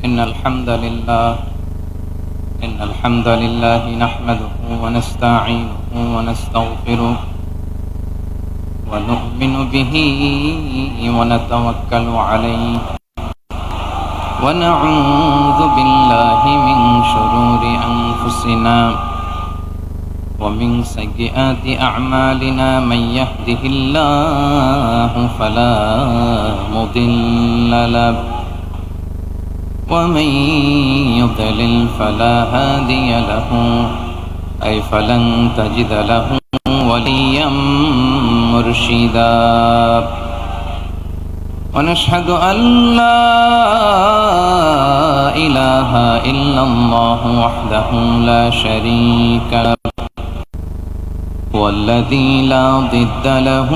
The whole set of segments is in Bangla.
إن الحمد لله نحمده ونستعينه ونستغفره ونؤمن به ونتوكل عليه ونعوذ بالله من شرور أنفسنا ومن سيئات أعمالنا من يهده الله فلا مضل له ومن يضلل فلا هادي له أي فلن تجد له وليا مرشدا ونشهد أن لا إله إلا الله وحده لا شريك له والذي لا ضد له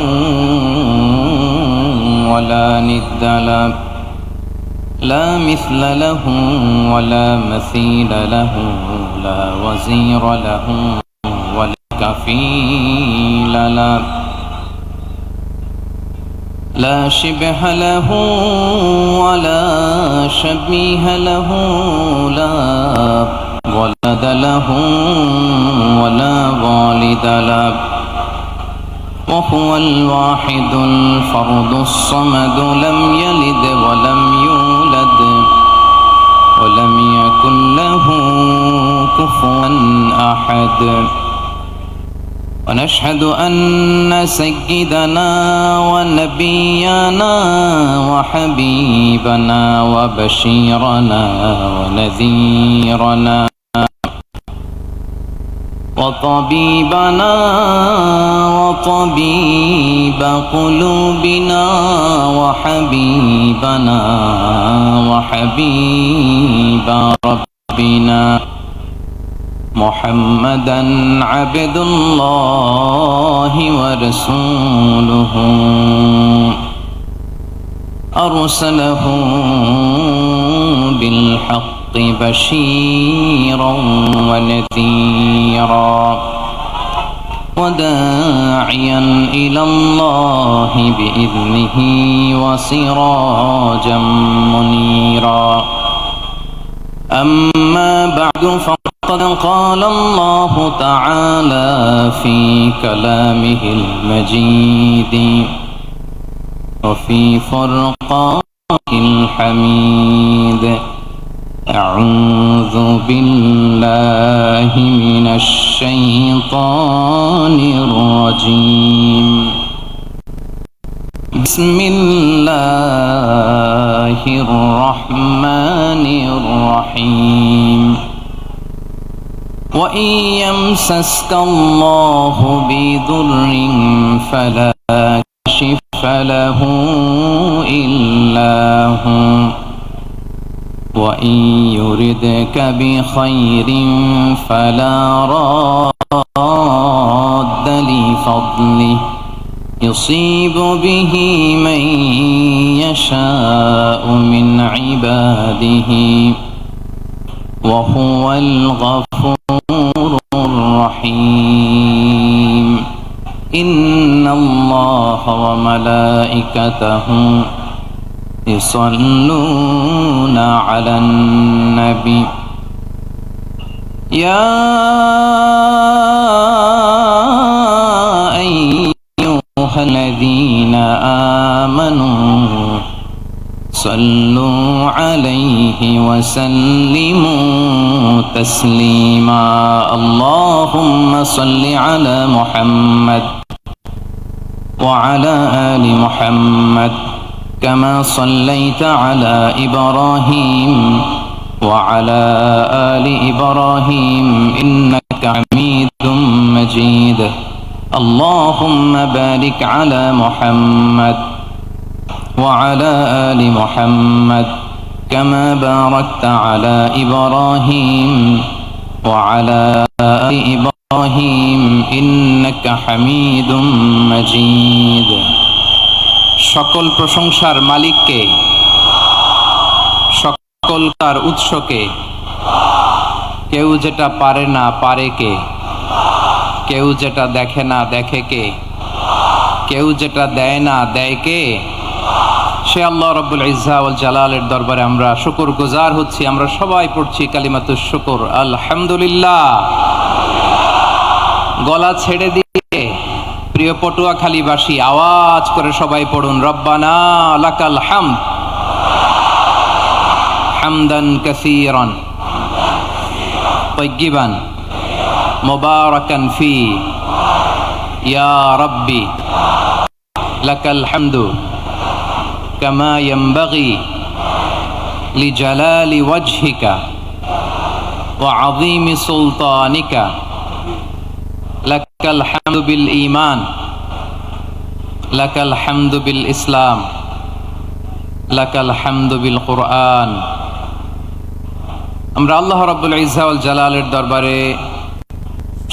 ولا ند له لا مثل له ولا مثيل له لا وزير له ولا كفيل له لا شبه له ولا شبيه له لا ولد له ولا والد له وهو الواحد الفرد الصمد لم يلد ولم يولد ولم يكن له كفوا أحد ونشهد أن سيدنا ونبينا وحبيبنا وبشيرنا ونذيرنا وطبيبنا وطبيب قلوبنا وحبيبنا وحبيب ربنا محمدا عبد الله ورسوله أرسله بالحق بشيرا ونذيرا وداعيا إلى الله بإذنه وسراجا منيرا أما بعد فقد قال الله تعالى في كلامه المجيد وفي فرقانه الحميد أعوذ بالله من الشيطان الرجيم بسم الله الرحمن الرحيم وإن يمسسك الله بضر فلا كاشف له إلا هو وإن يردك بخير فلا راد لفضله يصيب به من يشاء من عباده وهو الغفور الرحيم إن الله وملائكته يصلون على النبي يا أيها الذين آمنوا صلوا عليه وسلموا تسليما اللهم صل على محمد وعلى آل محمد كما صليت على إبراهيم وعلى آل إبراهيم إنك حميد مجيد اللهم بارك على محمد وعلى آل محمد كما باركت على إبراهيم وعلى آل إبراهيم إنك حميد مجيد সকল প্রশংসার মালিককে সকলকার উৎসকে কেউ যেটা পারে না পারে কে কেউ যেটা দেখে না দেখে কে কেউ যেটা দেয় না দেয় কে সে আল্লাহ রাব্বুল ইজ্জা ওয়াল জালালের দরবারে আমরা শুকরগুজার হচ্ছি। আমরা সবাই পড়ছি কালিমাতুশ শুকর, আলহামদুলিল্লাহ। গলা ছেড়ে দিয়ে প্রিয় পটুয়াখালীবাসী আওয়াজ করে সবাই পড়ুন, রব্বানা লাকাল হামদ হামদান কাসীরান তাইয়্যিবান মুবারাকান ফি ইয়া রাব্বি লাকাল হামদু কামা ইয়ানবাগি লিজালালি ওয়াজহিকা ওয়া আযীমি সুলতানিকা লাকাল হামদু বিল ঈমান লাকাল হামদু বিল ইসলাম লাকাল হামদু বিল কুরআন। আমরা আল্লাহ রাব্বুল ইজ্জা ওয়াল জালালের দরবারে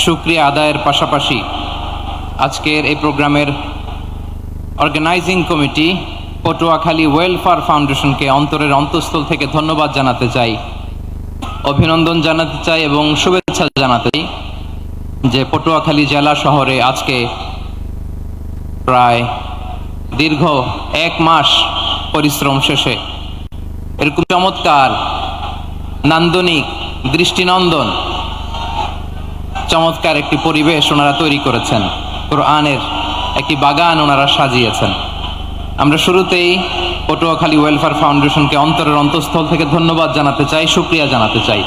শুকরিয়া আদায়ের পাশাপাশি আজকের এই প্রোগ্রামের অর্গানাইজিং কমিটি পটুয়াখালী ওয়েলফেয়ার ফাউন্ডেশনকে অন্তরের অন্তঃস্থল থেকে ধন্যবাদ জানাতে চাই, অভিনন্দন জানাতে চাই এবং শুভেচ্ছা জানাতে চাই যে পটুয়াখালী জেলা শহরে আজকে প্রায় দীর্ঘ 1 মাস পরিশ্রম শেষে এরকম চমৎকার নান্দনিক দৃষ্টিনন্দন চমৎকার একটি পরিবেশ ওনারা তৈরি করেছেন। কোরআনের একটি বাগান ওনারা সাজিয়েছেন। আমরা শুরুতেই পটুয়াখালী ওয়েলফেয়ার ফাউন্ডেশনকে অন্তরের অন্তঃস্থল থেকে ধন্যবাদ জানাতে চাই, শুকরিয়া জানাতে চাই।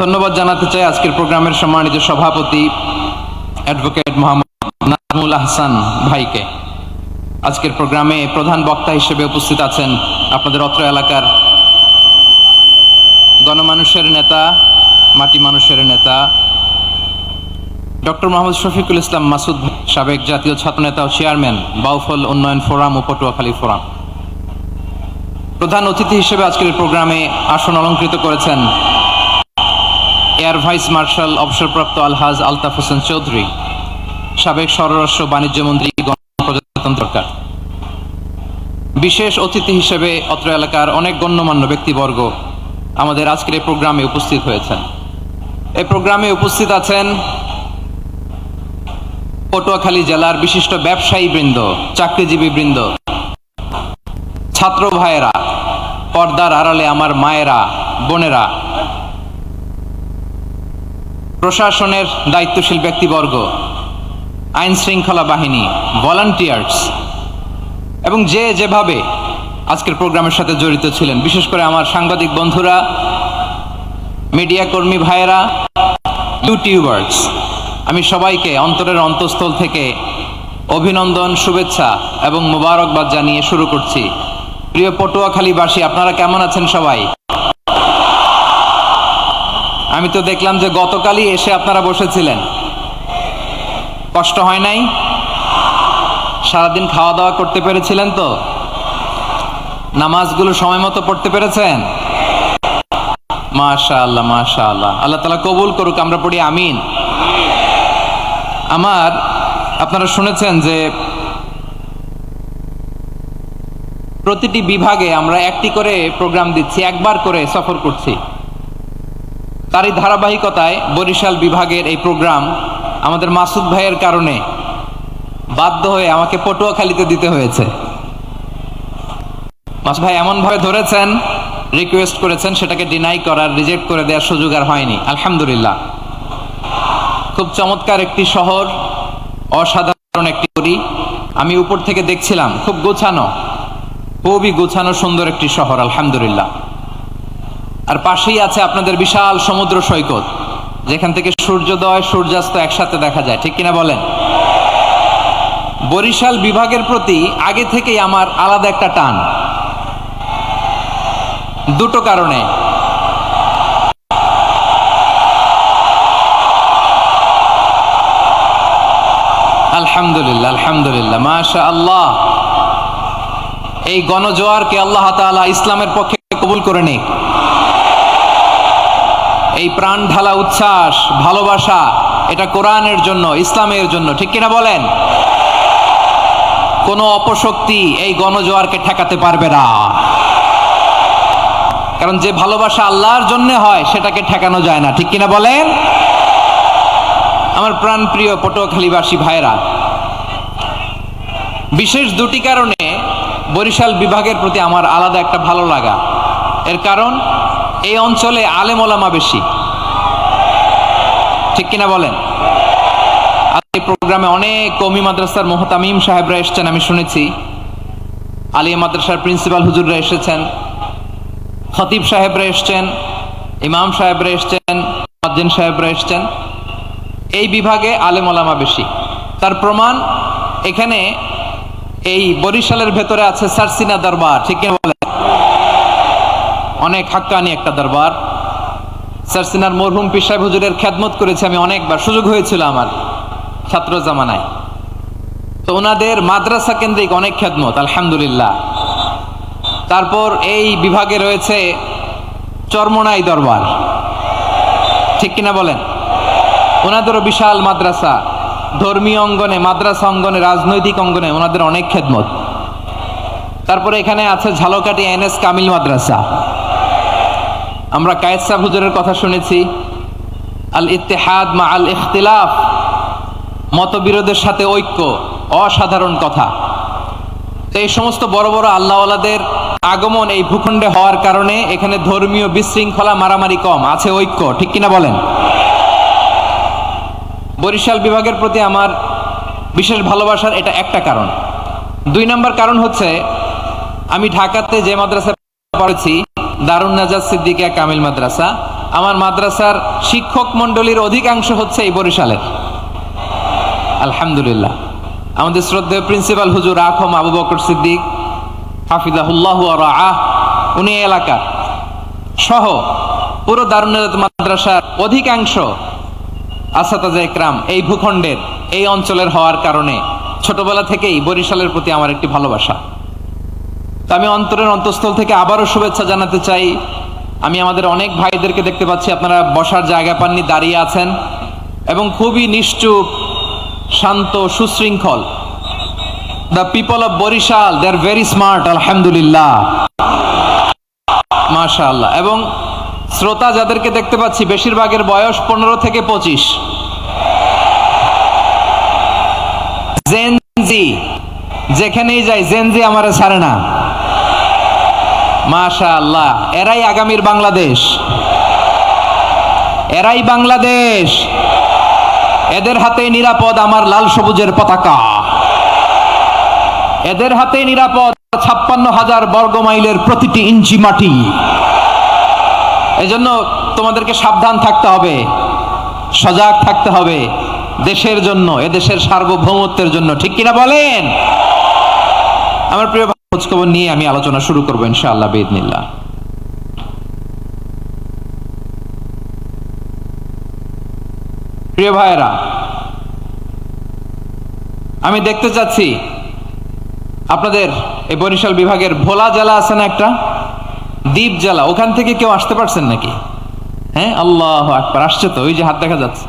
ধন্যবাদ জানাতে চাই আজকের প্রোগ্রামের সম্মানিত সভাপতি অ্যাডভোকেট মোহাম্মদ নাজমুল আহসান ভাইকে। আজকের প্রোগ্রামে প্রধান বক্তা হিসেবে উপস্থিত আছেন আপনাদের অত্র এলাকার গণমানুষের নেতা, মাটি মানুষের নেতা ডক্টর মোহাম্মদ শফিকুল ইসলাম মাসুদ, সাবেক জাতীয় ছাত্রনেতা ও চেয়ারম্যান বাউফল উন্নয়ন ফোরাম ও পটুয়াখালী ফোরাম। প্রধান অতিথি হিসেবে আজকের প্রোগ্রামে আসন অলঙ্কৃত করেছেন এয়ার ভাইস মার্শাল অবসরপ্রাপ্ত আলহাজ আলতাফ হোসেন চৌধুরী, সাবেক স্বরাষ্ট্র বাণিজ্য মন্ত্রী, গণপ্রজাতন্ত্র সরকার। বিশেষ অতিথি হিসেবে অত্র এলাকার অনেক গণ্যমান্য ব্যক্তিবর্গ আমাদের আজকের এই প্রোগ্রামে উপস্থিত হয়েছেন। এই প্রোগ্রামে উপস্থিত আছেন পটুয়াখালী জেলার বিশিষ্ট ব্যবসায়ী বৃন্দ, চাকরিজীবী বৃন্দ, ছাত্র ভাইয়েরা, পর্দার আড়ালে আমার মায়েরা, বোনেরা, প্রশাসনের দায়িত্বশীল ব্যক্তিবর্গ, আইন শৃঙ্খলা বাহিনী, ভলান্টিয়ার্স এবং যে যেভাবে আজকের প্রোগ্রামের সাথে জড়িত ছিলেন, বিশেষ করে আমার সাংবাদিক বন্ধুরা, মিডিয়া কর্মী ভাইয়েরা, ইউটিউবার্স, আমি সবাইকে অন্তরের অন্তঃস্থল থেকে অভিনন্দন, শুভেচ্ছা এবং মোবারকবাদ জানিয়ে শুরু করছি। প্রিয় পটুয়াখালীবাসী, আপনারা কেমন আছেন সবাই? আমি তো দেখলাম যে গতকালই এসে আপনারা বসেছিলেন, কষ্ট হয় নাই? সারাদিন খাওয়া দাওয়া করতে পেরেছিলেন তো? নামাজগুলো সময় মতো পড়তে পেরেছেন? মাশাআল্লাহ, মাশাআল্লাহ। আল্লাহ তাআলা কবুল করুক, আমরা পড়ি আমিন। আপনারা শুনেছেন যে প্রতিটি বিভাগে আমরা একটি করে প্রোগ্রাম দিচ্ছি, একবার করে সফর করছি। তারই ধারাবাহিকতায় বরিশাল বিভাগের এই প্রোগ্রাম আমাদের মাসুদ ভাইয়ের কারণে বাধ্য হয়ে আমাকে পটুয়াখালীতে দিতে হয়েছে। মাসুদ ভাই এমন ভাবে ধরেছেন, রিকোয়েস্ট করেছেন, সেটাকে ডিনাই করার, রিজেক্ট করে দেওয়ার সুযোগ আর হয়নি। আলহামদুলিল্লাহ। খুব চমৎকার একটি শহর, অসাধারণ একটি গড়ি। আমি উপর থেকে দেখছিলাম, খুব গোছানো, খুবই গোছানো সুন্দর একটি শহর, আলহামদুলিল্লাহ। আর পাশেই আছে আপনাদের বিশাল সমুদ্র সৈকত, যেখান থেকে সূর্যোদয় সূর্যাস্ত একসাথে দেখা যায়, ঠিক কিনা বলেন? বরিশাল বিভাগের প্রতি আগে থেকেই আমার আলাদা একটা টান, দুটো কারণে। আলহামদুলিল্লাহ, আলহামদুলিল্লাহ, মাশাআল্লাহ। এই গণজোয়ারকে আল্লাহ তাআলা ইসলামের পক্ষে কবুল করে নিক। এই প্রাণ ঢালা উচ্ছ্বাস, ভালোবাসা, এটা কোরআনের জন্য, ইসলামের জন্য, ঠিক কিনা বলেন? কোনো অপশক্তি এই গণজোয়ারকে ঠেকাতে পারবে না, কারণ যে ভালোবাসা আল্লাহর জন্য হয় সেটাকে ঠেকানো যায় না, ঠিক কিনা বলেন? আমার প্রাণ প্রিয় পটুয়াখালীবাসী ভাইরা, বিশেষ দুটি কারণে বরিশাল বিভাগের প্রতি আমার আলাদা একটা ভালো লাগা। এর কারণ এই অঞ্চলে আলেম ওলামা বেশি, ঠিক কিনা বলেন? এই প্রোগ্রামে অনেক কওমি মাদ্রাসার মুহতামিম সাহেবরা এসেছেন, আমি শুনেছি। আলিয়া মাদ্রাসার প্রিন্সিপাল হুজুররা এসেছেন, খতিব সাহেবরা এসেছেন, ইমাম সাহেবরা এসেছেন, মুয়াজ্জিন সাহেবরা এসেছেন। এই বিভাগে আলেম ওলামা বেশি। তার প্রমাণ এখানে এই বরিশালের ভেতরে আছে সারসিনা দরবার, ঠিক কিনা বলেন? অনেক হাক্কানি একটা দরবার। সারসিনার মরহুম পীর সাহেব হুজুরের খেদমত করেছি আমি অনেকবার, সুযোগ হয়েছিল আমার ছাত্র জামানায়। তো ওনাদের মাদ্রাসা কেন্দ্রিক অনেক খেদমত, আলহামদুলিল্লাহ। তারপর এই বিভাগে রয়েছে চরমোনাই দরবার, ঠিক কিনা বলেন? ওনাদেরও বিশাল মাদ্রাসা, ধর্মীয় অঙ্গনে, মাদ্রাসা অঙ্গনে, রাজনৈতিক অঙ্গনে ওনাদের অনেক খেদমত। তারপরে এখানে আছে ঝালকাঠি এনএস কামিল মাদ্রাসা। আমরা কায়েদ সাহেব হুজুরের কথা শুনেছি, আল ইত্তেহাদ মা আল ইখতিলাফ, মতবিরোধের সাথে ঐক্য, অসাধারণ কথা। তো এই সমস্ত বড় বড় আল্লাহওয়ালাদের আগমন এই ভূখণ্ডে হওয়ার কারণে এখানে ধর্মীয় বিশৃঙ্খলা, মারামারি কম, আছে ঐক্য, ঠিক কিনা বলেন? বরিশাল বিভাগের প্রতি আমার বিশেষ ভালোবাসার এটা একটা কারণ। 2 নম্বর কারণ হচ্ছে আমি ঢাকাতে যে মাদ্রাসায় পড়েছি, দারুন নাজাত সিদ্দিকিয়া কামিল মাদ্রাসা, আমার মাদ্রাসার শিক্ষক মন্ডলীর অধিকাংশ হচ্ছে এই বরিশালের, আলহামদুলিল্লাহ। আমাদের শ্রদ্ধেয় প্রিন্সিপাল হুজুর আখম আবু বকর সিদ্দিক হাফিজাহুল্লাহ ওয়া রাআহ, উনি এলাকার সহ পুরো দারুন নাজাত মাদ্রাসার অধিকাংশ আসাতাজে ইকরাম এই ভূখণ্ডের, এই অঞ্চলের হওয়ার কারণে ছোটবেলা থেকেই বরিশালের প্রতি আমার একটি ভালোবাসা। তো আমি অন্তরের অন্তঃস্থল থেকে আবারও শুভেচ্ছা জানাতে চাই। আমি আমাদের অনেক ভাইদেরকে দেখতে পাচ্ছি, আপনারা বসার জায়গা পাননি, দাঁড়িয়ে আছেন এবং খুবই নিশ্চুপ, শান্ত, সুশৃঙ্খল। The people of Barisal, they are very smart, আলহামদুলিল্লাহ, মাশাআল্লাহ। এবং শ্রোতা যাদেরকে দেখতে পাচ্ছি, বেশিরভাগের বয়স 15 থেকে 25। জেনজি, যেখানেই যাই জেনজি আমারে ছাড়ে না, মাশাআল্লাহ। এরাই আগামীর বাংলাদেশ, এরাই বাংলাদেশ। এদের হাতে নিরাপদ আমার লাল সবুজের পতাকা, এদের হাতে নিরাপদ 56,000 বর্গ মাইলের প্রতিটি ইঞ্চি মাটি। এজন্য তোমাদেরকে সাবধান থাকতে হবে, সজাগ থাকতে হবে দেশের জন্য, এদেশের সার্বভৌমত্বের জন্য, ঠিক কিনা বলেন? আমার প্রিয় খোঁজ খবর নিয়ে আমি আলোচনা শুরু করবো ইনশাআল্লাহ বিইذنিল্লাহ। প্রিয় ভাইরা, আমি দেখতে চাচ্ছি আপনাদের এই বরিশাল বিভাগের ভোলা জেলা আছে না একটা, দ্বীপ জেলা, ওখান থেকে কেউ আসতে পারছেন নাকি? হ্যাঁ, আল্লাহু আকবার, আসছে তো, ওই যে হাত দেখা যাচ্ছে।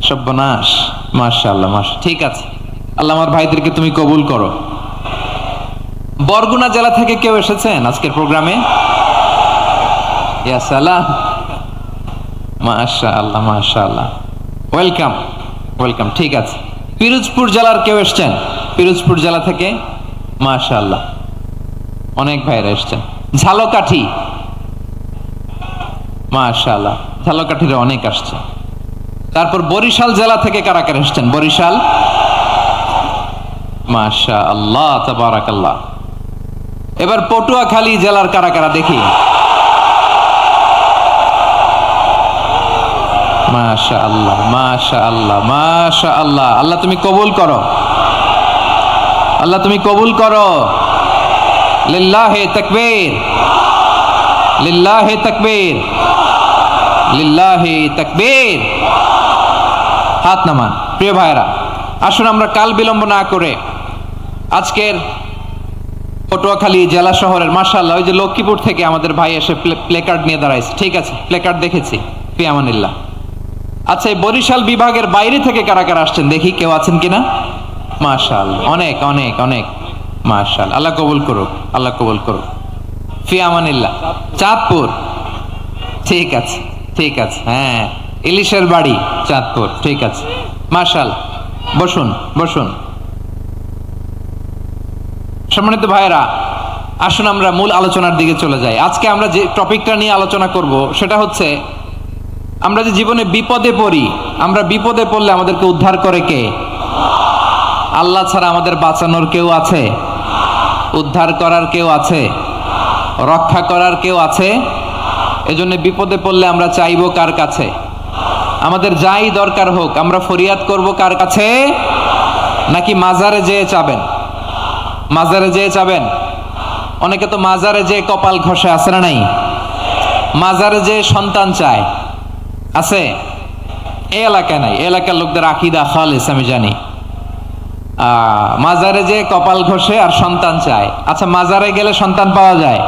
সর্বনাশ, মাশাআল্লাহ, ঠিক আছে, আল্লাহ আমার ভাইদেরকে তুমি কবুল করো। বরগুনা জেলা থেকে কেউ এসেছেন আজকের প্রোগ্রামে? ইয়া সালাম, মাশাআল্লাহ, মাশাআল্লাহ, ওয়েলকাম, ওয়েলকাম, ঠিক আছে। পিরোজপুর জেলার কেউ এসেছেন? পিরোজপুর জেলা থেকে মাশাআল্লাহ অনেক ভাইরা এসেছেন। ঝালকাঠি, মাশাআল্লাহ, ঝালকাঠির অনেক আসছে। তারপর বরিশাল জেলা থেকে কারা কারা এসেছেন? বরিশাল, মাশাআল্লাহ, তাবারাকাল্লাহ। এবার পটুয়াখালী জেলার কারা কারা দেখি? মাশাআল্লাহ, মাশাআল্লাহ, মাশাআল্লাহ। আল্লাহ তুমি কবুল করো, আল্লাহ তুমি কবুল করো। লিল্লাহে তাকবীর, লিল্লাহে তাকবীর, লিল্লাহে তাকবীর। হাত নামান। প্রিয় ভাইরা, আসুন আমরা কাল বিলম্ব না করে আজকের পটুয়াখালী জেলা শহরের, মাশাআল্লাহ, ওই যে লক্ষ্মীপুর থেকে আমাদের ভাই এসে প্লেকার্ড নিয়ে দাঁড়াইছে, ঠিক আছে, প্লেকার্ড দেখেছি, ফি আমানিল্লাহ। আচ্ছা, এই বরিশাল বিভাগের বাইরে থেকে কারা কারা আসছেন দেখি, কেউ আছেন কিনা? মাশাআল্লাহ, অনেক অনেক অনেক, মাশাআল্লাহ, আল্লাহ কবুল করুক, আল্লাহ কবুল করুক, ফি আমানিল্লাহ। চাঁদপুর, ঠিক আছে, ঠিক আছে, হ্যাঁ, ইলিশের বাড়ি, চাঁদপুর, ঠিক আছে, মাশাআল্লাহ। বসুন, বসুন। সম্মানিত ভাইয়েরা, আসুন আমরা মূল আলোচনার দিকে চলে যাই। আজকে আমরা যে টপিকটা নিয়ে আলোচনা করব সেটা হচ্ছে, আমরা যে জীবনে বিপদে পড়ি, আমরা বিপদে পড়লে আমাদেরকে উদ্ধার করে কে? আল্লাহ ছাড়া আমাদের বাঁচানোর কেউ আছে? উদ্ধার করার কেউ আছে? রক্ষা করার কেউ আছে? এজন্য বিপদে পড়লে আমরা চাইবো কার কাছে? আমাদের যাই দরকার হোক আমরা ফরিয়াদ করব কার কাছে? নাকি মাজারে যেয়ে চাবেন? মাজারে যেয়ে চাবেন? অনেকে তো মাজারে যেয়ে কপাল ঘষে, আছে না নাই? মাজারে যেয়ে সন্তান চায়, আছে? এই এলাকায় নাই, এই এলাকার লোকদের আকীদা খালিস আমি জানি। মাজারে যেয়ে কপাল ঘষে আর সন্তান চায়। আচ্ছা, মাজারে গেলে সন্তান পাওয়া যায়?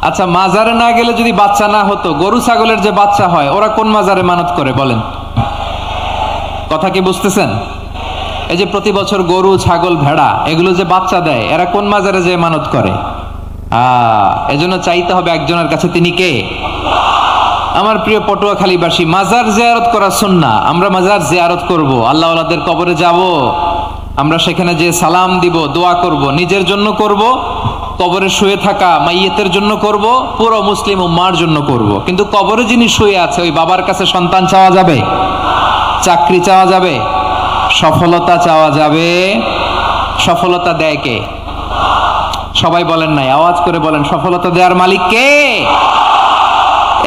আচ্ছা, মাজারে না গেলে যদি বাচ্চা না হতো, গরু ছাগলের যে বাচ্চা হয় ওরা কোন মাজারে মানত করে বলেন? কথা কি বুঝতেছেন? এই যে প্রতি বছর গরু ছাগল ভেড়া এগুলো যে বাচ্চা দেয়, এরা কোন মাজারে যে মানত করে? এজন্য চাইতে হবে একজনের কাছে, তিনি কে? আমার প্রিয় পটুয়াখালীবাসী, মাজার জিয়ারত করা সুন্নাহ। আমরা মাজার জিয়ারত করব, আল্লাহ ওয়ালাদের কবরে যাব, আমরা সেখানে যে সালাম দিব, দোয়া করব, নিজের জন্য করব, কবরে শুয়ে থাকা মাইয়েতের জন্য করব, পুরো মুসলিম উম্মার জন্য করব। কিন্তু কবরে যিনি শুয়ে আছে ওই বাবার কাছে সন্তান চাওয়া যাবে? চাকরি চাওয়া যাবে? সফলতা চাওয়া যাবে? সফলতা দেয় কে? সবাই বলেন নাই, আওয়াজ করে বলেন, সফলতা দেওয়ার মালিক কে?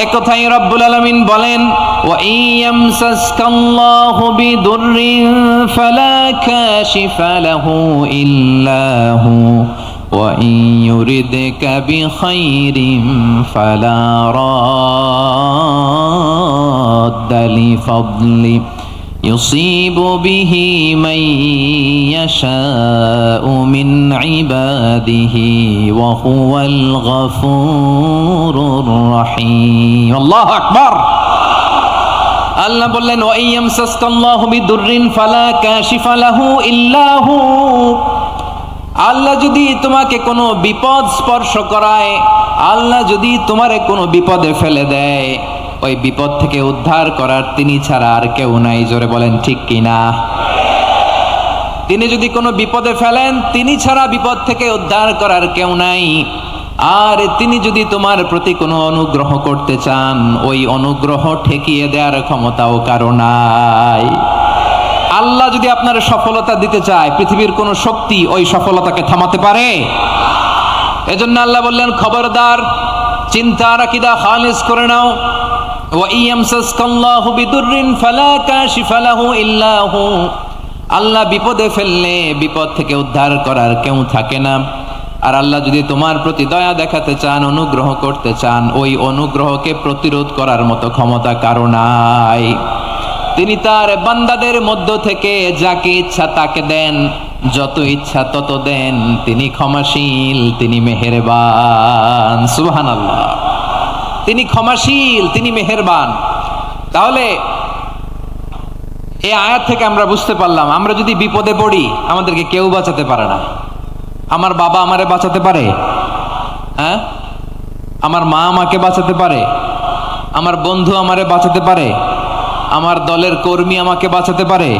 একথাই রব্বুল আলামিন বলেন, ওয়া ইয়ামসাসকাল্লাহু বিদুররিন ফালা কাশিফা লাহু ইল্লা হু ওয়া ইয়ুরিদকা বিখাইরিন ফালা রাদ্দা লিফাদলি يصيب به من يشاء من عباده وهو الغفور الرحيم الله أكبر আল্লাহ বললেন, ওয়া ইয়ামসাসকাল্লাহু বিদুররিন ফালা কাশিফা লাহু ইল্লা হু। আল্লাহ যদি তোমাকে কোনো বিপদ স্পর্শ করায়, আল্লাহ যদি তোমারে কোনো বিপদে ফেলে দেয়, ওই বিপদ থেকে উদ্ধার করার তিনি ছাড়া আর কেউ নাই। জোরে বলেন ঠিক কিনা? তিনি যদি কোনো বিপদে ফেলেন, তিনি ছাড়া বিপদ থেকে উদ্ধার করার কেউ নাই। আর তিনি যদি তোমার প্রতি কোনো অনুগ্রহ করতে চান, ওই অনুগ্রহ ঠেকিয়ে দেওয়ার ক্ষমতাও কারো নাই। আল্লাহ যদি আপনার সফলতা দিতে চায়, পৃথিবীর কোনো শক্তি ওই সফলতাকে থামাতে পারে? এজন্য আল্লাহ বললেন, খবরদার, চিন্তার আকীদা খালিস করে নাও। ওয়া ইয়ামসাসকাল্লাহু বিদুররিন ফালা কাশিফা লাহু ইল্লা হু। আল্লাহ বিপদে ফেললে বিপদ থেকে উদ্ধার করার কেউ থাকে না। আর আল্লাহ যদি তোমার প্রতি দয়া দেখাতে চান, অনুগ্রহ করতে চান, ওই অনুগ্রহকে প্রতিরোধ করার মতো ক্ষমতা কারো নাই। তিনি তার বান্দাদের মধ্য থেকে যাকে ইচ্ছা তাকে দেন, যত ইচ্ছা তত দেন। তিনি ক্ষমাশীল, তিনি মেহেরবান। সুবহানাল্লাহ। তিনি ক্ষমাশীল, তিনি মেহেরবান। তাহলে এই আয়াত থেকে আমরা বুঝতে পারলাম, আমরা যদি বিপদে পড়ি আমাদেরকে কেউ বাঁচাতে পারে না। আমার বাবা আমারে বাঁচাতে পারে? হ্যাঁ? আমার মা আমাকে বাঁচাতে পারে? আমার বন্ধু আমারে বাঁচাতে পারে? আমার দলের কর্মী আমাকে বাঁচাতে পারে?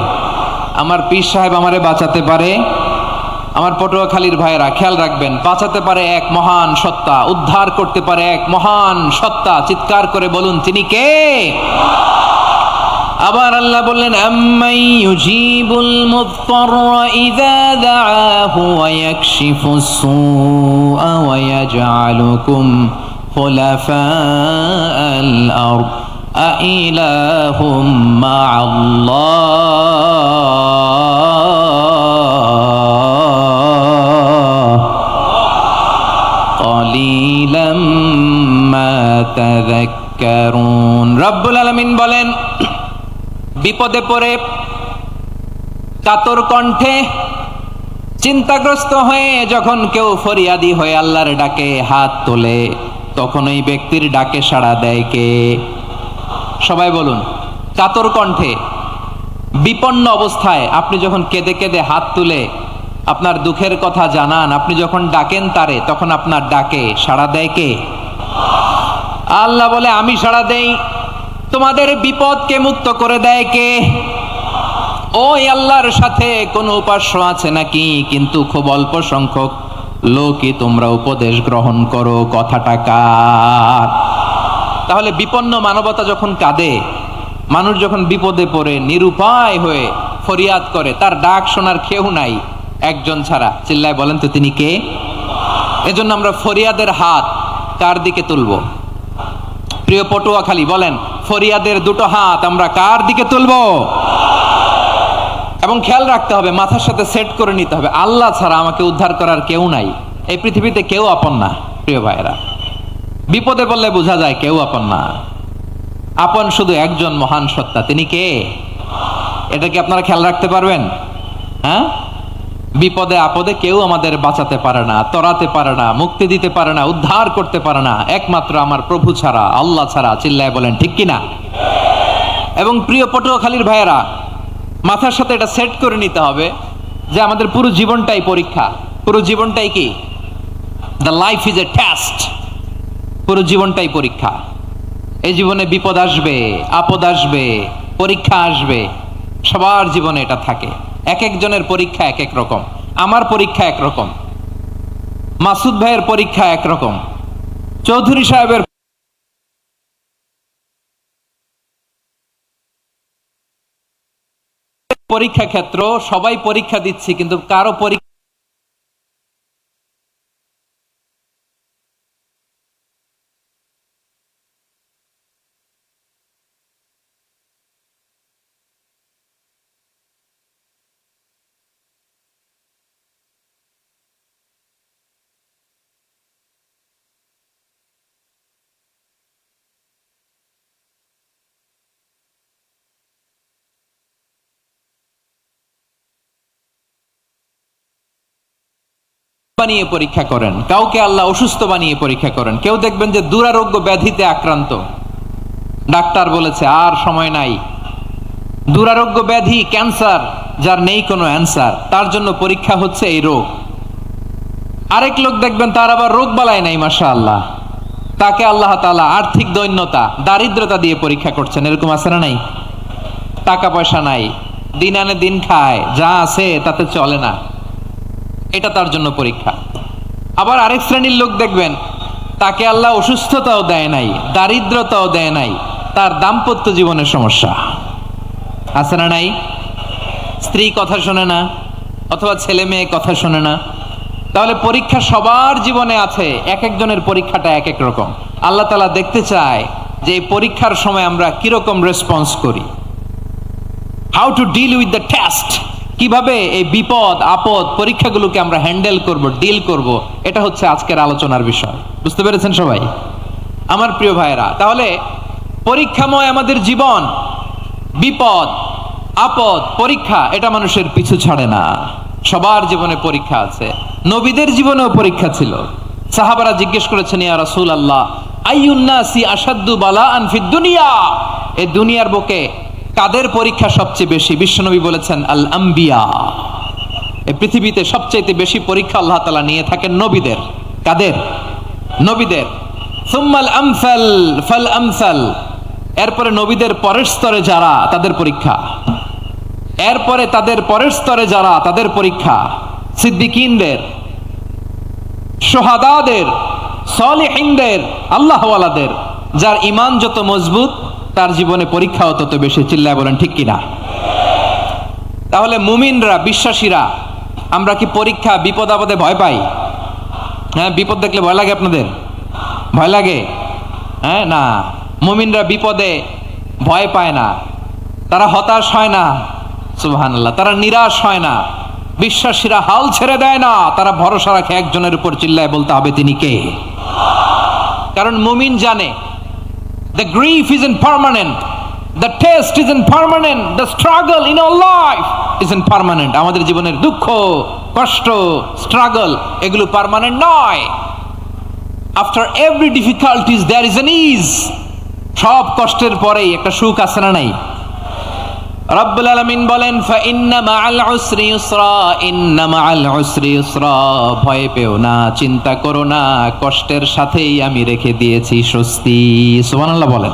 আমার পীর সাহেব আমারে বাঁচাতে পারে? আমার পটুয়াখালীর ভাইয়েরা খেয়াল রাখবেন, বাঁচাতে পারে এক মহান সত্তা, উদ্ধার করতে পারে এক মহান সত্তা। চিৎকার করে বলুন, তিনি কে? আবার আল্লাহ বললেন, আম্মান ইউজিবুল মুযতাররা ইযা দাআহু ওয়া ইয়াকশিফুস সুআ ওয়া ইয়াজআলুকুম খুলাফাআল আরদ আইলাহুম মা'আল্লাহ ক্বালিলাম মা তাযাক্কারুন। রব্বুল আলামিন বলেন, বিপদে পড়ে কাতর কণ্ঠে চিন্তাগ্রস্ত হয়ে যখন কেউ ফরিয়াদি হয়ে আল্লাহর ডাকে হাত তোলে, তখন ওই ব্যক্তির ডাকে সাড়া দেয় কে? সবাই বলুন। কাতর কণ্ঠে, বিপন্ন অবস্থায় আপনি যখন কেঁদে কেঁদে হাত তুলে আপনার দুঃখের কথা জানান, আপনি যখন ডাকেন তারে, তখন আপনার ডাকে সাড়া দেয় কে? আল্লাহ বলে, আমি সাড়া দেই। তোমাদের বিপদকে মুক্ত করে দেয় কে? ওই আল্লাহর সাথে কোন উপাস্য আছে নাকি? কিন্তু খুব অল্প সংখ্যক লোকে তোমরা উপদেশ গ্রহণ করো, কথাটা কার? তাহলে বিপন্ন মানবতা যখন কাঁদে, মানুষ যখন বিপদে পড়ে নিরুপায় হয়ে ফরিয়াদ করে, তার ডাক শোনার কেউ নাই একজন ছাড়া। চিল্লায় বলেন তো তিনি কে? এজন্য আমরা ফরিয়াদের হাত কার দিকে তুলব? প্রিয় পটুয়াখালী বলেন, ফরিয়াদের দুটো হাত আমরা কার দিকে তুলব? এবং খেয়াল রাখতে হবে, মাথার সাথে সেট করে নিতে হবে, আল্লাহ ছাড়া আমাকে উদ্ধার করার কেউ নাই। এই পৃথিবীতে কেউ আপন না প্রিয় ভাইরা। বিপদে বললে বোঝা যায় কেউ আপন না। আপন শুধু একজন মহান সত্তা, তিনি কে? এটা কি আপনারা খেয়াল রাখতে পারবেন? হ্যাঁ, বিপদে আপদে কেউ আমাদের বাঁচাতে পারে না, তরাতে পারে না, মুক্তি দিতে পারে না, উদ্ধার করতে পারে না, একমাত্র আমার প্রভু ছাড়া, আল্লাহ ছাড়া। চিল্লায় বলেন ঠিক কিনা? এবং প্রিয় পটুয়াখালীর ভাইয়েরা, মাথার সাথে এটা সেট করে নিতে হবে যে আমাদের পুরো জীবনটাই পরীক্ষা। পুরো জীবনটাই কি? The life is a test. পুরো জীবনটাই পরীক্ষা। এই জীবনে বিপদ আসবে, আপদ আসবে, পরীক্ষা আসবে, সবার জীবনে এটা থাকে। এক একজনের পরীক্ষা এক এক রকম। আমার পরীক্ষা একরকম, মাসুদ ভাইয়ের পরীক্ষা একরকম, চৌধুরী সাহেবের পরীক্ষা ক্ষেত্র। সবাই পরীক্ষা দিচ্ছি, কিন্তু কারো পরীক্ষা বানিয়ে পরীক্ষা করেন, কাউকে আল্লাহ অসুস্থ বানিয়ে পরীক্ষা করেন। কেউ দেখবেন যে দুরারোগ্য ব্যাধিতে আক্রান্ত, ডাক্তার বলেছে আর সময় নাই, দুরারোগ্য ব্যাধি, ক্যান্সার, যার নেই কোনো অ্যান্সার, তার জন্য পরীক্ষা হচ্ছে এই রোগ। আরেক লোক দেখবেন তার আবার রোগ বালাই নাই, মাশাআল্লাহ, তাকে আল্লাহ তাআলা আর্থিক দৈন্যতা, দারিদ্রতা দিয়ে পরীক্ষা করছেন। এরকম আছে না নাই? টাকা পয়সা নাই, দিন আনে দিন খায়, যা আছে তাতে চলে না, এটা তার জন্য পরীক্ষা। আবার আরেক শ্রেণীর লোক দেখবেন তাকে আল্লাহ অসুস্থতাও দেয় নাই, দারিদ্রতাও দেয় নাই, তার দাম্পত্য জীবনের সমস্যা আছে না নাই? স্ত্রী কথা শোনে না, অথবা ছেলে মেয়ে কথা শোনে না। তাহলে পরীক্ষা সবার জীবনে আছে, এক একজনের পরীক্ষাটা এক এক রকম। আল্লাহ তাআলা দেখতে চায় যে এই পরীক্ষার সময় আমরা কিরকম রেসপন্স করি, how to deal with the test, কিভাবে এই বিপদ আপদ পরীক্ষাগুলোকে আমরা হ্যান্ডেল করব, ডিল করব। এটা হচ্ছে আজকের আলোচনার বিষয়। বুঝতে পেরেছেন সবাই আমার প্রিয় ভাইরা? তাহলে পরীক্ষাময় আমাদের জীবন, বিপদ আপদ পরীক্ষা, এটা মানুষের পিছু ছাড়ে না। সবার জীবনে পরীক্ষা আছে। নবীদের জীবনেও পরীক্ষা ছিল। সাহাবারা জিজ্ঞেস করেছেন, ইয়া রাসূলুল্লাহ, আইয়ুন নাসি আশাদ্দু বালাআন ফিদ দুনিয়া, এই দুনিয়ার বুকে কাদের পরীক্ষা সবচেয়ে বেশি? বিশ্বনবী বলেছেন, আল আম্বিয়া। এই পৃথিবীতে সবচেয়ে বেশি পরীক্ষা আল্লাহ তাআলা নিয়ে থাকেন নবীদের। কাদের? নবীদের। সুম্মাল আমসাল ফাল আমসাল, এরপরে নবীদের পরের স্তরে যারা, তাদের পরীক্ষা। এরপরে তাদের পরের স্তরে যারা, তাদের পরীক্ষা। সিদ্দিকিনদের, শুহাদাদের, সালেহিনদের, আল্লাহওয়ালাদের। যার ঈমান যত মজবুত, তার জীবনে পরীক্ষাও তত বেশি। চিল্লায় বলেন ঠিক কিনা? তাহলে মুমিনরা, বিশ্বাসীরা, আমরা কি পরীক্ষা বিপদ আপদে ভয় পাই? হ্যাঁ, বিপদ দেখলে ভয় লাগে আপনাদের? ভয় লাগে? হ্যাঁ, না, মুমিনরা বিপদে ভয় পায় না, তারা হতাশ হয় না, সুবহানাল্লাহ, তারা নিরাশ হয় না। বিশ্বাসীরা হাল ছেড়ে দেয় না, তারা ভরসা রাখে একজনের উপর। চিল্লায় বলতে হবে তিনি কে? কারণ মুমিন জানে the grief isn't permanent, the test isn't permanent, the struggle in our life isn't permanent. আমাদের জীবনের দুঃখ, কষ্ট, স্ট্রাগল, এগুলো পার্মানেন্ট নয়। after every difficulties there is an ease. সব কষ্টের পরেই একটা সুখ আছে না নাই? রব্বুল আলামিন বলেন, ফা ইন্না মাআল উসরি ইউসরা, ইন্না মাআল উসরি ইউসরা, ভয় পেও না, চিন্তা করো না, কষ্টের সাথেই আমি রেখে দিয়েছি স্বস্তি। সুবহানাল্লাহ বলেন।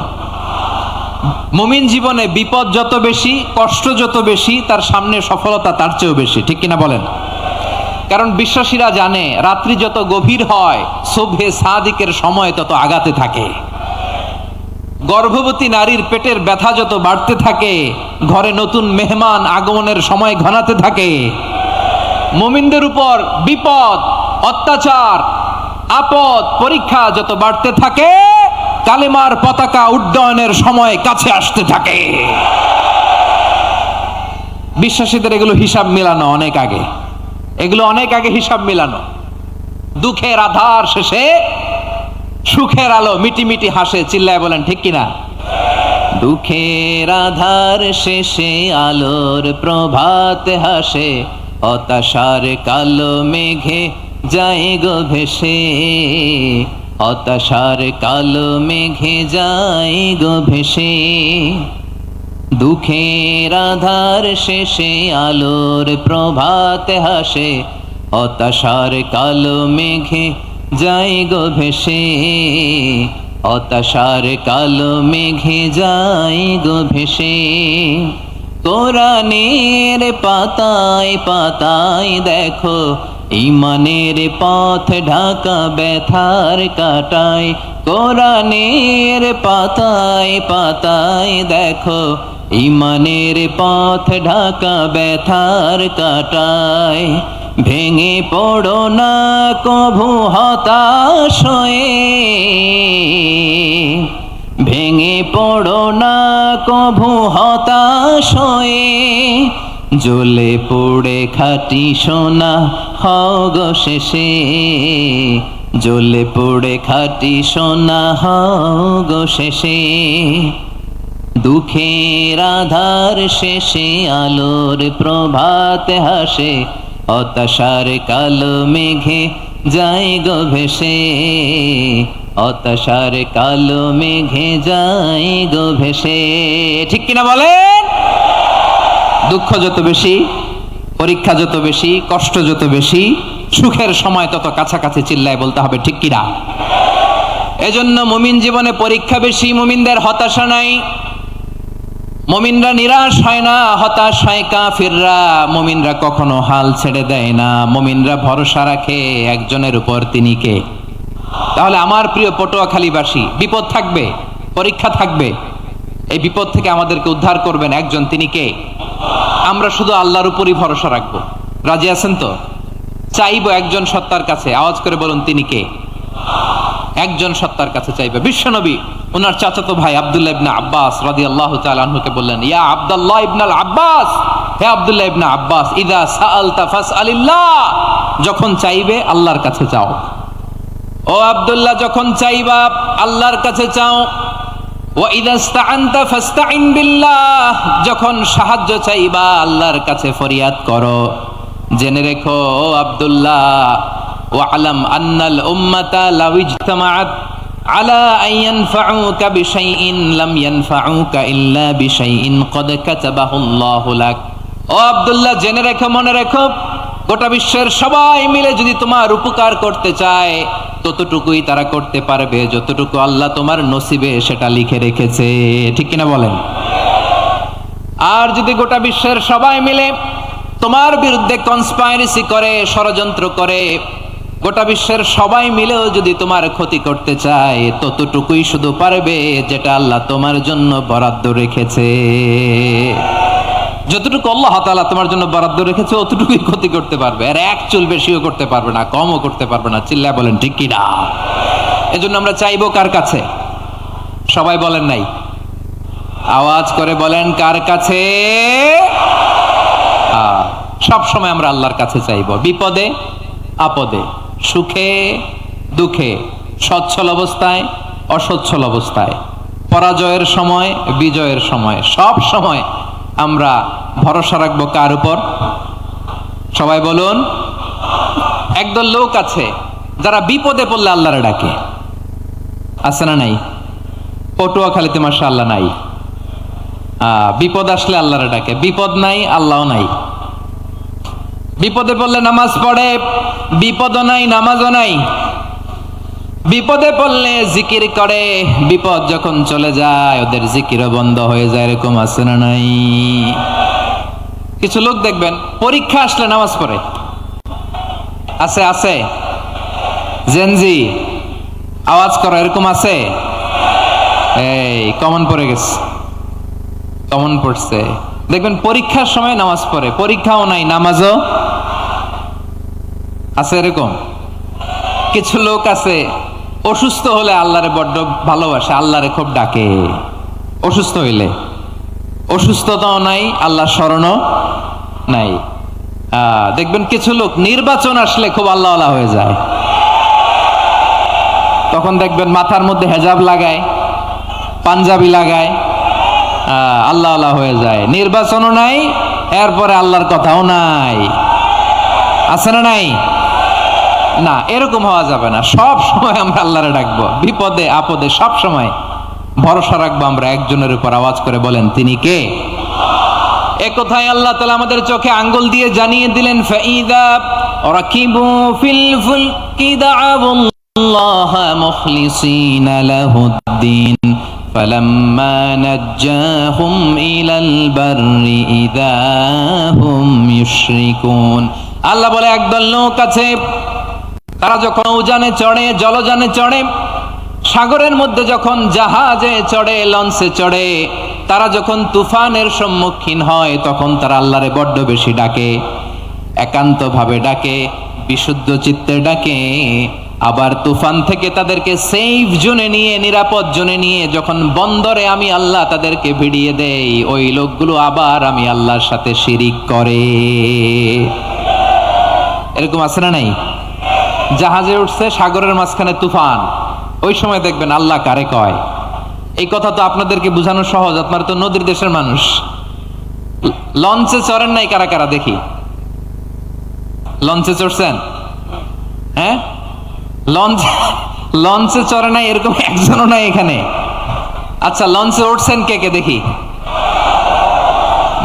মুমিন জীবনে বিপদ যত বেশি, কষ্ট যত বেশি, তার সামনে সফলতা তার চেয়েও বেশি। ঠিক কিনা বলেন? কারণ বিশ্বাসীরা জানে রাত্রি যত গভীর হয় সুবহে সাদিকের সময় তত আগাতে থাকে। গর্ভবতী নারীর পেটের ব্যথা যত বাড়তে থাকে ঘরে নতুন মেহমান আগমনের সময় ঘনাতে থাকে। মুমিনদের উপর বিপদ, অত্যাচার, আপদ, পরীক্ষা যত বাড়তে থাকে কালেমার পতাকা উড্ডয়নের সময় কাছে আসতে থাকে। বিশ্বাসীদের এগুলো হিসাব মিলানো অনেক আগে, এগুলো অনেক আগে হিসাব মিলানো। দুঃখের আধার শেষে সুখের আলো মিটি মিটি হাসে, চিল্লায় বলেন ঠিক কিনা? দুঃখের আধার শেষে আলোর প্রভাত হাসে, হতাশার কালো মেঘে যায় গো ভেসে, হতাশার কালো মেঘে যায় গো ভেসে। দুঃখের আধার শেষে আলোর প্রভাত হাসে, হতাশার কালো মেঘে যায় গো ভেসে, হতাশার কালো মেঘে যায় গো ভেসে। কোরআনের পাতায় পাতায় দেখো ঈমানের পথ ঢাকা ব্যথার কাটায়। কোরআনের পাতায় পাতায় দেখো ঈমানের পথ ঢাকা ব্যথার কাটায়। ভেঙে পড়ো না কভু হতাশ হয়ে, ভেঙে পড়ো না কভু হতাশ হয়ে, জ্বলে পুড়ে খাঁটি সোনা হও গো শেষে, জ্বলে পুড়ে খাঁটি সোনা হও গো শেষে। দুঃখের আধার শেষে আলোর প্রভাত হাসে, হতাশার কালো মেঘে যায় গো ভেসে, হতাশার কালো মেঘে যায় গো ভেসে। ঠিক কিনা বলেন? দুঃখ যত বেশি, পরীক্ষা যত বেশি, কষ্ট যত বেশি, সুখের সময় তত কাছাকাছি, চিল্লায় বলতে হবে ঠিক কিনা? এজন্য মুমিন জীবনে পরীক্ষা বেশি, মুমিনদের হতাশা নাই। মুমিনরা নিরাশ হয় না, হতাশ হয় কাফিররা। মুমিনরা কখনো হাল ছেড়ে দেয় না, মুমিনরা ভরসা রাখে একজনের উপর, তিনি কে? তাহলে আমার প্রিয় পটুয়াখালীবাসী, বিপদ থাকবে, পরীক্ষা থাকবে, এই বিপদ থেকে আমাদেরকে উদ্ধার করবেন একজন, তিনি কে? আমরা শুধু আল্লাহর উপরই ভরসা রাখবো। রাজি আছেন তো? চাইবো একজন সত্তার কাছে, আওয়াজ করে বলুন তিনি কে? একজন সত্তার কাছে চাইবে। বিশ্বনবী ওনার চাচাতো ভাই আব্দুল্লাহ ইবনে আব্বাস রাদিয়াল্লাহু তাআলা আনহুকে বললেন, ইয়া আব্দুল্লাহ ইবনাল আব্বাস, হে আব্দুল্লাহ ইবনে আব্বাস, ইযা সাআলতা ফাসআলিল্লাহ, যখন চাইবে আল্লাহর কাছে চাও। ও আব্দুল্লাহ, যখন চাইবা আল্লাহর কাছে চাও। ওয়া ইযা ইসতাআনতা ফাসতাইন বিল্লাহ, যখন সাহায্য চাইবা আল্লাহর কাছে ফরিয়াদ করো। জেনে রেখো ও আব্দুল্লাহ, ওয়া'লাম আন্নাল উম্মাতা লাউ ইজতামাআত আলা আন ইয়ানফাউকা বিশাইইন লাম ইয়ানফাউকা ইল্লা বিশাইইন ক্বাদ কাতাবাহু আল্লাহু লাক। ও আব্দুল্লাহ, জেনে রেখো, মনে রেখো, গোটা বিশ্বের সবাই মিলে যদি তোমার উপকার করতে চায় ততটুকুই তারা করতে পারবে যতটুকু আল্লাহ তোমার নসিবে সেটা লিখে রেখেছে। ঠিক কিনা বলেন? আর যদি গোটা বিশ্বের সবাই মিলে তোমার বিরুদ্ধে কনস্পাইরেসি করে, ষড়যন্ত্র করে, গোটা বিশ্বের সবাই মিলেও যদি তোমার ক্ষতি করতে চায় ততটুকুই শুধু পারবে যেটা আল্লাহ তোমার জন্য বরাদ্দ রেখেছে। যতটুকু আল্লাহ তাআলা তোমার জন্য বরাদ্দ রেখেছে অতটুকুই ক্ষতি করতে পারবে, আর এক চুল বেশিও করতে পারবে না, কমও করতে পারবে না। চিল্লায় বলেন ঠিক কি না? এজন্য আমরা চাইবো কার কাছে? সবাই বলেন নাই, আওয়াজ করে বলেন কার কাছে? সব সময় আমরা আল্লাহর কাছে চাইবো, বিপদে আপদে, সুখে দুঃখে, সচ্ছল অবস্থায় অসচ্ছল অবস্থায়, পরাজয়ের সময় বিজয়ের সময়, সব সময় আমরা ভরসা রাখবো কার উপর? সবাই বলুন। একদল লোক আছে যারা বিপদে পড়লে আল্লাহরে ডাকে, আছে না নাই? পটুয়াখালীতে মাশাআল্লাহ নাই। বিপদ আসলে আল্লাহরে ডাকে, বিপদ নাই আল্লাহও নাই। বিপদে পড়লে নামাজ পড়ে, বিপদও নাই নামাজও নাই। বিপদে পড়লে জিকির করে, বিপদ যখন চলে যায় ওদের জিকিরও বন্ধ হয়ে যায়। এরকম আছে না নাই? কিছু লোক দেখবেন পরীক্ষা আসলে নামাজ পড়ে, আছে আছে জেনজি আওয়াজ করো, এরকম আছে? এই কমন পড়ে গেছে, কমন পড়ছে। দেখবেন পরীক্ষার সময় নামাজ পড়ে, পরীক্ষাও নাই নামাজও আছে। এরকম কিছু লোক আছে অসুস্থ হলে আল্লাহরে বড্ড ভালোবাসে, আল্লাহরে খুব ডাকে। অসুস্থ হইলে অসুস্থতাও নাই, আল্লাহর স্মরণও নাই। দেখবেন কিছু লোক নির্বাচন আসলে খুব আল্লাহওয়ালা হয়ে যায়। তখন দেখবেন মাথার মধ্যে হেজাব লাগায়, পাঞ্জাবি লাগায়, আল্লাহওয়ালা হয়ে যায়। নির্বাচনও নাই, এরপরে আল্লাহর কথাও নাই। আছে না নাই? না, এরকম হওয়া যাবে না। সব সময় আমরা আল্লাহরে ডাকবো, বিপদে আপদে সব সময় ভরসা রাখবো আমরা একজনের উপর। আওয়াজ করে বলেন, তিনি কে? এ কথাই আল্লাহ তাআলা আমাদের চোখে আঙ্গুল দিয়ে জানিয়ে দিলেন, ফাইদা রাকিবু ফিল ফুলকি দাআবুল্লাহ মুখলিসিনা লাহুদ্দিন ফালাম্মা নাজ্জাহুম ইলাল বাররি ইযা হুম ইউশরিকুন। আল্লাহ বলে, একদল লোক আছে, তারা যখন নৌযানে চড়ে, জলযানে চড়ে, সাগরের মধ্যে যখন জাহাজে চড়ে, লঞ্চে চড়ে, তারা যখন তুফানের সম্মুখীন হয়, তখন তারা আল্লাহরে বড্ড বেশি ডাকে, একান্ত ভাবে ডাকে, বিশুদ্ধ চিত্তে ডাকে। আবার তুফান থেকে তাদেরকে সেফ জোনে নিয়ে, নিরাপদ জোনে নিয়ে যখন বন্দরে আমি আল্লাহ তাদেরকে ভিড়িয়ে দেই, ওই লোকগুলো আবার আমি আল্লাহর সাথে শিরিক করে। এরকম আছে না নাই? জাহাজে উঠছে, সাগরের মাঝখানে তুফান, ওই সময় দেখবেন আল্লাহ কারে কয়। এই কথা তো আপনাদেরকে বোঝানো সহজ, আপনারা তো নদীর দেশের মানুষ। লঞ্চে চড়েন নাই কারা কারা দেখি? লঞ্চে চড়ছেন? হ্যাঁ, লঞ্চে চড়ে নাই এরকম একজনও নাই এখানে। আচ্ছা, লঞ্চে উঠছেন কে কে দেখি?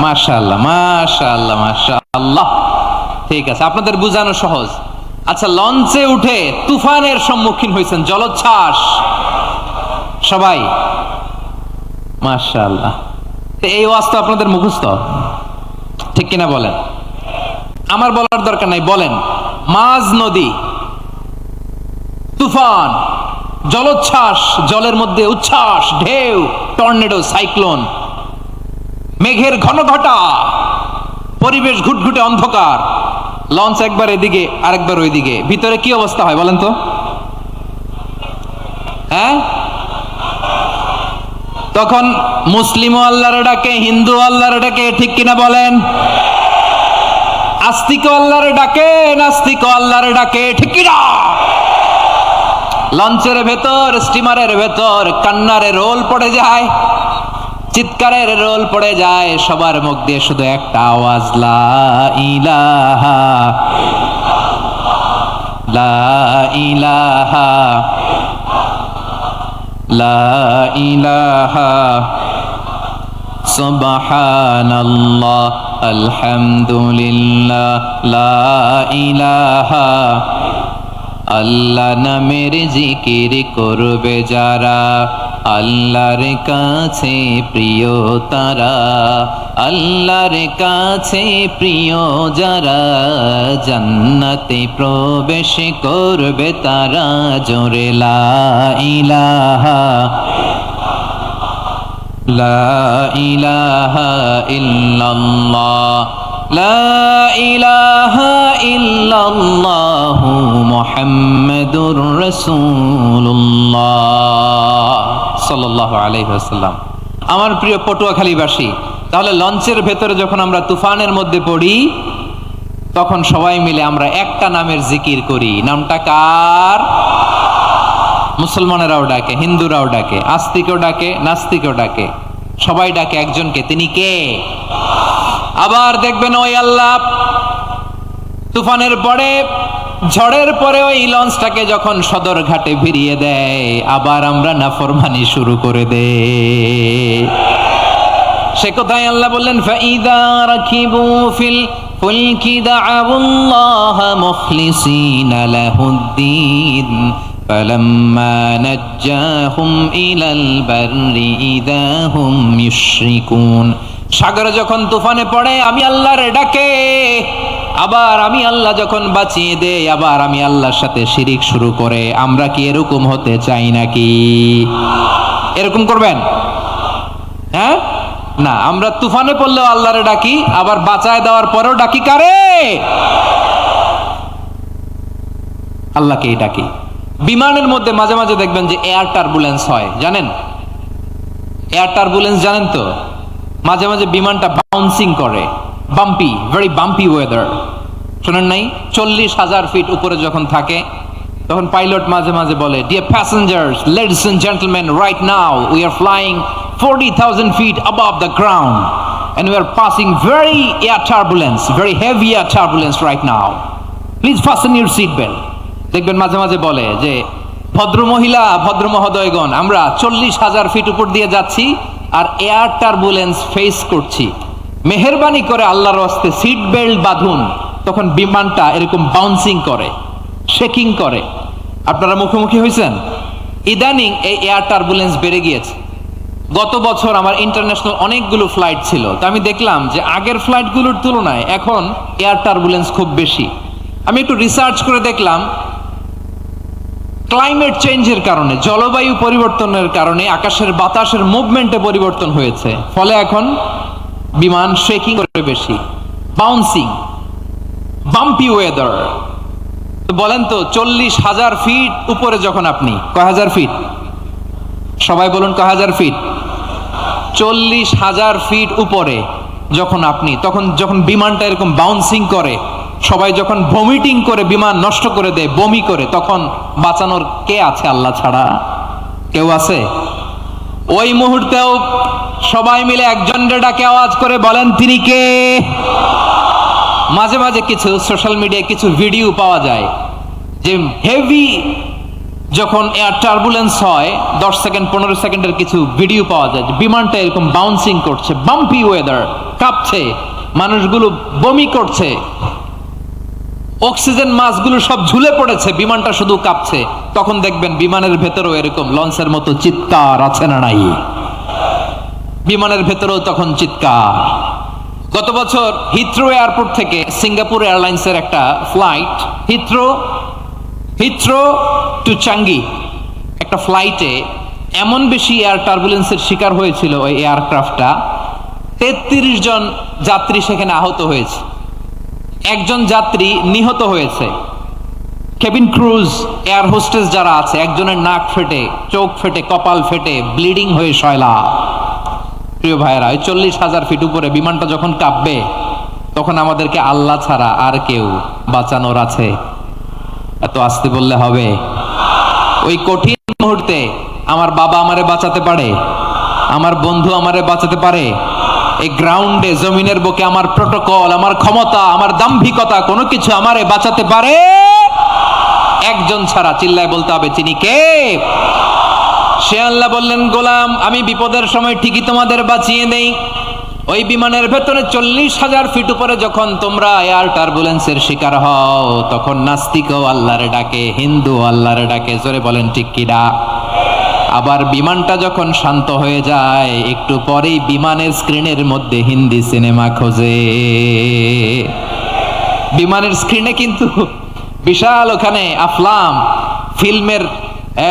মাশাআল্লাহ মাশাআল্লাহ মাশাআল্লাহ। ঠিক আছে, আপনাদের বোঝানো সহজ। আচ্ছা, লঞ্চে উঠে তুফানের সম্মুখীন হয়েছেন, জলোচ্ছ্বাস সবাই? মাশাআল্লাহ। এই ওয়াজ তো আপনাদের মুখস্থ, ঠিক কিনা বলেন? আমার বলার দরকার নাই, বলেন। মাঝ নদী, তুফান, জলোচ্ছ্বাস, জলের মধ্যে উচ্ছ্বাস, ঢেউ, টর্নেডো, সাইক্লোন, মেঘের ঘন ঘটা, পরিবেশ ঘুটঘুটে অন্ধকার, লঞ্চ একবার এদিকে আরেকবার ওইদিকে, ভিতরে কি অবস্থা হয় বলেন তো? হ্যাঁ, তখন মুসলিমও আল্লাহর ডাকে, হিন্দু আল্লাহর ডাকে, ঠিক কিনা বলেন? আস্তিক আল্লাহর ডাকে, নাস্তিক আল্লাহর ডাকে, ঠিক কিনা? লঞ্চের ভেতর, স্টিমারের ভেতর কান্নারে রোল পড়ে যায়, চিৎকারের রোল পড়ে যায়, সবার মুখ দিয়ে শুধু একটা আওয়াজ, লা ইলাহা লা ইলাহা লা ইলাহা সুবহানাল্লাহ আলহামদুলিল্লাহ লা ইলাহা। আল্লাহ নামের জিকির করবে যারা, আল্লাহর কাছে প্রিয় তারা, আল্লাহর কাছে প্রিয় যারা, জান্নাতে প্রবেশ করবে তারা, জোরে লা ইলাহা লা ইলাহা ইল্লাল্লাহ লা ইলাহা ইল্লাল্লাহু মুহাম্মাদুর রাসূলুল্লাহ সাল্লাল্লাহু আলাইহি ওয়াসাল্লাম। আমার প্রিয় পটুয়াখালীবাসী, তাহলে লঞ্চের ভেতরে যখন আমরা তুফানের মধ্যে পড়ি, তখন সবাই মিলে আমরা একটা নামের জিকির করি। নামটা কার? মুসলমানেরাও ডাকে, হিন্দুরাও ডাকে, আস্তিকও ডাকে, নাস্তিকও ডাকে, সবাই ডাকে একজনকে, তিনি কে? আবার দেখবেন ওই আল্লাহ তুফানের পরে, ঝড়ের পরে ওই লঞ্চটাকে যখন সদর ঘাটে ভিড়িয়ে দেয়, আবার আমরা নাফরমানি শুরু করে দেই। সে কথায় আল্লাহ বললেন, ফাইদা রাকিবু ফিল ফুলকি দাআবুল্লাহ মুখলিসিনা লাহুদ্দিন ফালাম্মা নাজ্জাহুম ইলাল বাররি ইযা হুম ইউশরিকুন। সাগরে যখন তুফানে পড়ে, আমি আল্লাহর ডাকে, আবার আমি আল্লাহ যখন বাঁচিয়ে দেই আবার আমি আল্লাহর সাথে শিরিক শুরু করে। আমরা কি এরকম হতে চাই নাকি? এরকম করবেন? হ্যাঁ না, আমরা তুফানে পড়লেও আল্লাহরে ডাকি, আবার বাঁচায় দেওয়ার পরেও ডাকি কারে? আল্লাহকেই ডাকি। বিমানের মধ্যে মাঝে মাঝে দেখবেন যে এয়ার টার্বুলেন্স হয়, জানেন? এয়ার টার্বুলেন্স জানেন তো? মাঝে মাঝে বিমানটা বাউন্সিং করে, বাম্পি, ভেরি বাম্পি ওয়েদার। শোনেন নাই? 40,000 ফিট উপরে যখন থাকে তখন পাইলট মাঝে মাঝে বলে, dear passengers, ladies and gentleman, right now we are flying 40,000 feet above the ground and we are passing very air turbulence, very heavy air turbulence right now. Please fasten your seat belt. দেখবেন মাঝে মাঝে বলে যে, ভদ্র মহিলা, ভদ্র মহোদয়গণ, আমরা 40,000 ফিট উপর দিয়ে যাচ্ছি আর এয়ার টার্বুলেন্স ফেস করছি, মেহেরবানি করে আল্লাহর ওয়াস্তে সিট বেল্ট বাঁধুন। তখন বিমানটা এরকম বাউন্সিং করে, শেকিং করে। আপনারা মুখোমুখি হয়েছেন? ইদানিং এই এয়ার টার্বুলেন্স বেড়ে গিয়েছে। গত বছর আমার ইন্টারন্যাশনাল অনেকগুলো ফ্লাইট ছিল, তো আমি দেখলাম যে আগের ফ্লাইটগুলোর তুলনায় এখন এয়ার টার্বুলেন্স খুব বেশি। আমি একটু রিসার্চ করে দেখলাম, ক্লাইমেট চেঞ্জের কারণে, জলবায়ু পরিবর্তনের কারণে আকাশের বাতাসের মুভমেন্টে পরিবর্তন হয়েছে, ফলে এখন বিমান শেকিং করে বেশি, বাউন্সিং, বাম্পি ওয়েদার। তো বলেন তো, 40,000 ফিট উপরে যখন আপনি, কয় হাজার ফিট? সবাই বলুন কয় হাজার ফিট? 40,000 ফিট উপরে যখন আপনি, তখন যখন বিমানটা এরকম বাউন্সিং করে, সবাই যখন ভমিটিং করে বিমান নষ্ট করে দেয়, বমি করে, তখন বাঁচানোর কে আছে আল্লাহ ছাড়া? কেউ আছে? ওই মুহূর্তেও সবাই মিলে একজনের ডাকে আওয়াজ করে বলেন, তিনি কে? মাঝে মাঝে কিছু সোশ্যাল মিডিয়ায় কিছু ভিডিও পাওয়া যায় যে হেভি যখন এয়ার টার্বুলেন্স হয়, 10 সেকেন্ড 15 সেকেন্ডের কিছু ভিডিও পাওয়া যায়, বিমানটা এরকম বাউন্সিং করছে, বাম্পি ওয়েদার, কাঁপছে, মানুষগুলো বমি করছে, অক্সিজেন মাসগুলো সব ঝুলে পড়েছে, বিমানটা শুধু কাঁপছে। তখন দেখবেন বিমানের ভেতরেও এরকম লঞ্চের মতো চিৎকার আছে না নাই? বিমানের ভেতরেও তখন চিৎকার। গত বছর হিথ্রো এয়ারপোর্ট থেকে সিঙ্গাপুর এয়ারলাইন্সের একটা ফ্লাইট, হিথ্রো টু চাঙ্গি, একটা ফ্লাইটে এমন বেশি এয়ার টার্বুলেন্সের শিকার হয়েছিল ওই এয়ারক্রাফটটা, 33 জন যাত্রী সেখানে আহত হয়েছে, একজন যাত্রী নিহত হয়েছে। কেবিন ক্রুজ, এয়ার হোস্টেস যারা আছে, একজনের নাক ফেটে, চোখ ফেটে, কপাল ফেটে, ব্লিডিং হয়ে শয়লা। প্রিয় ভাইয়েরা, ওই 40,000 ফিট উপরে বিমানটা যখন কাঁপবে, তখন আমাদেরকে আল্লাহ ছাড়া আর কেউ বাঁচানোর আছে? এত আসতে বললে হবে? ওই কঠিন মুহূর্তে আমার বাবা আমারে বাঁচাতে পারে, আমার বন্ধু আমারে বাঁচাতে পারে। এই গ্রাউন্ডে, জমিনের বুকে আমার প্রোটোকল, আমার ক্ষমতা, আমার দাম্ভিকতা, কোনো কিছু আমারে বাঁচাতে পারে একজন ছাড়া। চিল্লায় বলতে হবে, তিনি কে? সে আল্লাহ বললেন, গোলাম, আমি বিপদের সময় ঠিকই তোমাদের বাঁচিয়ে দেই। ওই বিমানের ভেতরে 40,000 ফিট উপরে যখন তোমরা এয়ার টার্বুলেন্সের শিকার হও, তখন নাস্তিকও আল্লাহরে ডাকে, হিন্দু আল্লাহরে ডাকে। জোরে বলেন ঠিক কিনা? আবার বিমানটা যখন শান্ত হয়ে যায়, একটু পরেই বিমানের স্ক্রিনের মধ্যে হিন্দি সিনেমা খোঁজে। বিমানের স্ক্রিনে কিন্তু বিশাল ওখানে আফলাম ফিল্মের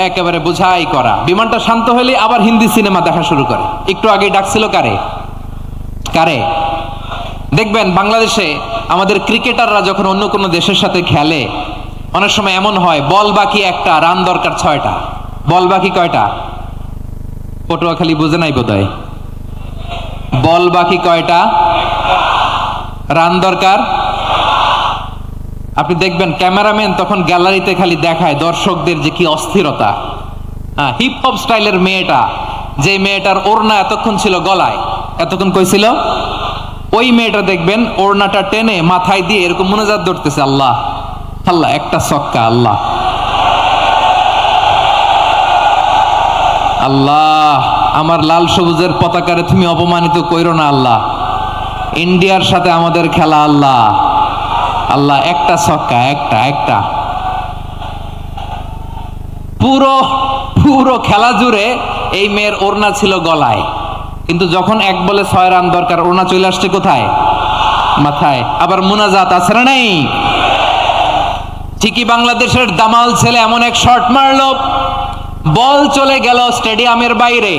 একেবারে বোঝাই করা। বিমানটা শান্ত হলে আবার হিন্দি সিনেমা দেখা শুরু করে। একটু আগে ডাকছিল কারে? দেখবেন বাংলাদেশে আমাদের ক্রিকেটাররা যখন অন্য কোনো দেশের সাথে খেলে, অনেক সময় এমন হয়, বল বাকি একটা, রান দরকার 6টা। বল বাকি কয়টা? পটুয়াখালী বুঝে নাই বোধহয়। বল বাকি কয়টা? রান দরকার। আপনি দেখবেন ক্যামেরাম্যান তখন গ্যালারিতে খালি দেখায় দর্শকদের যে কি অস্থিরতা। হিপ হপ স্টাইলের মেয়েটা, যে মেয়েটার ওড়না এতক্ষণ ছিল গলায়, এতক্ষণ কই ছিল, ওই মেয়েটা দেখবেন ওড়নাটা টেনে মাথায় দিয়ে এরকম মুনাজাত ধরতেছে, আল্লাহ আল্লাহ, একটা ছক্কা, আল্লাহ আল্লাহ, আমার লাল সবুজের পতাকারে তুমি অপমানিত কইরো না আল্লাহ, ইন্ডিয়ার সাথে আমাদের খেলা, আল্লাহ আল্লাহ, একটা ছক্কা, একটা। পুরো খেলা জুড়ে এই মেয়ের ওড়না ছিল গলায়, কিন্তু যখন 1 বলে 6 রান দরকার, ওড়না চলে আসছে কোথায়? মাথায়। আবার মুনাজাত আছে না নাই? ঠিকই বাংলাদেশের দামাল ছেলে এমন এক শট মারলো, বল চলে গেল স্টেডিয়ামের বাইরে,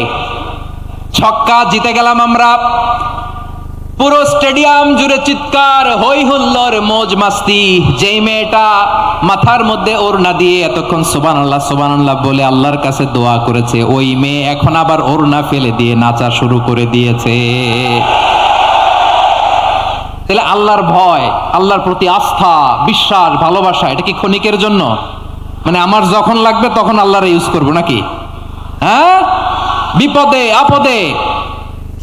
ছক্কা, জিতে গেলাম আমরা। পুরো স্টেডিয়াম জুড়ে চিৎকার, হই হুল্লোর, মৌজ মাস্তি। যেই মেয়েটা মাথার মধ্যে ওড়না দিয়ে এতক্ষণ সুবহানাল্লাহ সুবহানাল্লাহ বলে আল্লাহর কাছে দোয়া করেছে, ওই মেয়ে এখন আবার ওড়না ফেলে দিয়ে নাচা শুরু করে দিয়েছে। তাহলে আল্লাহর ভয়, আল্লাহর প্রতি আস্থা, বিশ্বাস, ভালোবাসা, এটা কি ক্ষণিকের জন্য? মানে আমার যখন লাগবে তখন আল্লাহরে ইউজ করবো নাকি? হ্যাঁ, বিপদে আপদে,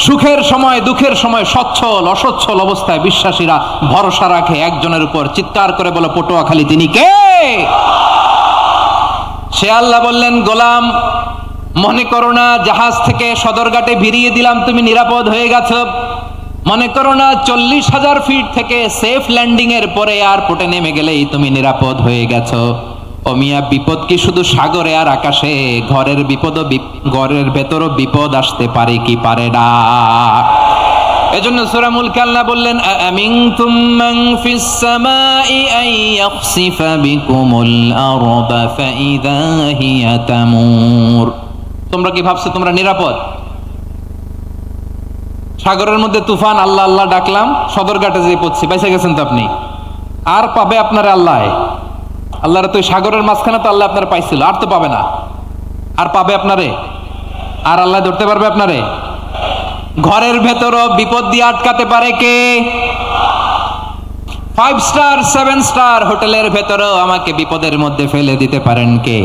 সুখের সময় দুঃখের সময়, সচ্ছল অসচ্ছল অবস্থায় বিশ্বাসীরা ভরসা রাখে একজনের উপর। চিৎকার করে বলো, পটুয়াখালী তিনি কে? সে আল্লাহ বললেন, গোলাম মনে করো না জাহাজ থেকে সদরঘাটে ভিড়িয়ে দিলাম, তুমি নিরাপদ হয়ে গেছো। মনে করো না 40,000 ফিট থেকে সেফ ল্যান্ডিং এর পরে এয়ারপোর্টে নেমে গেলেই তুমি নিরাপদ হয়ে গেছো। ও মিয়া, বিপদ কি শুধু সাগরে আর আকাশে? ঘরের বিপদও, ঘরের ভেতরও বিপদ আসতে পারে কি পারে না? এজন্য সূরা মুলকে আল্লাহ বললেন, আমিনতুম মান ফিস সামাই আন ইয়াখসিফা বিকুমুল আরদা ফাইযা হিয়া তামুর। তোমরা কি ভাবছো তোমরা নিরাপদ? সাগরের মধ্যে তুফান, আল্লাহ আল্লাহ ডাকলাম, সদরঘাটে যেয়ে পড়ছি, বাইসা গেছেন তো আপনি। আর পাবে আপনারা আল্লাহ? আল্লাহর তো সাগরের মাঝখানে তো আল্লাহ আপনারা পাইছিল, আর তো পাবে না। আর পাবে আপনারে? আর আল্লাহ ধরতে পারবে আপনারে? ঘরের ভেতরও বিপদ দিয়ে আটকাতে পারে কে? 5 স্টার 7 স্টার হোটেলের ভেতরেও আমাকে বিপদের মধ্যে ফেলে দিতে পারেন কে?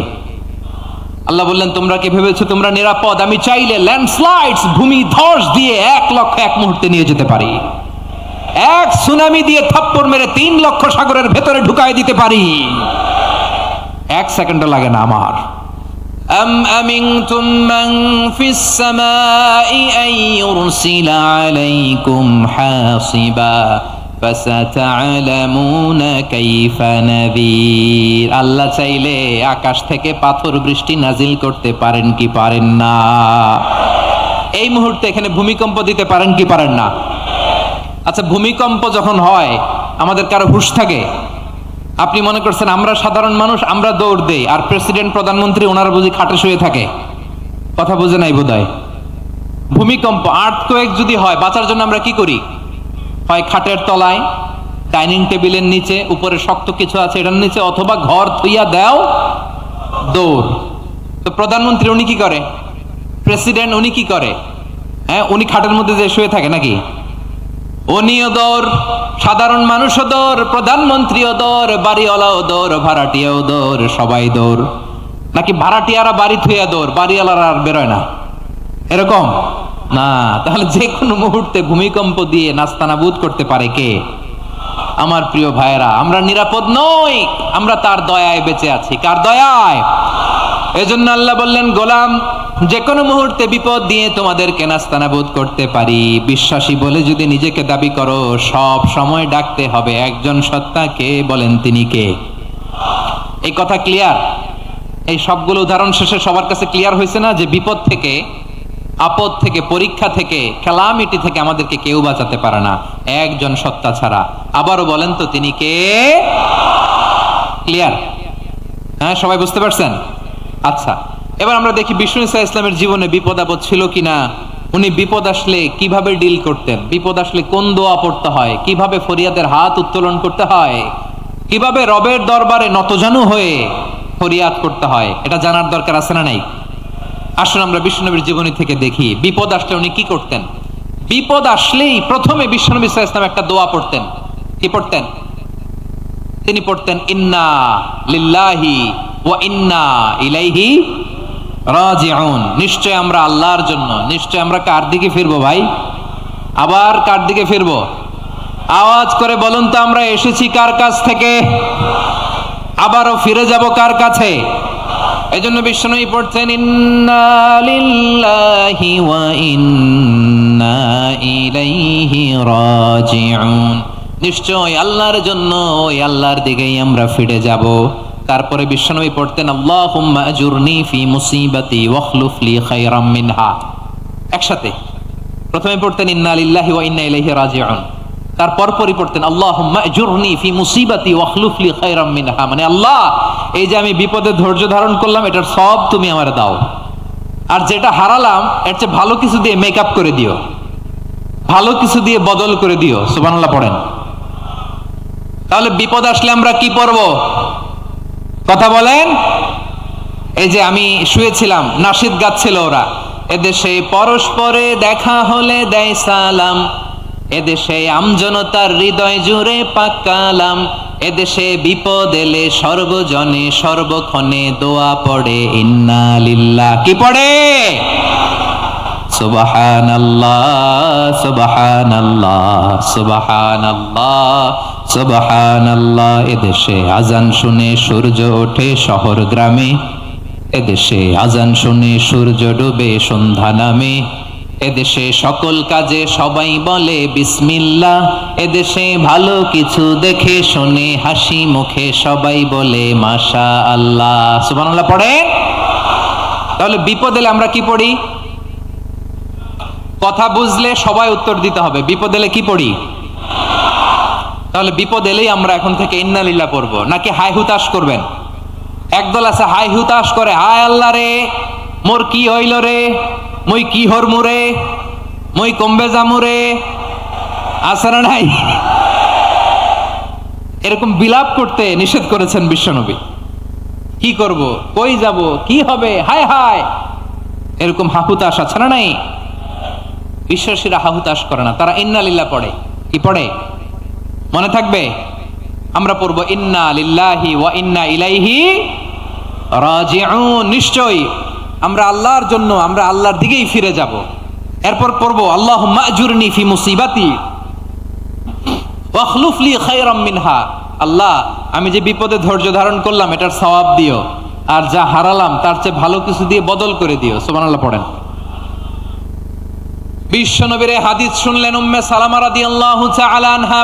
আল্লাহ বললেন, তোমরা কি ভেবেছো তোমরা নিরাপদ? আমি চাইলে ল্যান্ডস্লাইডস, ভূমি ধস দিয়ে 1 লক্ষ এক মুহূর্তে নিয়ে যেতে পারি। এক সুনামি দিয়ে থাপ্পড় মেরে 3 লক্ষ সাগরের ভেতরে ঢুকাই দিতে পারি। 1 সেকেন্ডও লাগে না আমার। আম আমিনতুম মান ফিস সামাই আন ইউরসিলা আলাইকুম হাসিবা ফাসাতা'লামুনা কাইফা নাযীর। আল্লাহ চাইলে আকাশ থেকে পাথর বৃষ্টি নাজিল করতে পারেন কি পারেন না? এই মুহূর্তে এখানে ভূমিকম্প দিতে পারেন কি পারেন না? আচ্ছা, ভূমিকম্প যখন হয় আমাদের কারো হুঁশ থাকে? আপনি মনে করছেন আমরা সাধারণ মানুষ, আমরা দৌড় দেই, আর প্রেসিডেন্ট প্রধানমন্ত্রী ওনারা বুঝি খাটে শুয়ে থাকে? কথা বুঝে নাই বোধহয়। ভূমিকম্প, আর্থকোয়েক যদি হয়, বাঁচার জন্য আমরা কি করি? হয় খাটের তলায়, ডাইনিং টেবিলের নিচে, উপরে শক্ত কিছু আছে এটার নিচে, অথবা ঘর থইয়া দাও দৌড়। তো প্রধানমন্ত্রী উনি কি করে? প্রেসিডেন্ট উনি কি করে? হ্যাঁ, উনি খাটের মধ্যে যে শুয়ে থাকে নাকি? উনিও দৌড়, সাধারণ মানুষও দৌড়, প্রধানমন্ত্রীও দৌড়, বাড়িওয়ালাও দৌড়, ভাড়াটিয়াও দৌড়, সবাই দৌড়। নাকি ভাড়াটিয়ারা বাড়ি থুইয়া দৌড়, বাড়িওয়ালারা আর বেরোয় না? এরকম না। তাহলে যে কোনো মুহূর্তে ভূমিকম্প দিয়ে নাস্তানাবুদ করতে পারে কে? আমার প্রিয় ভাইয়েরা, আমরা নিরাপদ নই, আমরা তার দয়ায় বেঁচে আছি। কার দয়ায়? এজন্য আল্লাহ বললেন, গোলাম যে কোনো মুহূর্তে বিপদ দিয়ে তোমাদেরকে নাস্তানাবুদ করতে পারি। বিশ্বাসী বলে যদি নিজেকে দাবি করো, সব সময় ডাকতে হবে একজন সত্তাকে। বলেন তিনি কে? এই কথা ক্লিয়ার? এই সবগুলো উদাহরণ শেষে সবার কাছে ক্লিয়ার হয়েছে না যে বিপদ থেকে, আপদ থেকে, পরীক্ষা থেকে, ক্যালামিটি থেকে আমাদেরকে কেউ বাঁচাতে পারে না একজন সত্তা ছাড়া। আবারও বলেন তো তিনি কে? ক্লিয়ার? হ্যাঁ, সবাই বুঝতে পারছেন? আচ্ছা, এবার আমরা দেখি বিষ্ণু ঈসা ইসলামের জীবনে বিপদ আপদ ছিল কিনা। উনি বিপদ আসলে কিভাবে ডিল করতেন, বিপদ আসলে কোন দোয়া পড়তে হয়, কিভাবে ফরিয়াদের হাত উত্তোলন করতে হয়, কিভাবে রবের দরবারে নতজানু হয়ে ফরিয়াদ করতে হয়, এটা জানার দরকার আছে না নাই? আসুন আমরা বিশ্বনবীর জীবনী থেকে দেখি বিপদ আসলে উনি কি করতেন। বিপদ আসলেই প্রথমে বিশ্বনবী সাল্লাল্লাহু আলাইহি ওয়াসাল্লাম একটা দোয়া পড়তেন। কি পড়তেন? তিনি পড়তেন, ইন্না লিল্লাহি ওয়া ইন্না ইলাইহি রাজিউন। নিশ্চয় আমরা আল্লাহর জন্য, নিশ্চয় আমরা কার দিকে ফিরবো ভাই? আবার কার দিকে ফিরবো? আওয়াজ করে বলুন তো, আমরা এসেছি কার কাছ থেকে? আবারও ফিরে যাব কার কাছে? এজন্য বিশ্বনবী পড়ছেন, ইন্না লিল্লাহি ওয়া ইন্না ইলাইহি রাজিউন। নিশ্চয় আল্লাহর জন্য, ওই আল্লাহর দিকেই আমরা ফিরে যাব। তারপরে বিশ্বনবী পড়তেন, আল্লাহুম্মা আজুরনি ফি মুসিবাতি ওয়াখলুফ লি খায়রাম মিনহা। একসাথে প্রথমে পড়তেন ইন্না লিল্লাহি ওয়া ইন্না ইলাইহি রাজিউন, তারপর পড়তেন আল্লাহুম্মা আজুরনি ফি মুসিবাতি ওয়াখলুফ লি খায়রাম মিনহা, মানে আল্লাহ এই যে আমি বিপদে ধৈর্য ধারণ করলাম এটার সব তুমি আমারে দাও, আর যেটা হারালাম এর চেয়ে ভালো কিছু দিয়ে মেকআপ করে দিও, ভালো কিছু দিয়ে বদল করে দিও। সুবহানাল্লাহ পড়েন। তাহলে বিপদ আসলে আমরা কি পড়ব? কথা বলেন। এই যে আমি শুয়েছিলাম, নাশিদ গাচ্ছিল ওরা, এদেশে পরস্পরে দেখা হলে দেয় সালাম, এদেশে আমজনতার হৃদয় জুড়ে পাকালাম, এদেশে বিপদ এলে সর্বজনে সর্বক্ষণে দোয়া পড়ে ইন্না লিল্লাহ। কি পড়ে? সুবহানাল্লাহ সুবহানাল্লাহ সুবহানাল্লাহ সুবহানাল্লাহ। এদেশে আজান শুনে সূর্য ওঠে শহর গ্রামে, এদেশে আজান শুনে সূর্য ডুবে সন্ধ্যা নামে, এদেশে সকল কাজে সবাই বলে বিসমিল্লাহ, এদেশে ভালো কিছু দেখে শুনে হাসি মুখে সবাই বলে মাশা আল্লাহ। সুবহানাল্লাহ পড়ে। তাহলে বিপদ এলে আমরা কি পড়ি? কথা বুঝলে সবাই উত্তর দিতে হবে। বিপদ এলে কি পড়ি? তাহলে বিপদ এলেই আমরা এখন থেকে ইন্না লিল্লাহ পড়বো, নাকি হাই হুতাশ করবেন? একদল আছে হাই হুতাশ করে, হায় আল্লাহ রে মোর কি হইল রে, মই কি হরমু রে, মই কমবে জামু রে, আছে না নাই? এরকম বিলাপ করতে নিষেধ করেছেন বিশ্বনবী। কি করব, কই যাব, কি হবে, হায় হায়, এরকম হাহুতাশ আছে না নাই? বিশ্বাসীরা হাহুতাশ করে না, তারা ইন্না লিল্লাহ পড়ে। কি পড়ে মনে থাকবে? আমরা পড়বো ইন্না লিল্লাহি ওয়া ইন্না ইলাইহি রাজিউন। নিশ্চয়ই আমরা আল্লাহর জন্য, আমরা আল্লাহর দিকেই ফিরে যাব। এরপর পড়বো আল্লাহুম্মা আজুরনি ফি মুসিবাতি ওয়াখলুফ লি খায়রাম মিনহা। আল্লাহ আমি যে বিপদে ধৈর্য ধারণ করলাম এটার সওয়াব দিও, আর যা হারালাম তার চেয়ে ভালো কিছু দিয়ে বদল করে দিও। সুবহানাল্লাহ পড়েন। বিশ্বনবীর হাদিস শুনলেন উম্মে সালামা রাদিয়াল্লাহু তাআলা আনহা।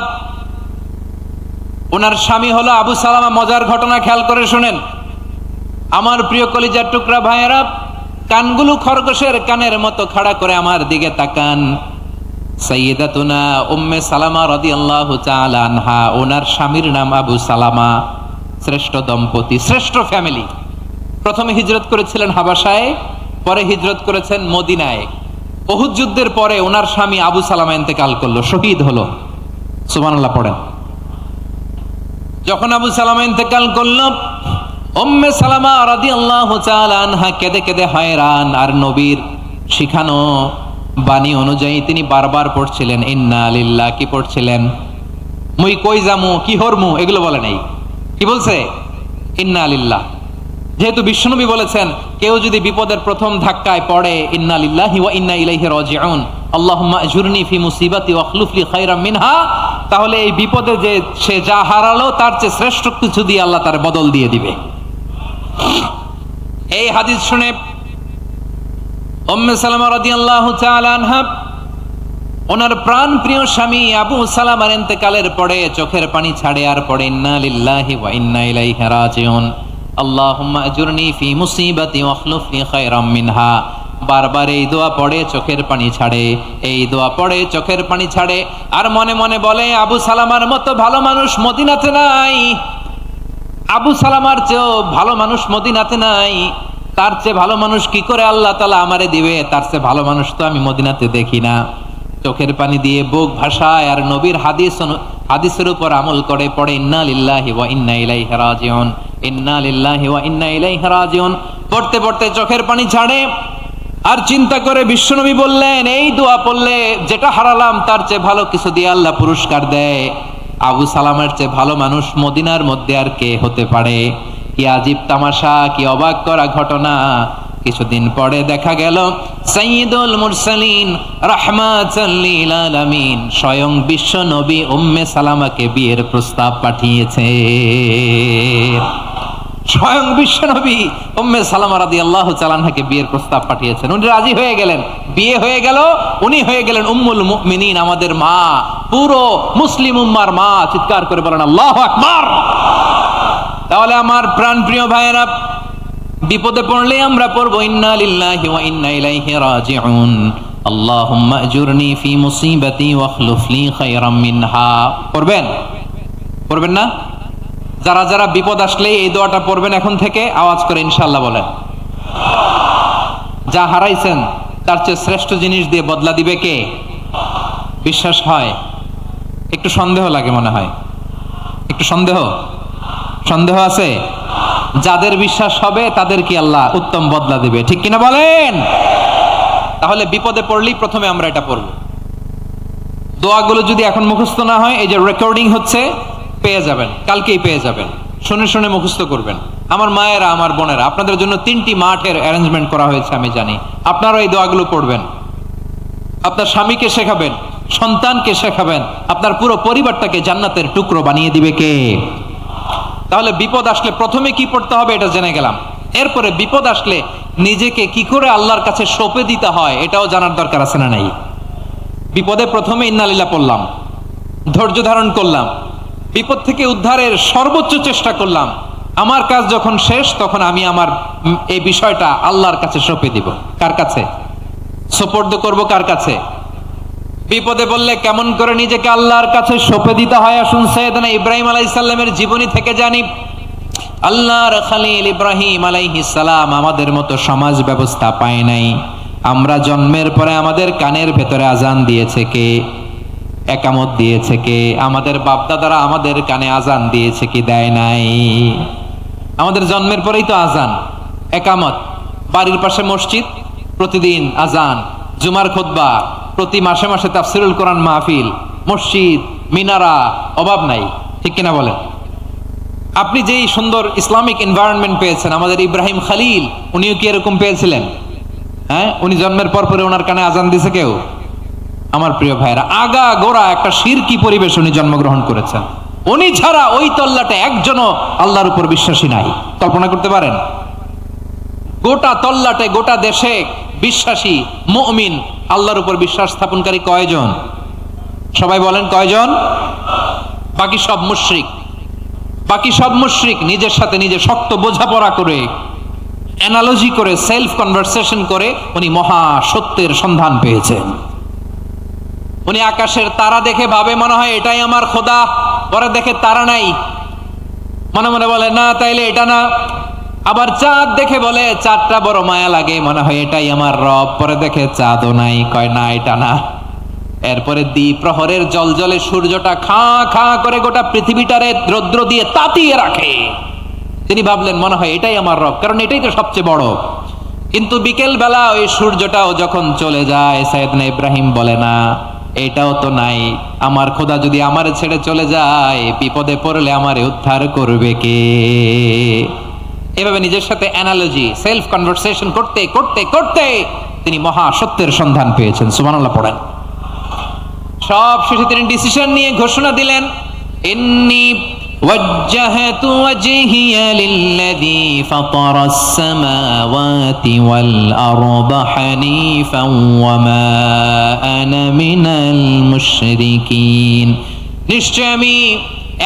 ওনার স্বামী হলো আবু সালামা। মজার ঘটনা খেয়াল করে শুনেন আমার প্রিয় কলিজার টুকরা ভাইয়েরা, কানগুলো খরগোশের কানের মতো খাড়া করে আমার দিকে তাকান। সাইয়্যিদাতুনা উম্মে সালামা রাদিয়াল্লাহু তাআলা আনহা, ওনার স্বামীর নাম আবু সালামা। শ্রেষ্ঠ দম্পতি, শ্রেষ্ঠ ফ্যামিলি। প্রথমে হিজরত করেছিলেন হাবাসায়, পরে হিজরত করেছেন মদিনায়। উহুদ যুদ্ধের পরে ওনার স্বামী আবু সালামা ইন্তেকাল করলো, শহীদ হলো। সুবহানাল্লাহ পড়েন। যখন আবু সালামা ইন্তেকাল করলো, উম্মে সালামা রাদিয়াল্লাহু তাআলা আনহা কেঁদে কেঁদে হয়রান। আর নবীর শিখানো বাণী অনুযায়ী তিনি বারবার পড়ছিলেন ইন্না লিল্লাহ। কি পড়ছিলেন? মুই কই যামু, কি হরমু, এগুলো বলে নাই। কি বলছে? ইন্না লিল্লাহ। যেহেতু বিশ্বনবী বলেছেন কেউ যদি বিপদের প্রথম ধাক্কায় পড়ে ইন্না লিল্লাহি ওয়া ইন্না ইলাইহি রাজিউন, আল্লাহুম্মা আজুরনি ফি মুসিবাতি ওয়াখলুফ লি খায়রাম মিনহা, তাহলে এই বিপদে যে সে যা হারালো তার চেয়ে শ্রেষ্ঠ কিছু দিয়ে আল্লাহ তার বদল দিয়ে দিবে। এই হাদিস শুনে উম্মে সালামা রাদিয়াল্লাহু তাআলা আনহা ওনার প্রাণ প্রিয় স্বামী আবু সালামার ইন্তেকালের পরে চোখের পানি ছাড়ে আর পড়ে ইন্না লিল্লাহি ওয়া ইন্না ইলাইহি রাজিউন, আল্লাহুম্মা আজুরনি ফি মুসিবাতি ওয়াখলুফ লি খায়রাম মিনহা। বারবার এই দোয়া পড়ে চোখের পানি ছাড়ে, এই দোয়া পড়ে চোখের পানি ছাড়ে, আর মনে মনে বলে আবু সালামার মতো ভালো মানুষ মদিনাতে নাই, আবু সালামার চেয়েও ভালো মানুষ মদিনাতে নাই, তার চেয়ে ভালো মানুষ কি করে আল্লাহ তাআলা আমারে দিবে, তার চেয়ে ভালো মানুষ তো আমি মদিনাতে দেখি না। চোখের পানি দিয়ে বুক ভাসায় আর নবীর হাদিসের উপর আমল করে পড়ে ইন্না লিল্লাহি ওয়া ইন্না ইলাইহি রাজিউন, ইন্না লিল্লাহি ওয়া ইন্না ইলাইহি রাজিউন। পড়তে পড়তে চোখের পানি ছাড়ে আর চিন্তা করে বিশ্বনবী বললেন এই দোয়া পড়লে যেটা হারালাম তার চেয়ে ভালো কিছু দিয়ে আল্লাহ পুরস্কার দেয়। আবু সালামের চেয়ে ভালো মানুষ মদিনার মধ্যে আর কে হতে পারে? কি আজীব তামাশা, কি অবাক করা ঘটনা। কিছুদিন পরে দেখা গেল সাইয়্যিদুল মুরসালিন রাহমাতাল লিল আলামিন স্বয়ং বিশ্ব নবী উম্মে সালামাকে বিয়ের প্রস্তাব পাঠিয়েছে। স্বয়ং বিশ্ব নবী উম্মে সালামা রাদিয়াল্লাহু তাআলা আনহাকে বিয়ের প্রস্তাব পাঠিয়েছেন। উনি রাজি হয়ে গেলেন, বিয়ে হয়ে গেল, উনি হয়ে গেলেন উম্মুল মুমিনিন, আমাদের মা, পুরো মুসলিম উম্মার মা। চিৎকার করে বলেন আল্লাহু আকবার। তাহলে আমার প্রাণ প্রিয় ভাইয়েরা, বিপদে পড়লে আমরা পড়বো ইন্না লিল্লাহি ওয়া ইন্না ইলাইহি রাজিউন, আল্লাহুম্মা আজুরনি ফি মুসিবাতি ওয়াখলুফ লি খায়রাম মিনহা। পড়বেন? পড়বেন না? যারা যারা বিপদ আসলে এই দোয়াটা পড়বেন এখন থেকে আওয়াজ করে ইনশাআল্লাহ বলেন। যা হারাইছেন তার চেয়ে শ্রেষ্ঠ জিনিস দিয়ে বদলা দিবে কে? বিশ্বাস হয়? একটু সন্দেহ লাগে মনে হয়, একটু সন্দেহ সন্দেহ আছে? যাদের বিশ্বাস হবে তাদের কি আল্লাহ উত্তম বদলা দিবে, ঠিক কিনা বলেন? তাহলে বিপদে পড়লেই প্রথমে আমরা এটা পড়ব। দোয়াগুলো যদি এখন মুখস্থ না হয়, এই যে রেকর্ডিং হচ্ছে, পেয়ে যাবেন, কালকেই পেয়ে যাবেন। শুনে শুনে মুখস্থ করবেন। আমার মায়েরা, আমার বোনেরা, আপনাদের জন্য 3টি মাঠের অ্যারেঞ্জমেন্ট করা হয়েছে, আমি জানি। আপনারা এই দোয়াগুলো পড়বেন, আপনার স্বামীকে শেখাবেন, সন্তানকে শেখাবেন, আপনার পুরো পরিবারটাকে জান্নাতের টুকরো বানিয়ে দিবে কে? তাহলে বিপদ আসলে প্রথমে কি পড়তে হবে এটা জেনে গেলাম। এরপরে বিপদ আসলে নিজেকে কি করে আল্লাহর কাছে সঁপে দিতে হয় এটাও জানার দরকার আছে না নাই? বিপদে প্রথমে ইন্নালিল্লাহ পড়লাম, ধৈর্য ধারণ করলাম, বিপদ থেকে উদ্ধারের সর্বোচ্চ চেষ্টা করলাম। আমার কাজ যখন শেষ তখন আমি আমার এই বিষয়টা আল্লাহর কাছে সঁপে দিব। কার কাছে সোপর্দ করব? কার কাছে? বিপদে বললে কেমন করে নিজেকে আল্লাহর কাছে সঁপে দিতে হয় আসুন সাইয়েদনা ইব্রাহিম আলাইহিস সালামের জীবনী থেকে জানি। আল্লাহর খলিল ইব্রাহিম আলাইহিস সালাম আমাদের মতো সমাজ ব্যবস্থা পায় নাই। আমরা জন্মের পরে আমাদের কানের ভেতরে আজান দিয়েছে কে? একামত দিয়েছে কে? আমাদের বাপদাদারা আমাদের কানে আজান দিয়েছে কি? দেয় নাই। আমাদের জন্মের পরেই তো আজান, একামত, বাড়ির পাশে মসজিদ, প্রতিদিন আজান, জুমার খুতবা, প্রতি মাসে মাসে তাফসিরুল কোরআন মাহফিল, মসজিদ, মিনারা, অভাব নাই, ঠিক কিনা বলেন? আপনি যেই সুন্দর ইসলামিক এনভায়রনমেন্ট পেয়েছেন, আমাদের ইব্রাহিম খলিল উনিও কি এরকম পেয়েছিলেন? হ্যাঁ, উনি জন্মের পর পরে ওনার কানে আজান দিছে কেউ? আমার প্রিয় ভাইরা, আগা গোড়া একটা শিরকি পরিবেশ উনি জন্মগ্রহণ করেছেন। উনি ছাড়া ওই তল্লাটে একজনও আল্লাহর উপর বিশ্বাসী নাই। কল্পনা করতে পারেন? গোটা তল্লাটে, গোটা দেশে বিশ্বাসী মুমিন, আল্লাহর উপর বিশ্বাস স্থাপনকারী কয়জন? সবাই বলেন কয়জন? বাকি সব মুশরিক। বাকি সব মুশরিক নিজের সাথে নিজে শক্ত বোঝাপড়া করে, অ্যানালজি করে, সেলফ কনভারসেশন করে উনি মহা সত্যের সন্ধান পেয়েছেন। উনি আকাশের তারা দেখে ভাবে মনে হয় এটাই আমার খোদা, পরে দেখে তারা নাই, মনে মনে বলে না তাইলে এটা না। আবার চাঁদ দেখে বলে চাঁদটা বড় মায়া লাগে, মনে হয় এটাই আমার রব, পরে দেখে চাঁদও নাই, কয় না এটা না। এরপরে দ্বিপ্রহরের জলজলে সূর্যটা খা খা করে গোটা পৃথিবীটারে রৌদ্র দিয়ে তাতিয়ে রাখে। তিনি ভাবলেন মনে হয় এটাই আমার রব, কারণ এটাই তো সবচেয়ে বড়। কিন্তু বিকেল বেলা ওই সূর্যটাও যখন চলে যায়, সাইয়েদনা ইব্রাহিম বলে না এটাও তো নাই, আমার খোদা যদি আমারে ছেড়ে চলে যায়, বিপদে পড়লে আমারে উদ্ধার করবে কে? এভাবে নিজের সাথে অ্যানালজি, সেলফ কনভারসেশন করতে করতে করতে তিনি মহা সত্যের সন্ধান পেয়েছেন। সুবহানাল্লাহ পড়েন। সব শেষে তিনি ডিসিশন নিয়ে ঘোষণা দিলেন, ইন্নী ওয়াজ্জাহতু ওয়াজহিয়া লিল্লাযী ফাতারাস সামাওয়াতি ওয়াল আরদা হানিফান ওয়া মা আনা মিনাল মুশরিকিন। নিশ্চয় আমি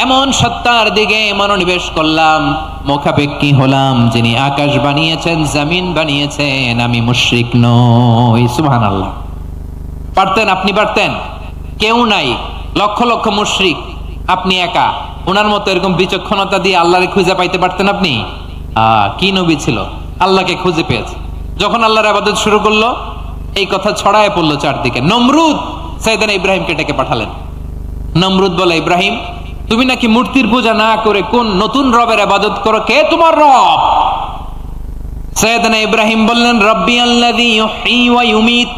এমন সত্তার দিকে মনোনিবেশ করলাম, মুখাপেক্ষী হলাম, যিনি আকাশ বানিয়েছেন, জমিন বানিয়েছেন, আমি মুশরিক নই। সুবহানাল্লাহ। পারতেন? আপনি পারতেন? কেউ নাই, লক্ষ লক্ষ মুশরিক, আপনি একা। ওনার মতো এরকম বিচক্ষণতা দিয়ে আল্লাহরে খুঁজে পাইতে পারতেন আপনি? কি নবী ছিল, আল্লাহকে খুঁজে পেয়েছে। যখন আল্লাহর ইবাদত শুরু করলো, এই কথা ছড়ায় পড়লো চারদিকে। নমরুদ সাইয়েদনা ইব্রাহিমকে ডেকে পাঠালেন। নমরুদ বলে, ইব্রাহিম তুমি নাকি মূর্তির পূজা না করে কোন নতুন রবের ইবাদত করো, কে তোমার রব? সাইয়েদনা ইব্রাহিম বললেন, রব্বি আল্লাযী ইউহয়ী ওয়া ইউমীত,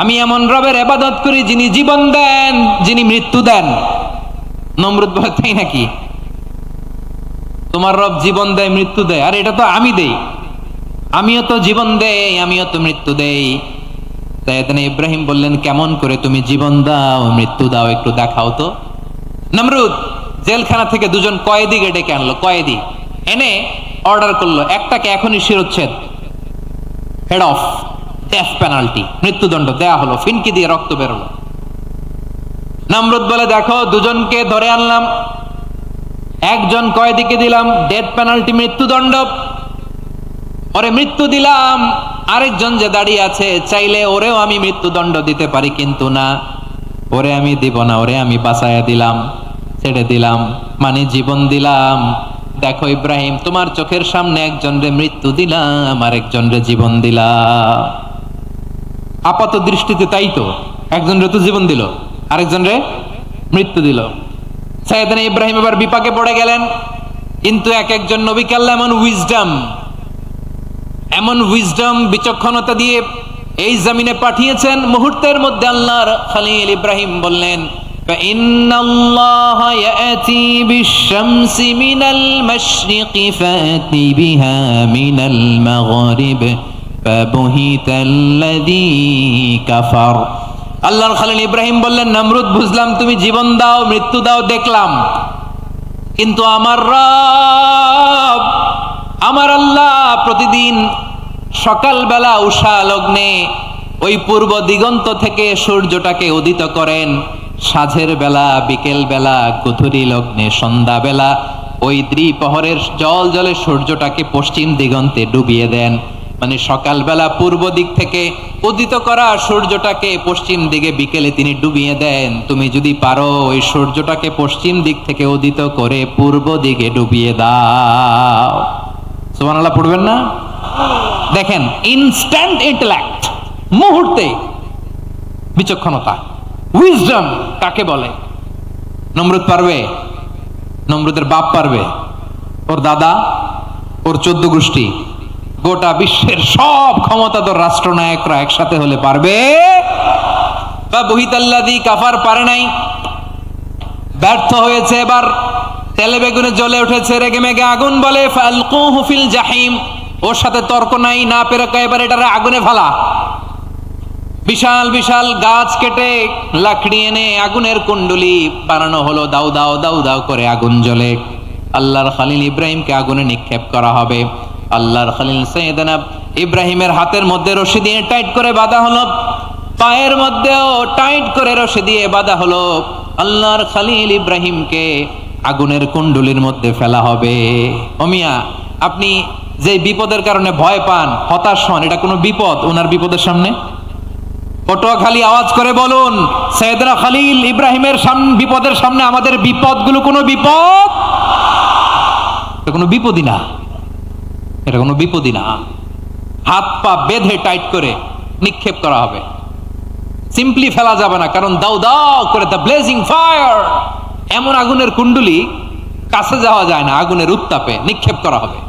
আমি এমন রবের ইবাদত করি যিনি জীবন দেন, যিনি মৃত্যু দেন। নমরুদ বলে, তাই নাকি? তোমার রব জীবন দেয়, মৃত্যু দেয়? আর এটা তো আমি দেই, আমিও তো জীবন দেই, আমিও তো মৃত্যু দেই। সাইয়েদনা ইব্রাহিম বললেন, কেমন করে তুমি জীবন দাও, মৃত্যু দাও, একটু দেখাও তো। নমরুদ জেলখানা থেকে দুজন কয়েদিকে ডেকে আনলো। কয়েদি এনে অর্ডার করলো, একটাকে এখনই শিরোচ্ছেদ, হেড অফ, ডেথ পেনাল্টি, মৃত্যুদণ্ড দেয়া হলো। ফিনকি দিয়ে রক্ত বেরোলো। নমরুদ বলে, দেখো দুজনকে ধরে আনলাম, একজন কয়েদিকে দিলাম ডেথ পেনাল্টি, মৃত্যুদণ্ড, পরে মৃত্যু দিলাম, আরেকজন যে দাঁড়িয়ে আছে, চাইলে ওরেও আমি মৃত্যুদণ্ড দিতে পারি, কিন্তু না, ওরে আমি দিব না, ওরে আমি বাঁচাইয়া দিলাম, ছেড়ে দিলাম, মানে জীবন দিলাম। দেখো ইব্রাহিম, তোমার চোখের সামনে একজনরে মৃত্যু দিলাম, আরেকজনরে জীবন দিলাম। আপাত দৃষ্টিতে তাই তো, একজনরে তো জীবন দিল, আরেকজনরে মৃত্যু দিল। সাইয়েদনা ইব্রাহিম এবার বিপাকে পড়ে গেলেন। কিন্তু এক একজন নবীকে আল্লাহ এমন উইজডম বিচক্ষণতা দিয়ে এই জমিনে পাঠিয়েছেন, মুহূর্তের মধ্যে আল্লাহর খলিল ইব্রাহিম বললেন, ইন্নাল্লাহা ইয়াতি বিশ-শামসি মিনাল মাশরিকি ফাতি বিহা মিনাল মাগরিব ফাবুহিতাল্লাযী কাফার। আল্লাহর খলিল ইব্রাহিম বললেন, নমরুদ, বুঝলাম তুমি জীবন দাও, মৃত্যু দাও, দেখলাম, কিন্তু আমার রব, আমার আল্লাহ প্রতিদিন সকালবেলা উষা লগ্নে ওই পূর্ব দিগন্ত থেকে সূর্যটাকে উদিত করেন, সাঁঝের বেলা, বিকেল বেলা, গধূলি লগ্নে, সন্ধ্যা বেলা ওই দ্বিপ্রহরের জল জলে সূর্যটাকে পশ্চিম দিগন্তে ডুবিয়ে দেন। মানে সকালবেলা পূর্ব দিক থেকে উদিত করা সূর্যটাকে পশ্চিম দিকে বিকেলে তিনি ডুবিয়ে দেন। তুমি যদি পারো ওই সূর্যটাকে পশ্চিম দিক থেকে উদিত করে পূর্ব দিকে ডুবিয়ে দাও। সুবহানাল্লাহ পড়বেন না? দেখেন, ইনস্ট্যান্ট ইন্টেলেক্ট, মুহূর্তে বিচক্ষণতা, উইজডম কাকে বলে? নমরুদ পারবে? নমরুদের বাপ পারবে? ওর দাদা, ওর 14 গোষ্ঠী, গোটা বিশ্বের সব ক্ষমতাধর রাষ্ট্রনায়করা একসাথে হলে পারবে? ফাবুহিতাল্লাযী কাফার পারে নাই, ব্যর্থ হয়েছে। এবার তেলে বেগুনে জ্বলে উঠেছে, রেগে মেগে আগুন বলে, ফালকুহু ফিল জাহিম। ওর সাথে তর্ক নাই, না পেরে এবার এটারে আগুনে ফেলা। বিশাল বিশাল গাছ কেটে লাকড়ি এনে আগুনের কুণ্ডলি বানানো হলো, দাউ দাউ দাউ দাউ করে আগুন জ্বলে। আল্লাহর খলিল ইব্রাহিমকে আগুনে নিক্ষেপ করা হবে। আল্লাহর খলিল সাইয়েদনা ইব্রাহিমের হাতের মধ্যে রশি দিয়ে টাইট করে বাঁধা হলো, পায়ের মধ্যেও টাইট করে রশি দিয়ে বাঁধা হলো। আল্লাহর খলিল ইব্রাহিমকে আগুনের কুণ্ডলির মধ্যে ফেলা হবে। ও মিয়া, আপনি যে বিপদের কারণে ভয় পান, হতাশ হন, এটা কোনো বিপদ ওনার বিপদের সামনে? পটুয়াখালী আওয়াজ করে বলুন, সাইয়েদনা খলিল ইব্রাহিমের বিপদের সামনে আমাদের বিপদগুলো কোনো বিপদ? এটা কোনো বিপদই না, এটা কোনো বিপদই না। হাত পা বেঁধে টাইট করে নিক্ষেপ করা হবে, সিম্পলি ফেলা যাবে না, কারণ দাউ দাউ করে দ্য ব্লেজিং ফায়ার, এমন আগুনের কুণ্ডলি, কাছে যাওয়া যায় না, আগুনের উত্তাপে নিক্ষেপ করা হবে।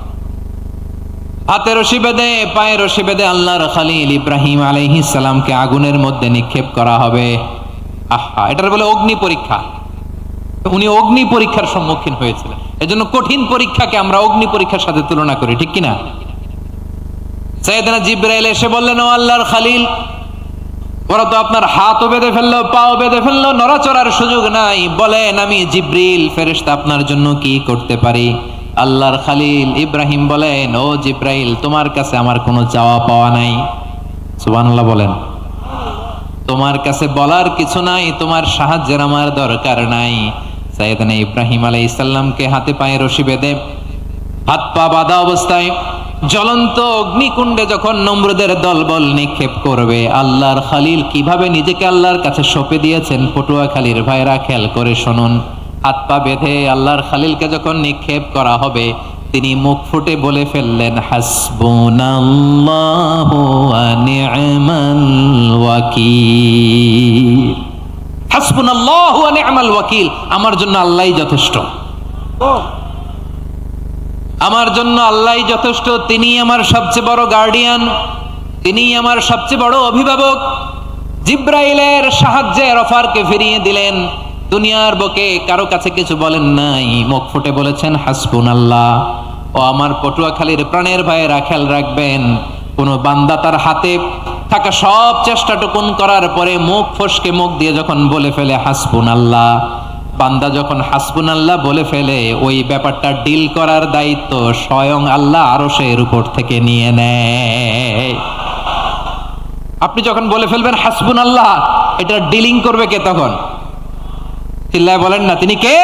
হাতে রশি বেঁধে, পায়ে রশি বেঁধে আল্লাহর খলিল ইব্রাহিম আলাইহিস সালামকে আগুনের মধ্যে নিক্ষেপ করা হবে। আহা, এটার বলে অগ্নি পরীক্ষা। উনি অগ্নি পরীক্ষার সম্মুখীন হয়েছিলেন। এজন্য কঠিন পরীক্ষাকে আমরা অগ্নি পরীক্ষার সাথে তুলনা করি, ঠিক কিনা? সাইয়েদনা জিবরাইল এসে বললেন, ও আল্লাহর খলিল, ওরা তো আপনার হাতও বেঁধে ফেললো, পাও বেঁধে ফেললো, নড়াচড়ার সুযোগ নাই, বলেন আমি জিবরিল ফেরেশতা আপনার জন্য কি করতে পারি? আল্লাহর খলিল ইব্রাহিম বলেন, ও জিবরাইল, তোমার কাছে আমার কোনো চাওয়া পাওয়া নাই। সুবহানাল্লাহ বলেন। তোমার কাছে বলার কিছু নাই, তোমার সাহায্যের আমার দরকার নাই। সাইয়েদনা ইব্রাহিম আলাইহিস সালামকে হাতে পায়ে রশি বেঁধে, হাত পা বাঁধা অবস্থায় জ্বলন্ত অগ্নিকুণ্ডে যখন নমরুদের দলবল নিক্ষেপ করবে, আল্লাহর খলিল কিভাবে নিজেকে আল্লাহর কাছে সঁপে দিয়েছেন, পটুয়াখালীর ভাইরা খেয়াল করে শুনুন। হাত পা বেঁধে আল্লাহর খলিলকে যখন নিক্ষেপ করা হবে, তিনি মুখ ফুটে বলে ফেললেন, হাসবুনাল্লাহু ওয়া নি'মাল ওয়াকিল। হাসবুনাল্লাহু ওয়া নি'মাল ওয়াকিল, আমার জন্য আল্লাহই যথেষ্ট, আমার জন্য আল্লাহই যথেষ্ট। তিনি আমার সবচেয়ে বড় গার্ডিয়ান, তিনি আমার সবচেয়ে বড় অভিভাবক। জিব্রাইলের সাহায্যের অফারকে ফিরিয়ে দিলেন, দুনিয়ার বুকে কারো কাছে কিছু বলেন নাই, মুখ ফুটে বলেছেন হাসবুনাল্লাহ। ও আমার পটুয়াখালীর প্রাণের ভাইয়েরা, খেয়াল রাখবেন, কোন বান্দা তার হাতে থাকা সব চেষ্টাটুকুন করার পরে মুখ ফসকে মুখ দিয়ে যখন বলে ফেলে হাসবুনাল্লাহ, বান্দা যখন হাসবুনাল্লাহ বলে ফেলে, ওই ব্যাপারটা ডিল করার দায়িত্ব স্বয়ং আল্লাহ আরশের উপর থেকে নিয়ে নেয়। আপনি যখন বলে ফেলবেন হাসবুনাল্লাহ, এটা ডিলিং করবে কে তখন? চিল্লায় বলেন না, তিনি কে?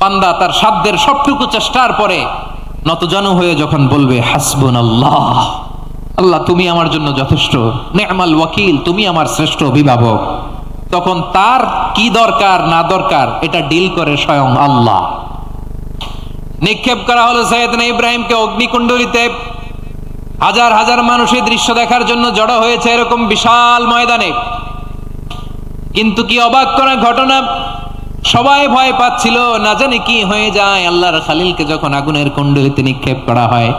বান্দা তার সাধ্যের সবটুকু চেষ্টার পরে নতজানু হয়ে যখন বলবে হাসবুনাল্লাহ, আল্লাহ তুমি আমার জন্য যথেষ্ট, নি'মাল ওয়াকিল, তুমি আমার শ্রেষ্ঠ অভিভাবক, তখন তার কি দরকার না দরকার এটা ডিল করে স্বয়ং আল্লাহ। নিক্ষেপ করা হলো সাইয়েদনা ইব্রাহিমকে অগ্নিকুণ্ডলিতে। হাজার হাজার মানুষ এই দৃশ্য দেখার জন্য জড়ো হয়েছে এরকম বিশাল ময়দানে। কিন্তু কি অবাক করা ঘটনা, সবাই ভয় পাচ্ছিল, না জানি কি হয়ে যায়। আল্লাহর খালিলকে যখন আগুনের কুণ্ডলিতে নিক্ষেপ করা হয়,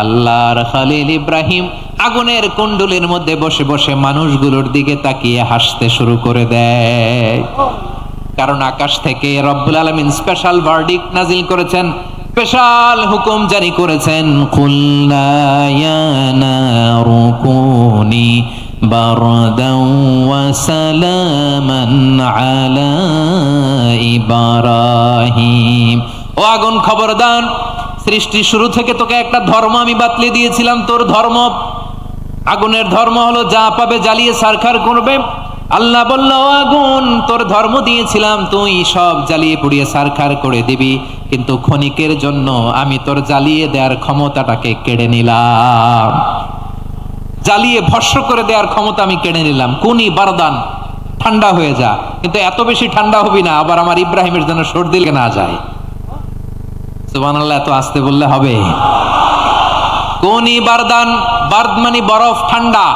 আল্লাহর খালিল ইব্রাহিম আগুনের কুণ্ডলীর মধ্যে বসে বসে মানুষগুলোর দিকে তাকিয়ে হাসতে শুরু করে দেয়। কারণ আকাশ থেকে রব্বুল আলামিন স্পেশাল ভার্ডিক্ট নাজিল করেছেন, স্পেশাল হুকুম জারি করেছেন, কুল্লা ইয়া নারু কুনি বারদাও ওয়া সালামান আলা ইব্রাহিম। ও আগুন খবরদার, সৃষ্টির শুরু থেকে তোকে একটা ধর্ম আমি বাতলে দিয়েছিলাম, তোর ধর্ম আগুনের ধর্ম হলো যা পাবে জ্বালিয়ে ছারখার করবে। আল্লাহ বলল, ও আগুন, তোর ধর্ম দিয়েছিলাম, তুই সব জ্বালিয়ে পুড়িয়ে ছারখার করে দিবি, কিন্তু ক্ষণিকের জন্য আমি তোর জ্বালিয়ে দেওয়ার ক্ষমতাটাকে কেড়ে নিলাম, জ্বালিয়ে ভস্ম করে দেওয়ার ক্ষমতা আমি কেড়ে নিলাম। কুনি বারদান, ঠান্ডা হয়ে যা, কিন্তু এত বেশি ঠান্ডা হবি না আবার আমার ইব্রাহিমের জন্য সর্দি লেগে না যায়। সুবহানাল্লাহ, এত আস্তে বললে হবে? কুনি বারদান, বারদ মানে বরফ, ঠান্ডা,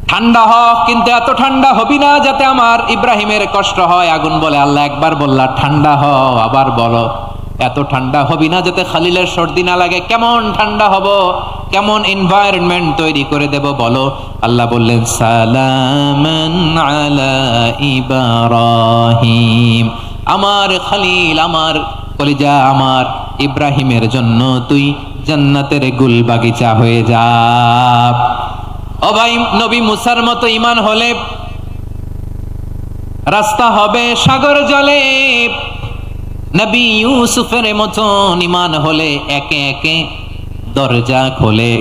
ঠান্ডা হ, কিন্তু এত ঠান্ডা হবি না যাতে আমার ইব্রাহিমের কষ্ট হয়। আগুন বলে, আল্লাহ একবার বললা ঠান্ডা হ, আবার বলো এত ঠান্ডা হবি না যাতে খালিলের সর্দি না লাগে। কেমন ঠান্ডা হব, কেমন এনভায়রনমেন্ট তৈরি করে দেব বলো? আল্লাহ বললেন, সালামান আলা ইব্রাহিম, আমার খালিল, আমার কলিজা, আমার ইব্রাহিমের জন্য তুই জান্নাতের গুল বাগিচা হয়ে যা। ও ভাই, নবী মুসার মতো ঈমান হলে রাস্তা হবে সাগর জলে, নবী ইউসুফের মতন ঈমান হলে একে একে দরজা খোলে,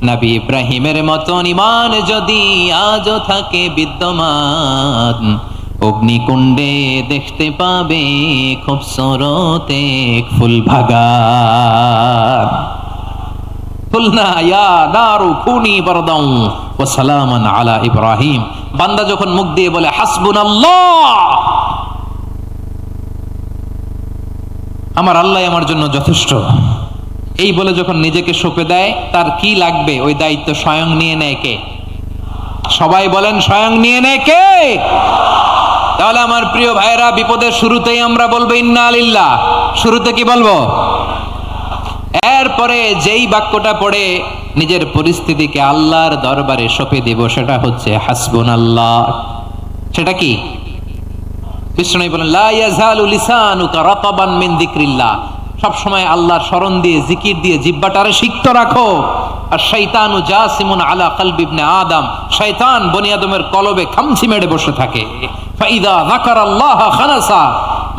নবী ইব্রাহিমের মতন ঈমান যদি আজও থাকে বিদ্যমান, অগ্নিকুণ্ডে দেখতে পাবে খুবসুরত এক ফুল বাগান। কুলনা ইয়া নারু কুনি বারদাও ওয়া সালামান আলা ইব্রাহিম। বান্দা যখন মুখ দিয়ে বলে হাসবুনাল্লাহ, আমার আল্লাহ আমার জন্য যথেষ্ট, এই বলে যখন নিজেকে সঁপে দেয়, তার কি লাগবে ওই দায়িত্ব স্বয়ং নিয়ে নেয় কে? সবাই বলেন, স্বয়ং নিয়ে নেয় কে? তাহলে আমার প্রিয় ভাইরা, বিপদের শুরুতেই আমরা বলবো ইন্না লিল্লাহ। শুরুতে কি বলবো? এরপরে যেই বাক্যটা পড়ে নিজের পরিস্থিতিকে আল্লাহর দরবারে সঁপে দিব, সেটা হচ্ছে হাসবুনাল্লাহ। সেটা কি? বিষ্ণু বলেন, লা ইয়াজালু লিসানুকা রাতাবান মিন যিকরিল্লাহ, সব সময় আল্লাহর স্মরণ দিয়ে, জিকির দিয়ে জিহ্বাটারে সিক্ত রাখো। আর শয়তানু জাসিমুন আলা কলবি ইবনে আদম, শয়তান বনি আদমের কলবে খামচি মেরে বসে থাকে। ফাইদা যাকারাল্লাহ খানাসা,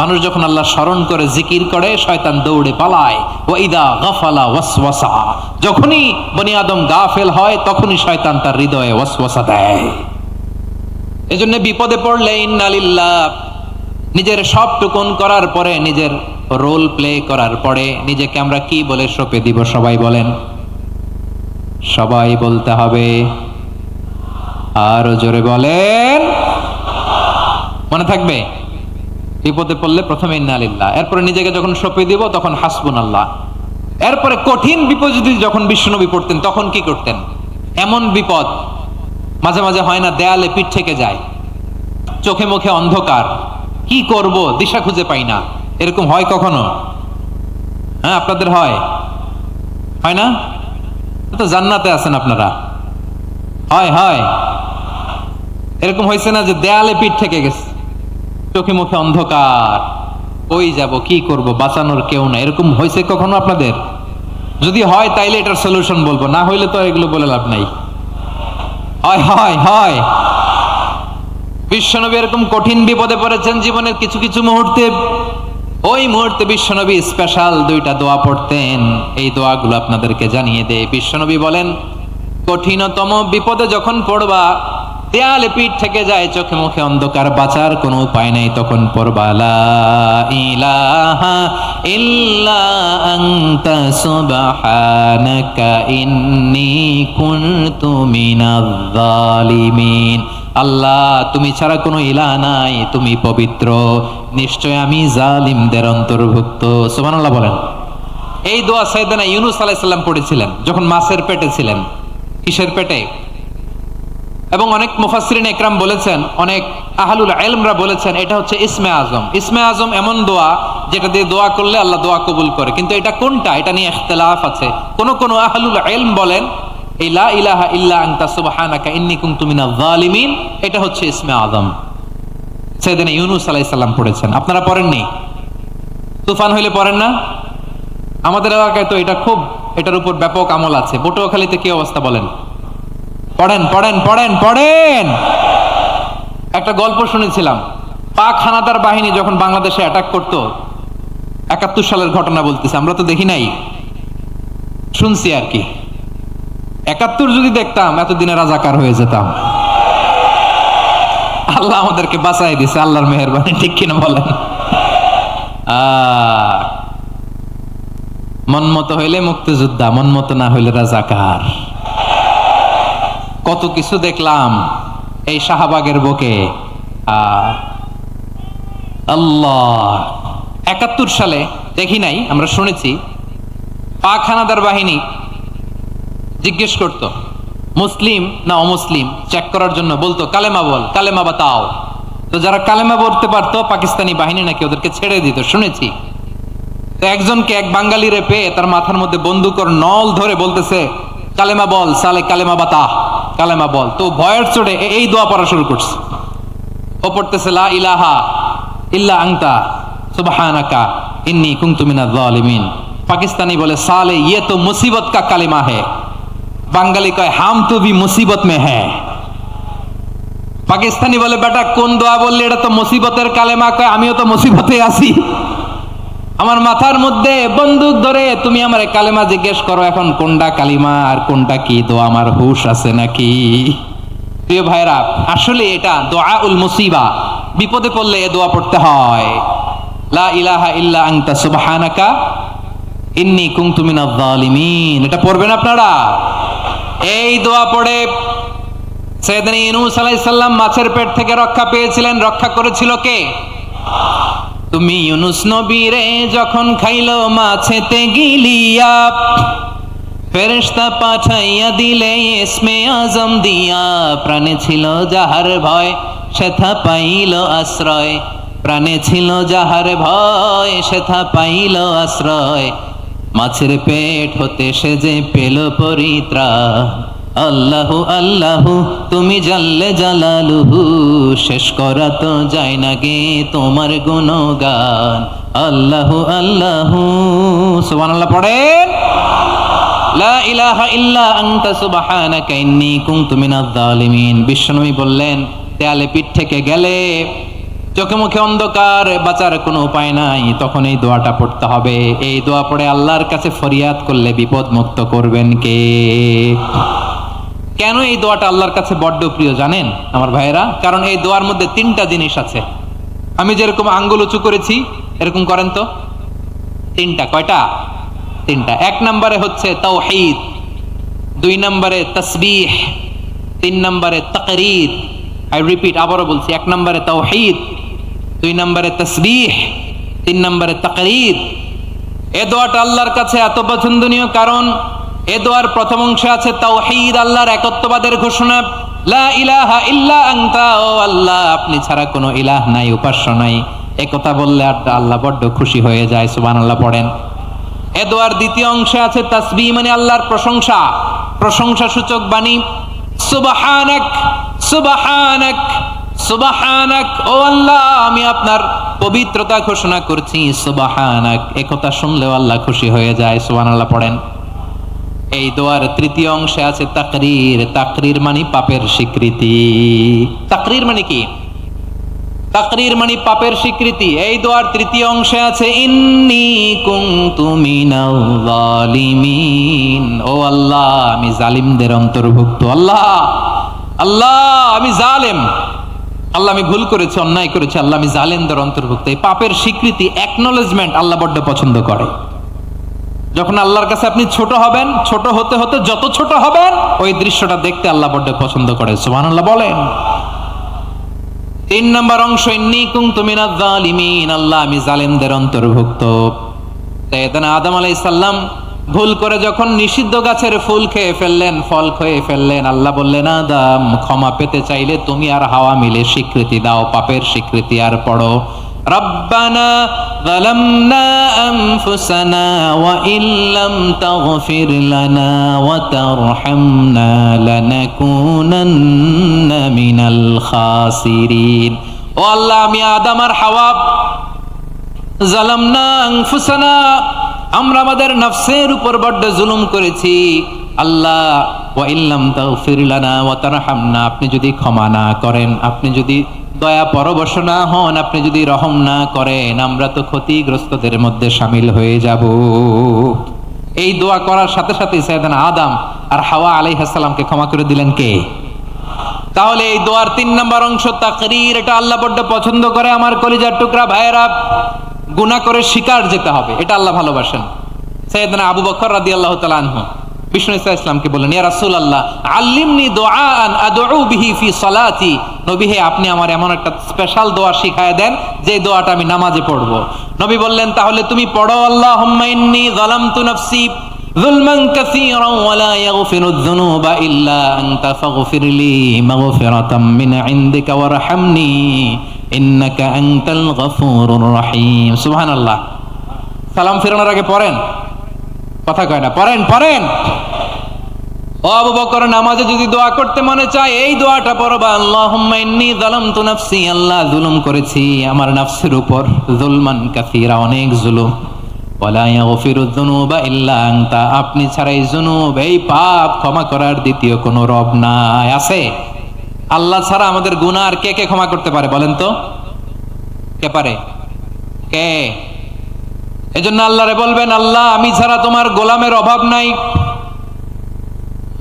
মানুষ যখন আল্লাহ স্মরণ করে, জিকির করে, শয়তান দৌড়ে পালায়। ওয়া ইদা গাফালা ওয়াসওয়াসা, যখনই বনি আদম গাফেল হয় তখনই শয়তান তার হৃদয়ে ওয়াসওয়াসা দেয়। এজন্য বিপদে পড়লে ইন্না লিল্লাহ, নিজের সব টুকুন করার পরে, নিজের রোল প্লে করার পরে নিজেকে আমরা কি বলে সঁপে দিব? সবাই বলেন, সবাই বলতে হবে, আরো জোরে বলেন, মনে থাকবে? বিপদে পড়লে প্রথমে ইন্না লিল্লাহ, এরপরে নিজেকে যখন সঁপে দিব তখন হাসবুনাল্লাহ। এরপরে কঠিন বিপদ যদি যখন বিশ্বনবী পড়তেন তখন কি করতেন? এমন বিপদ মাঝে মাঝে হয় না, দেয়ালে পিঠ থেকে যায়, চোখে মুখে অন্ধকার, কি করব দিশা খুঁজে পাই না, এরকম হয় কখনো? হ্যাঁ, আপনাদের হয়? হয় না? তো জান্নাতে আছেন আপনারা। হয় হয়, এরকম হয়েছে না যে দেয়ালে পিঠ থেকে গেছে, চোখে মুখে অন্ধকার, ওই যাব, কি করব, বাঁচানোর কেউ না, এরকম হয়েছে কখনো আপনাদের? যদি হয় তাইলে এটার সলিউশন বলবো, না হইলে তো এগুলো বলে লাভ নাই। হয় হয় হয়, বিশ্বনবী এরকম কঠিন বিপদে পড়েছেন জীবনের কিছু কিছু মুহূর্তে। ওই মুহূর্তে বিশ্বনবী স্পেশাল দুইটা দোয়া পড়তেন, এই দোয়াগুলো আপনাদেরকে জানিয়ে দেয়। বিশ্বনবী বলেন, কঠিনতম বিপদে যখন পড়বা দেয়ালে পিঠ থেকে যায়, চোখে মুখে অন্ধকার, বাঁচার কোনো উপায় নাই, তখন পড়বা লা ইলাহা ইল্লা আনতা সুবহানাকা ইন্নী কুনতু মিনাজ জালিমিন। আল্লাহ, তুমি ছাড়া কোনো ইলাহ নাই, তুমি পবিত্র, নিশ্চয় আমি জালিমদের অন্তর্ভুক্ত। সুবহানাল্লাহ বলেন। এই দোয়া সাইয়েদনা ইউনূস আলাইহিস সালাম পড়েছিলেন যখন মাছের পেটে ছিলেন। কিসের পেটে? এবং অনেক মুফাসসিরিন ইকরাম বলেছেন, অনেক আহলুল ইলমরা বলেছেন এটা হচ্ছে ইসমে আজম। ইসমে আজম এমন দোয়া যেটা দিয়ে দোয়া করলে আল্লাহ দোয়া কবুল করে, কিন্তু এটা কোনটা এটা নিয়ে ইখতিলাফ আছে। কোন কোন আহলুল ইলম বলেন এই লা ইলাহা ইল্লা আনতা সুবহানাকা ইন্নী কুনতু মিনাজ জালিমিন এটা হচ্ছে ইসমে আজম। সাইয়েদনা ইউনূস আলাইহিস সালাম পড়েছেন, আপনারা পড়েননি? তুফান হইলে পড়েন না? আমাদের এলাকায় তো এটা খুব, এটার উপর ব্যাপক আমল আছে। পটুয়াখালীতে কি অবস্থা বলেন? পড়েন পড়েন পড়েন পড়েন। একটা গল্প শুনেছিলাম, পাক হানাদার বাহিনী যখন বাংলাদেশে অ্যাটাক করতো, ৭১ সালের ঘটনা বলতেছে, আমরা তো দেখি নাই, শুনছি আর কি। ৭১ যদি দেখতাম এতদিনে রাজাকার হয়ে যেতাম। আল্লাহ আমাদেরকে বাঁচাই দিছে, আল্লাহর মেহেরবানি, ঠিক কিনা বলেন? মন মতো হইলে মুক্তিযোদ্ধা, মন মতো না হইলে রাজাকার। কত কিছু দেখলাম এই শাহবাগের বুকে। আল্লাহ, ৭১ সালে দেখি নাই, আমরা শুনেছি পাক হানাদার বাহিনী জিজ্ঞেস করত মুসলিম না অমুসলিম চেক করার জন্য, বলতো কালেমা বল, কালেমা বাতাও। তো যারা কালেমা বলতে পারতো পাকিস্তানি বাহিনী নাকি ওদেরকে ছেড়ে দিত, শুনেছি। তো একজনকে, এক বাঙালিরে পেয়ে তার মাথার মধ্যে বন্দুকর নল ধরে বলতেছে কালেমা বল সালে, কালেমা বাতা, কালেমা বল। তো ভয়ের চড়ে এই দোয়া পড়া শুরু করছে। ও পড়তেছে লা ইলাহা ইল্লা আনতা সুবহানাকা ইন্নী কুনতু মিনাজ জালিমিন। পাকিস্তানি বলে সালে ইয়ে তো মুসিবত কা কালেমা है। বাঙালি কয় হাম তো ভি মুসিবত মে হ্যায়। পাকিস্তানি বলে বেটা কোন দোয়া বললি, এটা তো মুসিবতের কালেমা। কয় আমিও তো মুসিবতে আছি, আমার মাথার মধ্যে বন্দুক ধরে তুমি আমার কালেমা জিজ্ঞেস করো, এখন কোনটা কালিমা আর কোনটা কি দোয়া, আমার হুশ আছে নাকি? প্রিয় ভাইরা, আসলে এটা দুআউল মুসিবা, বিপদে পড়লে এ দোয়া পড়তে হয়। লা ইলাহা ইল্লা আনতা সুবহানাকা ইন্নী কুনতু মিনাজ জালিমিন, এটা পড়বেন আপনারা। এই দোয়া পড়ে সাইয়েদনা ইউনূস আলাইহিস সালাম মাছের পেট থেকে রক্ষা পেয়েছিলেন। রক্ষা করেছিল কে? তুমি ইউনূস নবীরে যখন খাইলো মাছেতে গিলিয়া, ফেরেশতা পাঠাইয়া দিলে ইসমে আজম দিয়া। প্রাণে ছিল যাহার ভয় সেথা পাইল আশ্রয়, প্রাণে ছিল যাহার ভয় সেথা পাইল আশ্রয়। মাছের পেট হতে সে যে পেল পরিত্রাণ। আল্লাহু আল্লাহু তুমি জাল্লে জালালুহু, শেষ করা তো যায় না গে তোমার গুণগান। আল্লাহু আল্লাহু, সুবহানাল্লাহ পড়েন। লা ইলাহা ইল্লা আনতা সুবহানাকা ইন্নী কুনতু মিনাজ জালিমিন। বিশ্বনবী বললেন দেয়ালে পিঠ থেকে গেলে, চোখে মুখে অন্ধকার, বাঁচার কোনো উপায় নাই, তখন এই দোয়াটা পড়তে হবে। এই দোয়া পড়ে আল্লাহর কাছে ফরিয়াদ করলে বিপদ মুক্ত করবেন কে? কেন এই দোয়াটা আল্লাহর কাছে বড্ড প্রিয় জানেন আমার ভাইয়েরা? কারণ এই দোয়ার মধ্যে 3টা জিনিস আছে। আমি যেরকম আঙ্গুল উঁচু করেছি এরকম করেন তো। 3টা, কয়টা? 3টা। 1 নম্বরে হচ্ছে তাওহীদ, 2 নম্বরে তাসবিহ, 3 নম্বরে তাকরীর। আই রিপিট, আবারও বলছি, 1 নম্বরে তাওহীদ, 2 নম্বরে তাসবিহ, 3 নম্বরে তাকরীর। এ দোয়াটা আল্লাহর কাছে এত পছন্দনীয় কারণ এ দোয়ার প্রথম অংশে আছে তাওহীদ, আল্লাহর একত্ববাদের ঘোষণা। লা ইলাহা ইল্লা আনতা, ও আল্লাহ আপনি ছাড়া কোনো ইলাহ নাই, উপাস্য নাই, এ কথা বললে আল্লাহ বড্ড খুশি হয়ে যায়। সুবহানাল্লাহ পড়েন। এ দোয়ার দ্বিতীয় অংশে আছে তাসবিহ, মানে আল্লাহর প্রশংসা, প্রশংসা সূচক বাণী। সুবহানাক সুবহানাক সুবহানাক, ও আল্লাহ আমি আপনার পবিত্রতা ঘোষণা করছি। সুবহানাক, এ কথা শুনলেও আল্লাহ খুশি হয়ে যায়। সুবহানাল্লাহ পড়েন। এই দোয়ার তৃতীয় অংশে আছে তাকরীর। তাকরীর মানে পাপের স্বীকৃতি। তাকরীর মানে কি? তাকরীর মানে পাপের স্বীকৃতি। এই দোয়ার তৃতীয় অংশে আছে ইন্নী কুনতু মিনাল জালিমিন, ও আল্লাহ আমি জালিমদের অন্তর্ভুক্ত। আল্লাহ আল্লাহ আমি জালেম, আল্লাহ আমি ভুল করেছি, অন্যায় করেছি, আল্লাহ আমি জালেমদের অন্তর্ভুক্ত। এই পাপের স্বীকৃতি, অ্যাকনলেজমেন্ট আল্লাহ বড্ড পছন্দ করে। যখন আল্লাহর কাছে আপনি ছোট হবেন, ছোট হতে হতে যত ছোট হবেন, ওই দৃশ্যটা দেখতে আল্লাহ বড্ড পছন্দ করে। সুবহানাল্লাহ বলেন। 3 নম্বর অংশ, ইন্নী কুনতু মিনাজ জালিমিন, আল্লাহ আমি জালেমদের অন্তর্ভুক্ত। সাইয়েদনা আদম আলাইহিস সালাম ভুল করে যখন নিষিদ্ধ গাছের ফুল খেয়ে ফেললেন, ফল খেয়ে ফেললেন, আল্লাহ বললেন আদম ক্ষমা পেতে চাইলে তুমি আর হাওয়া মিলে স্বীকৃতি দাও, পাপের স্বীকৃতি আর পড়ো, রব্বানা যালামনা আনফুসানা ওয়া ইল্লাম তাগফির লানা ওয়া তারহামনা লানাকুনান্না মিনাল খাসিরিন। ও আল্লাহ আমি আদম আর হাওয়া যালামনা আনফুসানা, আমরা আমাদের নফসের উপর বড্ড জুলুম করেছি। আল্লাহ ওয়া ইল্লাম তাগফির লানা ওয়া তারহামনা, আপনি যদি ক্ষমা না করেন, আপনি যদি দয়া পরবশ না হন, আপনি যদি রহম না করেন, আমরা তো ক্ষতিগ্রস্তদের মধ্যে শামিল হয়ে যাব। এই দোয়া করার সাথে সাথে সাইয়েদনা আদম আর হাওয়া আলাইহিস সালামকে ক্ষমা করে দিলেন কে? তাহলে এই দোয়ার 3 নম্বর অংশ তাকরীর, এটা আল্লাহ বড্ড পছন্দ করে। আমার কলিজার টুকরা ভাইয়েরা, গুনাহ করে শিকার যেতে হবে, এটা আল্লাহ ভালোবাসেন। সাইয়েদনা আবু বকর রাদিয়াল্লাহু তাআলা আনহু বিষ্ণু ইসলামকে বললেন, ইয়া রাসূলুল্লাহ আল্লিমনি দুআআন আদউ বিহি ফি সালাতি, নবী হে আপনি আমার এমন একটা স্পেশাল দোয়া শিখায় দেন যে দোয়াটা আমি নামাজে পড়ব। নবী বললেন, তাহলে তুমি পড়ো, আল্লাহুম্মা ইন্নী যালামতু নাফসি যুলমান কাসীরান ওয়া লা ইয়াগফিরুয যুনুবা ইল্লা আনতা ফাগফিরলি মাগফিরাতাম মিন ইনদিকা ওয়ারহামনি ইন্নাকা আনতাল গফুরুর রহিম। সুবহানাল্লাহ। সালাম ফেরানোর আগে পড়েন, কথা কয় না, পড়েন পড়েন। ও আবু বকর, নামাজে যদি দোয়া করতে মনে চায় এই দোয়াটা পড়বা, আল্লাহুম্মা ইন্নী যালামতু নাফসি, আল্লাহ জুলুম করেছি আমার নফসের উপর, যুলমান কাসীরা, অনেক জুলুম, ওয়া লা ইয়াগফিরুয যুনুবা ইল্লা আনতা, আপনি ছাড়া এই জুনুব, এই পাপ ক্ষমা করার দ্বিতীয় কোনো রব নাই। আছে? আল্লাহ ছাড়া আমাদের গুনাহ আর কে কে ক্ষমা করতে পারে বলেন তো? কে পারে? কে? এজন্য আল্লাহরে বলবেন, আল্লাহ আমি ছাড়া তোমার গোলামের অভাব নাই,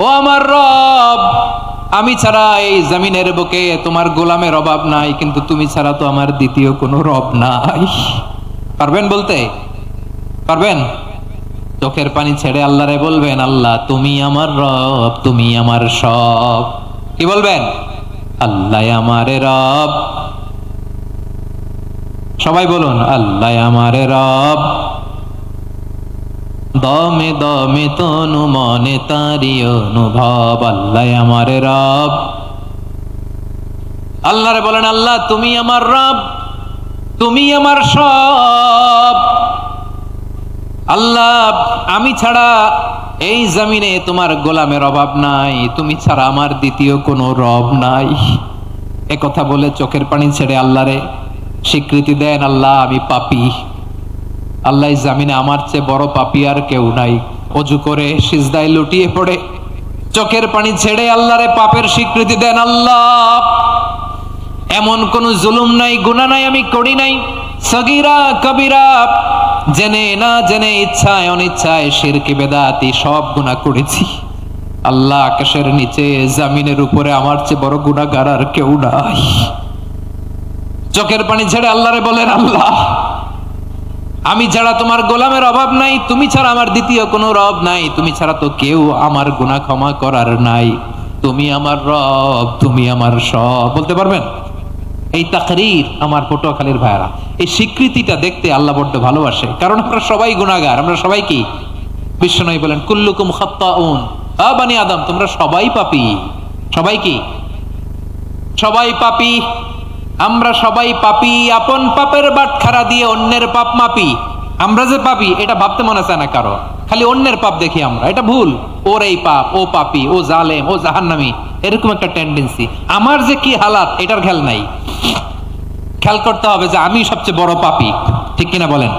ও আমার রব আমি ছাড়া এই জমিনের বুকে তোমার গোলামের অভাব নাই, কিন্তু তুমি ছাড়া তো আমার দ্বিতীয় কোনো রব নাই। পারবেন বলতে? পারবেন? চোখের পানি ছেড়ে আল্লাহরে বলবেন, আল্লাহ তুমি আমার রব, তুমি আমার সব। কি বলবেন? আল্লাহ আমারে রব। সবাই বলুন, আল্লাহ আমারে রব, দমে দমে তনু মনে তারি অনুভব, আল্লাহ আমারে রব। আল্লাহরে বলেন, আল্লাহ তুমি আমার রব, তুমি আমার সব। আল্লাহ আমি ছাড়া এই জমিনে তোমার গোলামের অভাব নাই, তুমি ছাড়া আমার দ্বিতীয় কোনো রব নাই। এ কথা বলে চোখের পানি ছেড়ে আল্লাহরে স্বীকৃতি দেন, আল্লাহ আমি পাপী, আল্লাহ জামিনে আমার চেয়ে বড় পাপী আর কেউ নাই। অজু করে সিজদায় লুটিয়ে পড়ে চোখের পানি ছেড়ে আল্লাহরে পাপের স্বীকৃতি দেন, আল্লাহ এমন কোন জুলুম নাই, গুনাহ নাই আমি করি নাই, সগীরা কবিরা, জেনে না জেনে, ইচ্ছায় অনিচ্ছায়, শিরকি বেদাতি সব গুনাহ করেছি। আল্লাহ আকাশের নিচে জমিনের উপরে আমার চেয়ে বড় গুনাহগার আর কেউ নাই। চোখের পানি ছেড়ে আল্লাহরে বলেন, আল্লাহ আমি ছাড়া তোমার গোলামের অভাব নাই, তুমি ছাড়া আমার দ্বিতীয় কোনো রব নাই, তুমি ছাড়া তো কেউ আমার গুনাহ ক্ষমা করার নাই, তুমি আমার রব, তুমি আমার সব। বলতে পারবেন? এই তাকরীর আমার পটুয়াখালীর ভাইরা, এই স্বীকৃতিটা দেখতে আল্লাহ বড্ড ভালোবাসে, কারণ আমরা সবাই গুনাহগার, আমরা সবাই কি? বিশ্বনবী বলেন, কুল্লুকুম খাত্তাউন, আ বানি আদম তোমরা সবাই পাপী। সবাই কি? সবাই পাপী। আমরা সবাই পাপী, আপন পাপের বাটখারা দিয়ে অন্যের পাপ মাপি। আমরা যে পাপী এটা ভাবতে মনে চায় না কারো, খালি অন্যের পাপ দেখি আমরা, এটা ভুল। ওর এই পাপ, ও পাপী, ও জালেম, ও জাহান্নামী, এরকম একটা টেন্ডেন্সি। আমার যে কি হালাত এটার খেয়াল নাই। খেয়াল করতে হবে যে আমি সবচেয়ে বড় পাপী, ঠিক কিনা বলেন?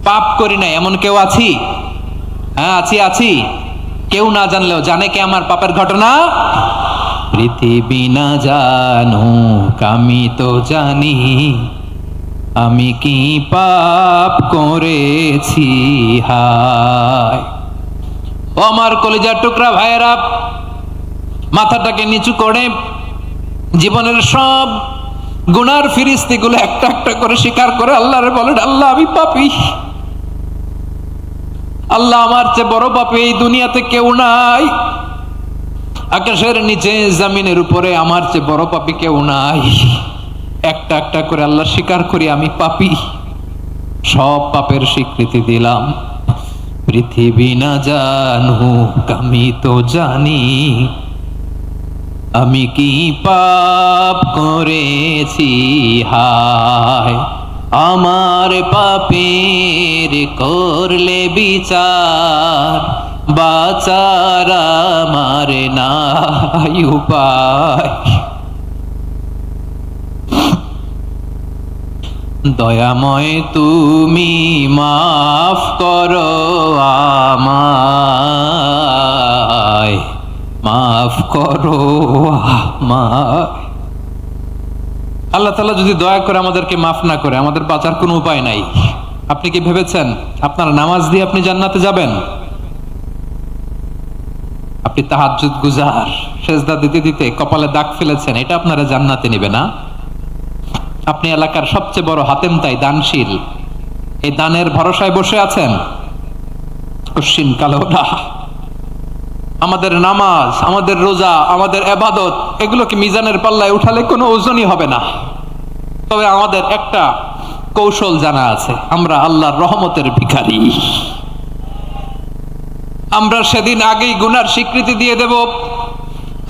পাপ করি না এমন কেউ আছি? হ্যাঁ আছি, আছি। কেউ না জানলেও জানে কে আমার পাপের ঘটনা? পৃথিবী না জানুক আমি তো জানি, আমি কি পাপ করেছি হায়। ও আমার কলিজার টুকরা ভাইয়েরা, মাথাটাকে নিচু করে জীবনের সব গুনার ফিরিস্তিগুলো একটা একটা করে স্বীকার করে আল্লাহরে বলেন, আল্লাহ আমি পাপী, আল্লাহ আমার চেয়ে বড় পাপী এই দুনিয়াতে কেউ নাই, আকাশের নিচে জমিনের উপরে আমার চেয়ে বড় পাপী কেউ নাই। একটা একটা করে আল্লাহ স্বীকার করি আমি পাপী, সব পাপের স্বীকৃতি দিলাম। পৃথিবী না জানুক আমি তো জানি, আমি কি পাপ করেছি হায়, আমার পাপের করলে বিচার, বাঁচার আমার নাই উপায়। দয়াময় তুমি মাফ করো আমায়, মাফ করো আমায়। আল্লাহ তাআলা যদি দয়া করে আমাদেরকে মাফ না করে, আমাদের বাঁচার কোনো উপায় নাই। আপনি কি ভেবেছেন আপনার নামাজ দিয়ে আপনি জান্নাতে যাবেন? আপনি তাহাজ্জুদ গুজার, সেজদা দিতে দিতে কপালে দাগ ফেলেছেন, এটা আপনারা জান্নাতে নেবে না? আপনি এলাকার সবচেয়ে বড় হাতেম তাই দানশীল, এই দানের ভরসায় বসে আছেন, কশিন কালো না। আমাদের নামাজ, আমাদের রোজা, আমাদের ইবাদত, এগুলোকে মিজানের পাল্লায় উঠালে কোনো ওজনই হবে না। তবে আমাদের একটা কৌশল জানা আছে, আমরা আল্লাহর রহমতের ভিখারি। আমরা সেদিন আগেই গুনার স্বীকৃতি দিয়ে দেব।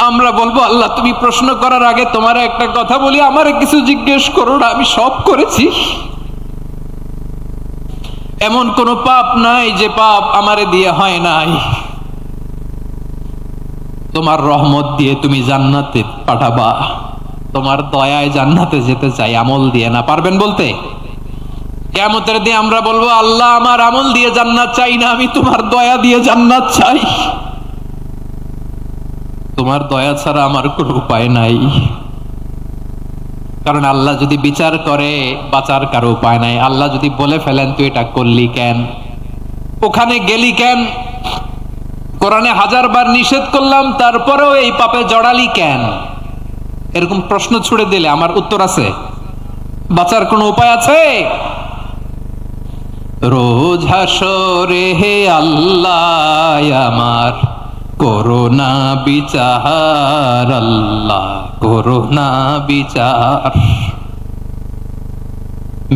আমরা বলবো, আল্লাহ তুমি প্রশ্ন করার আগে তোমার একটা কথা বলি, আমারে কিছু জিজ্ঞেস করো না, আমি সব করেছি। এমন কোন পাপ নাই যে পাপ আমারে দিয়ে হয় নাই। তোমার রহমত দিয়ে তুমি জান্নাতে পাঠাবা, তোমার দয়ায় জান্নাতে যেতে চাই, আমল দিয়ে না। পারবেন বলতে? কিয়ামতের দিন আমরা বলবো, আল্লাহ আমার আমল দিয়ে জান্নাত চাই না, আমি তোমার দয়া দিয়ে জান্নাত চাই। তোমার দয়া ছাড়া আমার কোনো উপায় নাই। কারণ আল্লাহ যদি বিচার করে, বাঁচার কারো উপায় নাই। আল্লাহ যদি বলে ফেলেন তুই এটা করলি কেন, ওখানে গেলি কেন, কোরআনে 1000 বার নিষেধ করলাম তারপরেও এই পাপে জড়ালি কেন, এরকম প্রশ্ন ছুড়ে দিলে আমার উত্তর আছে? বাঁচার কোনো উপায় আছে? রোজ হাসরে হে আল্লাহ আমার করোনা বিচার, আল্লাহ করোনা বিচার,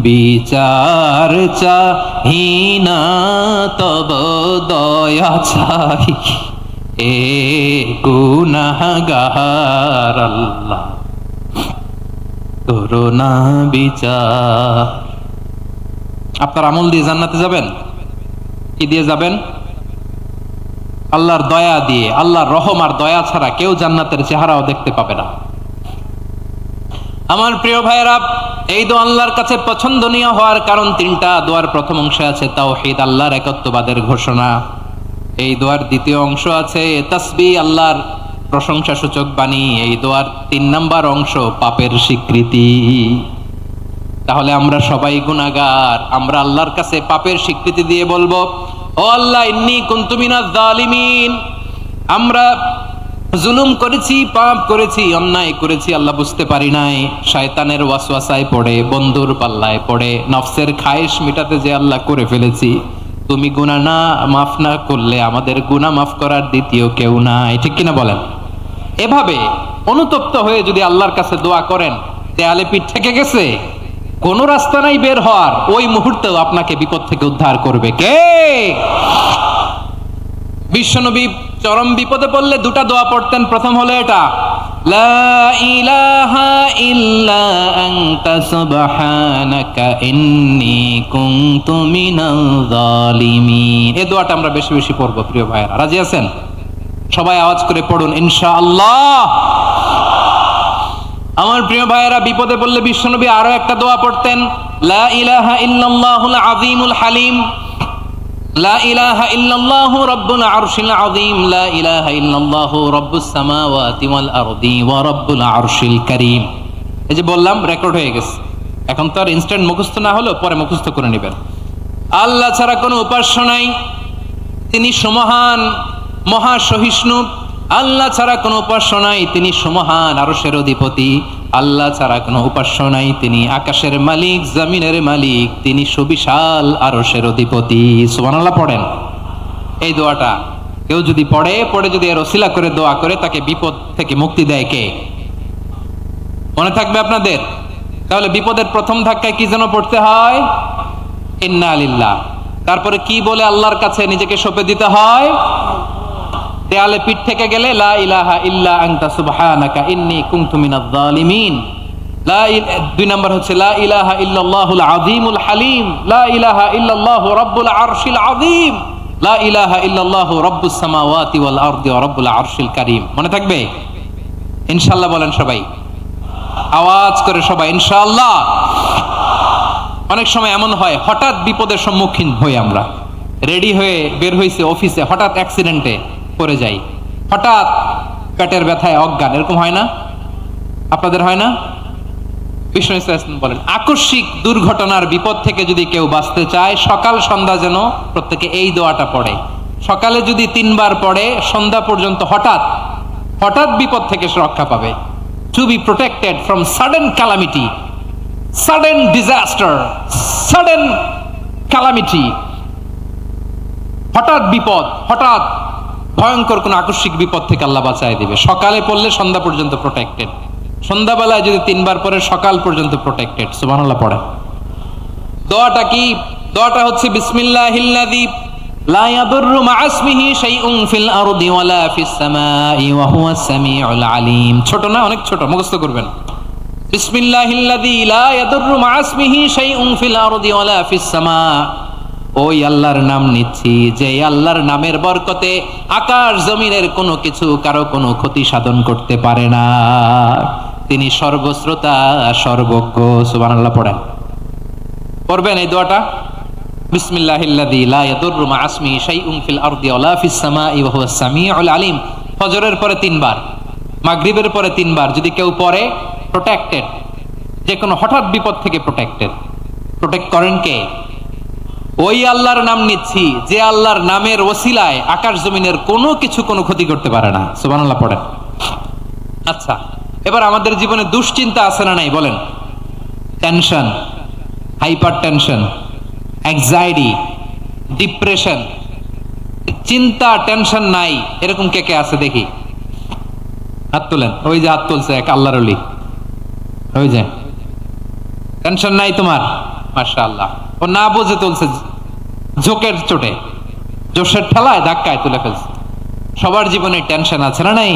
বিচার চাহি না তব দয়া চাই, এ গুনাহগার আল্লাহ করোনা বিচার। আপনার আমল দিয়ে জান্নাতে যাবেন? কি দিয়ে যাবেন? আল্লাহর দয়া দিয়ে। আল্লাহর রহম আর দয়া ছাড়া কেউ জান্নাতের চেহারাও দেখতে পাবে না। আমার প্রিয় ভাইয়েরা, এই দোয়া আল্লাহর কাছে পছন্দনীয় হওয়ার কারণ 3টা। দোয়ার প্রথম অংশে আছে তাওহীদ, আল্লাহর একত্ববাদের ঘোষণা। এই দোয়ার দ্বিতীয় অংশ আছে তাসবিহ, আল্লাহর প্রশংসা সূচক বাণী। এই দোয়ার 3 নাম্বার অংশ পাপের স্বীকৃতি। তাহলে আমরা সবাই গুনাহগার। আমরা আল্লাহর কাছে পাপের স্বীকৃতি দিয়ে বলবো, ও আল্লাহ ইন্নী কুনতু মিনাজ জালিমিন, আমরা জুলুম করেছি, পাপ করেছি, অন্যায় করেছি, আল্লাহ বুঝতে পারি নাই। শয়তানের ওয়াসওয়াসায় পড়ে, বন্ধুর পাল্লায় পড়ে, নফসের খায়েশ মিটাতে যে আল্লাহ করে ফেলেছি। তুমি গুনাহ না মাফ না করলে আমাদের গুনাহ মাফ করার দ্বিতীয় কেউ নাই। ঠিক কিনা বলেন? এভাবে অনুতপ্ত হয়ে যদি আল্লাহর কাছে দোয়া করেন, দেয়ালে পিঠ থেকে গেছে, কোনো রাস্তা নাই বের হওয়ার, ওই মুহূর্তেও আপনাকে বিপদ থেকে উদ্ধার করবে কে? বিশ্বনবী চরম বিপদে পড়লে 2টা দোয়া পড়তেন। প্রথম হলো এটা, লা ইলাহা ইল্লা আনতা সুবহানাকা ইন্নী কুনতু মিনাল জালিমিন। এই দোয়াটা আমরা বেশি বেশি পড়বো প্রিয় ভাইরা। রাজি আছেন? সবাই আওয়াজ করে পড়ুন ইনশাআল্লাহ। আমার প্রিয় ভাইয়েরা, বিপদে পড়লে বিশ্বনবী আরো একটা দোয়া পড়তেন, লা ইলাহা ইল্লাল্লাহুল আযীমুল হালিম, লা ইলাহা ইল্লাল্লাহু রাব্বুল আরশিল আযীম, লা ইলাহা ইল্লাল্লাহু রাব্বুস সামাওয়াতি ওয়াল আরদি ওয়া রাব্বুল আরশিল কারীম। এই যে বললাম, রেকর্ড হয়ে গেছে। এখন তো আর ইনস্ট্যান্ট মুখস্থ না হলেও পরে মুখস্থ করে নেবেন। আল্লাহ ছাড়া কোনো উপাস্য নাই, তিনি সমহান, মহা সহিষ্ণু, আল্লাহ ছাড়া কোনো উপাস্য নাই, তিনি সুমহান আরশের অধিপতি। আল্লাহ ছাড়া কোনো উপাস্য নাই, তিনি আকাশের মালিক, জমিনের মালিক, তিনি সুবিশাল আরশের অধিপতি। সুবহানাল্লাহ পড়েন। এই দোয়াটা কেউ যদি পড়ে যদি এর ওসিলা করে দোয়া করে, তাকে বিপদ থেকে মুক্তি দেয় কে? মনে থাকবে আপনাদের? তাহলে বিপদের প্রথম ধাক্কায় কি যেন পড়তে হয়? ইন্না লিল্লাহ। তারপরে কি বলে আল্লাহর কাছে নিজেকে সঁপে দিতে হয়? দেয়ালে পিঠ থেকে গেলে লা ইলাহা ইল্লা আনতা সুবহানাকা ইন্নী কুনতু মিনাজ জালিমিন। দুই নাম্বার হচ্ছে লা ইলাহা ইল্লাল্লাহুল আযীমুল হালিম, লা ইলাহা ইল্লাল্লাহু রাব্বুল আরশিল আযীম, লা ইলাহা ইল্লাল্লাহু রাব্বুস সামাওয়াতি ওয়াল আরদি ওয়া রাব্বুল আরশিল কারীম। মনে থাকবে? ইনশাআল্লাহ বলেন সবাই, আওয়াজ করে সবাই ইনশাআল্লাহ। অনেক সময় এমন হয়, হঠাৎ বিপদের সম্মুখীন হই আমরা, রেডি হয়ে বের হইছে অফিসে, হঠাৎ অ্যাক্সিডেন্টে পড়ে যাই, হঠাৎ পেটের ব্যথায় অজ্ঞান, এরকম হয় না? আপনাদের হয় না? বিষ্ণু ইসলাম বলেন, আকস্মিক দুর্ঘটনার বিপদ থেকে যদি কেউ বাঁচতে চায়, সকাল সন্ধ্যা যেন প্রত্যেকে এই দোয়াটা পড়ে। সকালে যদি 3 বার পড়ে, সন্ধ্যা পর্যন্ত হঠাৎ বিপদ থেকে সে রক্ষা পাবে। To be protected from sudden calamity, sudden disaster, sudden calamity, হঠাৎ বিপদ, হঠাৎ ভয়ঙ্কর কোন আকস্মিক বিপদ থেকে আল্লাহ বাঁচায় দিবে। সকালে পড়লে সন্ধ্যা পর্যন্ত প্রোটেক্টেড, সন্ধ্যাবেলায় যদি 3 বার পরে সকাল পর্যন্ত প্রোটেক্টেড। সুবহানাল্লাহ পড়ে। দোয়াটা কি? দোয়াটা হচ্ছে বিসমিল্লাহিল্লাযী লা ইয়াদুররু মা ইসমিহি শাইউন ফিল আরদি ওয়ালা ফিস সামাই ওয়া হুয়াস সামিউল আলিম। ছোট না? অনেক ছোট, মুখস্থ করবেন। বিসমিল্লাহিল্লাযী লা ইয়াদুররু মা ইসমিহি শাইউন ফিল আরদি ওয়ালা ফিস সামা। ওই আল্লাহর নাম নিচ্ছি, যে আল্লাহর নামের বরকতে আকাশ জমিনের কোনো কিছু কারো কোনো ক্ষতি সাধন করতে পারে না। তিনি সর্বশ্রোতা, সর্বজ্ঞ। সুবহানাল্লাহ পড়েন। পড়বেন এই দোয়াটা, বিসমিল্লাহিল্লাযী লা ইয়াদুররু মা ইসমিহি শাইউন ফিল আরদি ওয়ালা ফিস সামাই ওয়া হুয়াস সামিউল আলিম। ফজরের পরে 3 বার, মাগরিবের পরে 3 বার যদি কেউ পড়ে, প্রোটেক্টেড, যে কোনো হঠাৎ বিপদ থেকে প্রোটেক্টেড। প্রোটেক্ট করেন কে? ওই আল্লাহর নাম নিচ্ছি, যে আল্লাহর নামের ওসিলায় আকাশ জমিনের কোনো কিছু কোনো ক্ষতি করতে পারে না। সুবহানাল্লাহ পড়েন। আচ্ছা, এবার আমাদের জীবনে দুশ্চিন্তা আছে না নাই বলেন? Tension, hyper tension, anxiety, depression, চিন্তা, টেনশন নাই এরকম কে কে আছে দেখি? হাত তোলেন। ওই যে হাত তুলছে এক আল্লাহর ওলি, ওই যে। টেনশন নাই তোমার? মাশাআল্লাহ। ও না বুঝে তুলছে, ঝোঁকের চোটে, জোশের ঠেলায় ধাক্কায় তুলে ফেলছে। সবার জীবনে টেনশন আছে না নাই?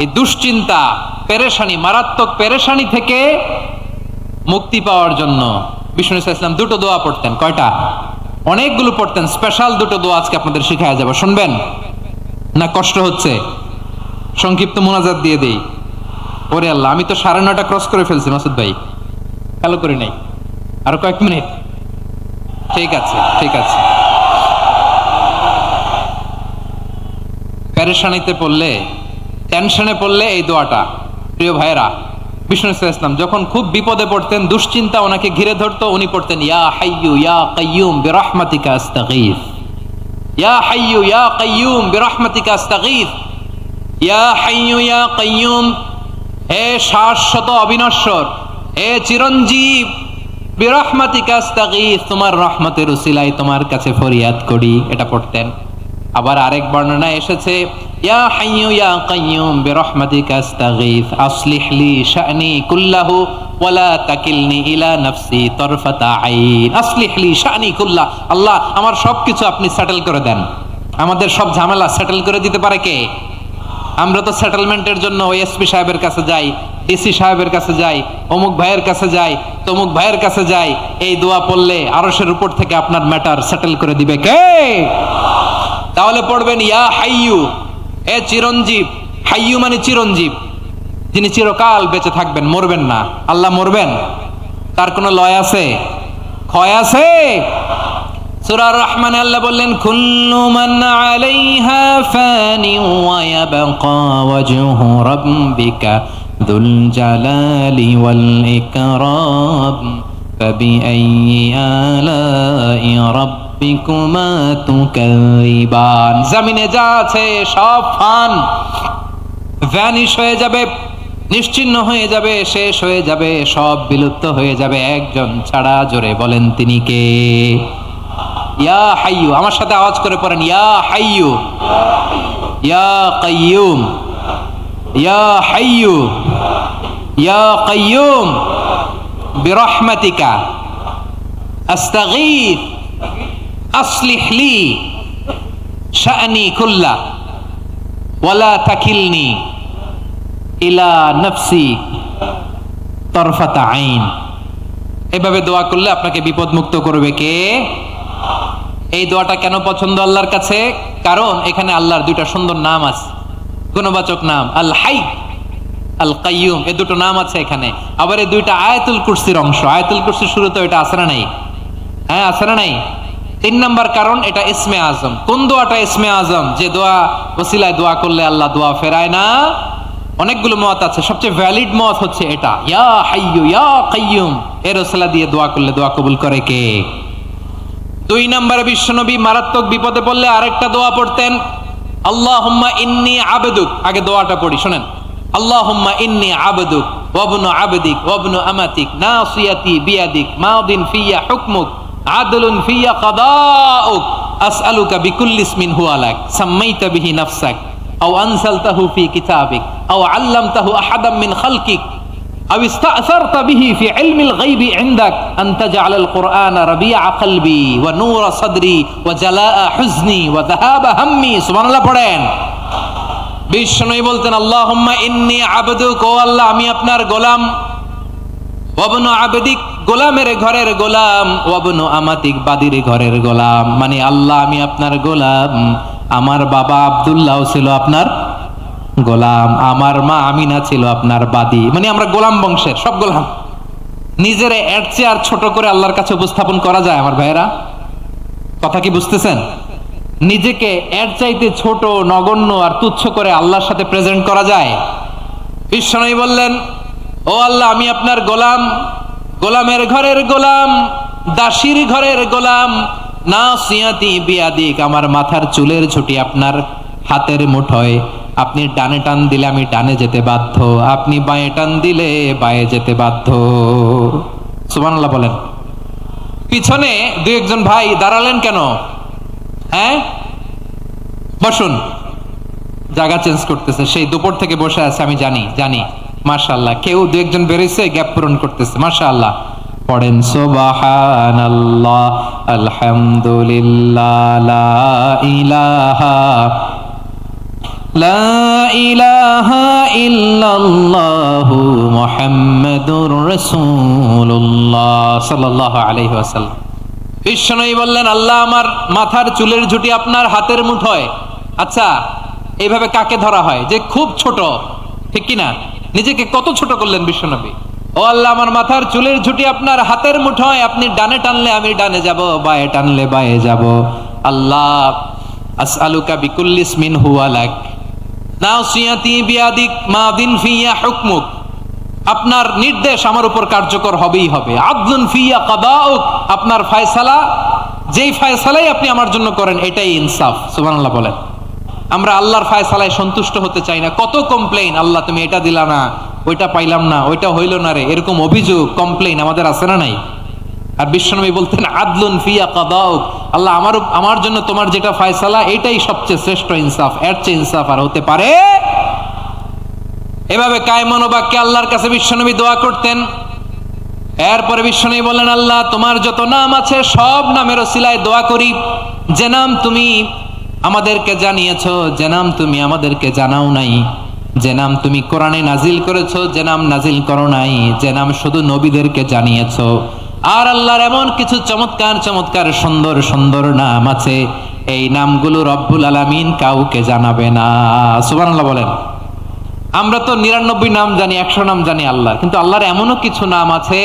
এই দুশ্চিন্তা, পেরেশানি, মারাত্মক পেরেশানি থেকে মুক্তি পাওয়ার জন্য বিষ্ণু ইসলাম 2টো দোয়া পড়তেন। কয়টা? অনেকগুলো পড়তেন। স্পেশাল 2টো দোয়া আজকে আপনাদের শিখায়া যাব, শুনবেন না? কষ্ট হচ্ছে? সংক্ষিপ্ত মোনাজাত দিয়ে দেই। ওরে আল্লাহ, আমি তো 9:30 ক্রস করে ফেলছি মাসুদ ভাই, খেয়াল করি নাই। আরো কয়েক মিনিট? ঠিক আছে, ঠিক আছে। পেরেশানিতে পড়লে, টেনশনে পড়লে এই দোয়াটা, প্রিয় ভাইরা, বিষ্ণু ইসলাম যখন খুব বিপদে পড়তেন, দুশ্চিন্তা ওনাকে ঘিরে ধরতো, উনি পড়তেন ইয়া হাইয়্যু ইয়া কাইয়্যুম বিরহমাতিকা আস্তাগীথ, ইয়া হাইয়্যু ইয়া কাইয়্যুম বিরহমাতিকা আস্তাগীথ, ইয়া হাইয়্যু ইয়া কাইয়্যুম, হে শাশ্বত অবিনশ্বর, হে চিরঞ্জীব, বিরহমাতিকা আস্তাগীথ, তোমার রহমতের উসিলায় তোমার কাছে ফরিয়াদ করি। এটা পড়তেন। আবার আরেক বর্ণনায় এসেছে ইয়া হাইয়্যু ইয়া কাইয়্যুম বিরহমাতিকা আস্তাগীথ আসলিহ লি শা'নি কুল্লাহু ওয়া লা তাকিলনি ইলা নাফসি তারফাতা আইন। আসলিহ লি শা'নি কুল্লাহ, আল্লাহ আমার সবকিছু আপনি সেটেল করে দেন। আমাদের সব ঝামেলা সেটেল করে দিতে পারে কে? আমরা তো সেটেলমেন্টের জন্য ওই এসপি সাহেবের কাছে যাই, ডিসি সাহেবের কাছে যাই, অমুক ভাইয়ের কাছে যাই, তমুক ভাইয়ের কাছে যাই। এই দোয়া পড়লে আরশের উপর থেকে আপনার ম্যাটার সেটেল করে দিবে কে? তাহলে পড়বেন ইয়া হাইয়্যু, হে চিরঞ্জীব। হাইয়্যু মানে চিরঞ্জীব, যিনি চিরকাল বেঁচে থাকবেন, মরবেন না। আল্লাহ মরবেন? তার কোনো লয় আছে? ক্ষয় আছে? সূরা রহমানে আল্লাহ বললেন কুল্লু মান আলাইহা ফানি ওয়া ইয়াবকা ওয়াজহু রাব্বিকা যুল জালালি ওয়াল ইকরাম ফাবিআইয়ি আলাই রাব্বিকা রাব্বিকুমা তুকাযিবান। জমিনে যা আছে সব ফান, ভ্যানিশ হয়ে যাবে, নিশ্চিহ্ন হয়ে যাবে, শেষ হয়ে যাবে, সব বিলুপ্ত হয়ে যাবে একজন ছাড়া। জোরে বলেন তিনি কে? ইয়া হাইয়ু, আমার সাথে আওয়াজ করে পড়েন, ইয়া হাইয়ু, ইয়া কাইয়ুম, ইয়া হাইয়ু, ইয়া কাইয়ুম বিরহমাতিকা আস্তাগীথ আসলিহ লি শাআনি কুল্লা ওয়ালা তাকিলনি ইলা নফসি তরফাতা আইন। এভাবে দোয়া করলে আপনাকে বিপদ মুক্ত করবে কে? এই দোয়াটা কেন পছন্দ আল্লাহর কাছে? কারণ এখানে আল্লাহর দুইটা সুন্দর নাম আছে, গুণবাচক নাম, আল হাই, আল কাইয়ুম, এই দুটো নাম আছে এখানে। আবার এই দুইটা আয়াতুল কুরসির অংশ। আয়াতুল কুরসির শুরুতে এটা আছে না নাই? হ্যাঁ, আছে না নাই? 3 নাম্বার কারণ, এটা ইসমে আজম। কোন দোয়াটা ইসমে আজম? যে দোয়া ওসিলায় দোয়া করলে আল্লাহ দোয়া ফেরায় না। অনেকগুলো মত আছে, সবচেয়ে ভ্যালিড মত হচ্ছে এটা, ইয়া হাইয়ু ইয়া কাইয়ুম। এর ওসিলা দিয়ে দোয়া করলে দোয়া কবুল করে কে? 2 নম্বরে বিশ্বনবী মারাত্মক বিপদে পড়লে আরেকটা দোয়া পড়তেন, আল্লাহুম্মা ইন্নী আবদুক। আগে দোয়াটা পড়ি, শুনেন। আল্লাহুম্মা ইন্নী আবদুক ওয়াবনু আবদিক ওয়াবনু আমাতিক নাসিয়াতি বিয়াদিক মাদিন ফিয়া হুকমুক আদলুন ফিয়া কাদাউক আসআলুকা বিকুল্লি ইসমিন হুয়া লাক সাম্মাইতা বিহি নাফসাক আও আনসালতাহু ফি কিতাবিক আও আল্লামতাহু আহাদাম মিন খালকিক أو استأثرت به في علم الغيب عندك أن تجعل القرآن ربيع قلبي ونور صدري وجلاء حزني وذهاب همي। سبحان الله পড়েন। বিশ্বনবী বলতেন, আল্লাহুম্মা ইন্নী আবদুক, ও আল্লাহ আমি আপনার গোলাম, ওয়াবনু আবদিক, গোলামের ঘরের গোলাম, ওয়াবনু আমাতিক, বাদির ঘরের গোলাম। মানে আল্লাহ আমি আপনার গোলাম, আমার বাবা আব্দুল্লাহ ছিল আপনার গোলাম, আমার মা আমিনা ছিল আপনার বাদী। মানে আমরা গোলাম বংশের, সব গোলাম। নিজের এর চেয়ে আর ছোট করে আল্লাহর কাছে উপস্থাপন করা যায় আমার ভাইয়েরা? কথা কি বুঝতেছেন? নিজেকে এর চাইতে ছোট, নগণ্য আর তুচ্ছ করে আল্লাহর সাথে প্রেজেন্ট করা যায়? বিশ্বনবী বললেন, ও আল্লাহ আমি আপনার গোলাম, গোলামের ঘরের গোলাম, দাসীর ঘরের গোলাম, নাসিয়াতি বিয়াদিক, আমার মাথার চুলের ঝুঁটি আপনার হাতের মুঠোয়। আপনি ডানে টান দিলে আমি ডানে যেতে বাধ্য, আপনি বাঁয়ে টান দিলে বাঁয়ে যেতে বাধ্য। সুবহানাল্লাহ বলেন। পিছনে 2-1 ভাই দাঁড়ালেন কেন? হ্যাঁ, বসুন। জায়গা চেঞ্জ করতেছে, সেই দুপুর থেকে বসে আছে আমি জানি জানি। মাশাআল্লাহ, কেউ 2-1 বেরিয়েছে, গ্যাপ পূরণ করতেছে। মাশাআল্লাহ পড়েন, সুবহানাল্লাহ আলহামদুলিল্লাহ লা ইলাহা লা ইলাহা ইল্লাল্লাহু মুহাম্মাদুর রাসূলুল্লাহ সাল্লাল্লাহু আলাইহি ওয়াসাল্লাম। বিশ্বনবী বললেন, আল্লাহ আমার মাথার চুলের ঝুঁটি আপনার হাতের মুঠোয়। আচ্ছা, এইভাবে কাকে ধরা হয়? যে খুব ছোট, ঠিক কি না? নিজেকে কত ছোট করলেন বিশ্বনবী। ও আল্লাহ আমার মাথার চুলের ঝুঁটি আপনার হাতের মুঠোয়, আপনি ডানে টানলে আমি ডানে যাব, বাঁয়ে টানলে বাঁয়ে যাব। আল্লাহ আসআলুকা বিকুল্লি ইসমিন হুয়া লাক নাসিয়াতি বিয়াদিক মাদিন ফিয়া হুকমুক, আপনার নির্দেশ আমার উপর কার্যকর হবেই হবে। আদলুন ফিয়া কাদাউক, আপনার ফয়সালা, যেই ফয়সালাই আপনি আমার জন্য করেন এটাই ইনসাফ। সুবহানাল্লাহ বলেন। আমরা আল্লাহর ফয়সালায় সন্তুষ্ট হতে চাই না। কত কমপ্লেইন, আল্লাহ তুমি এটা দিলা না, ওইটা পাইলাম না, ওইটা হইল না রে, এরকম অভিযোগ, কমপ্লেইন আমাদের আছে না নাই? আর বিশ্বনবী বলতেন, আদলুন ফিয়া কাদাউক, আল্লাহ আমার জন্য তোমার যেটা ফয়সালা এটাই সবচেয়ে শ্রেষ্ঠ ইনসাফ, এর চেয়ে ইনসাফ আর হতে পারে? এভাবে কায়মন বাক্যে আল্লাহর কাছে বিশ্বনবী দোয়া করতেন। এরপরে বিশ্বনবী বললেন, আল্লাহ তোমার যত নাম আছে সব নামের ওসিলায় দোয়া করি, যে নাম তুমি আমাদেরকে জানিয়েছো, যে নাম তুমি আমাদেরকে জানাও নাই, যে নাম তুমি কোরআনে নাজিল করেছো, যে নাম নাজিল করো নাই, যে নাম শুধু নবীদেরকে জানিয়েছো। আর আল্লাহর এমন কিছু চমৎকার চমৎকার সুন্দর সুন্দর নাম আছে, এই নামগুলো রব্বুল আলামিন কাউকে জানাবে না। সুবহানাল্লাহ বলেন। আমরা তো 99 নাম জানি, 100 নাম জানি আল্লাহর, কিন্তু আল্লাহর এমনও কিছু নাম আছে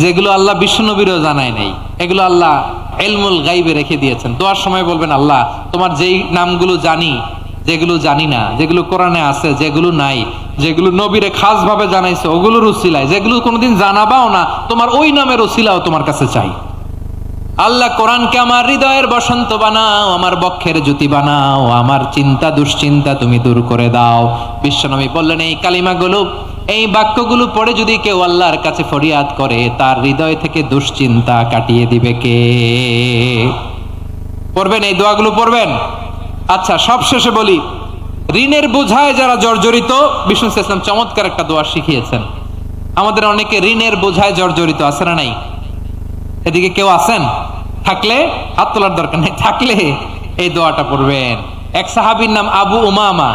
যেগুলো আল্লাহ বিশ্বনবীরও জানায় নাই। এগুলো আল্লাহ ইলমুল গায়বে রেখে দিয়েছেন। দোয়ার সময় বলবেন, আল্লাহ তোমার যেই নামগুলো জানি, যেগুলো জানি না, যেগুলো কোরআনে আছে, যেগুলো নাই, যেগুলো নবীরে খাস ভাবে জানাইছে ওগুলোর উসিলায়, যেগুলো কোনোদিন জানাবাও না, তোমার ওই নামের উসিলাও তোমার কাছে চাই। আল্লাহ কোরআনকে আমার হৃদয়ের বসন্ত বানাও, আমার বক্ষের জ্যোতি বানাও, আমার চিন্তা দুশ্চিন্তা তুমি দূর করে দাও। বিশ্বনবী বললেন এই কালিমাগুলো, এই বাক্যগুলো পড়ে যদি কেউ আল্লাহর কাছে ফরিয়াদ করে, তার হৃদয় থেকে দুশ্চিন্তা কাটিয়ে দিবে কে? পড়বেন, এই দোয়াগুলো পড়বেন। আচ্ছা, সবশেষে বলি, ঋণের বোঝায় যারা জর্জরিত, বিষ্ণু ইসলাম চমৎকার একটা দোয়া শিখিয়েছেন। আমাদের অনেকে ঋণের বোঝায় জর্জরিত, আছে না নাই? এদিকে কেউ আছেন? থাকলে হাত তোলার দরকার নেই, থাকলে এই দোয়াটা পড়বেন। এক সাহাবীর নাম আবু উমামা,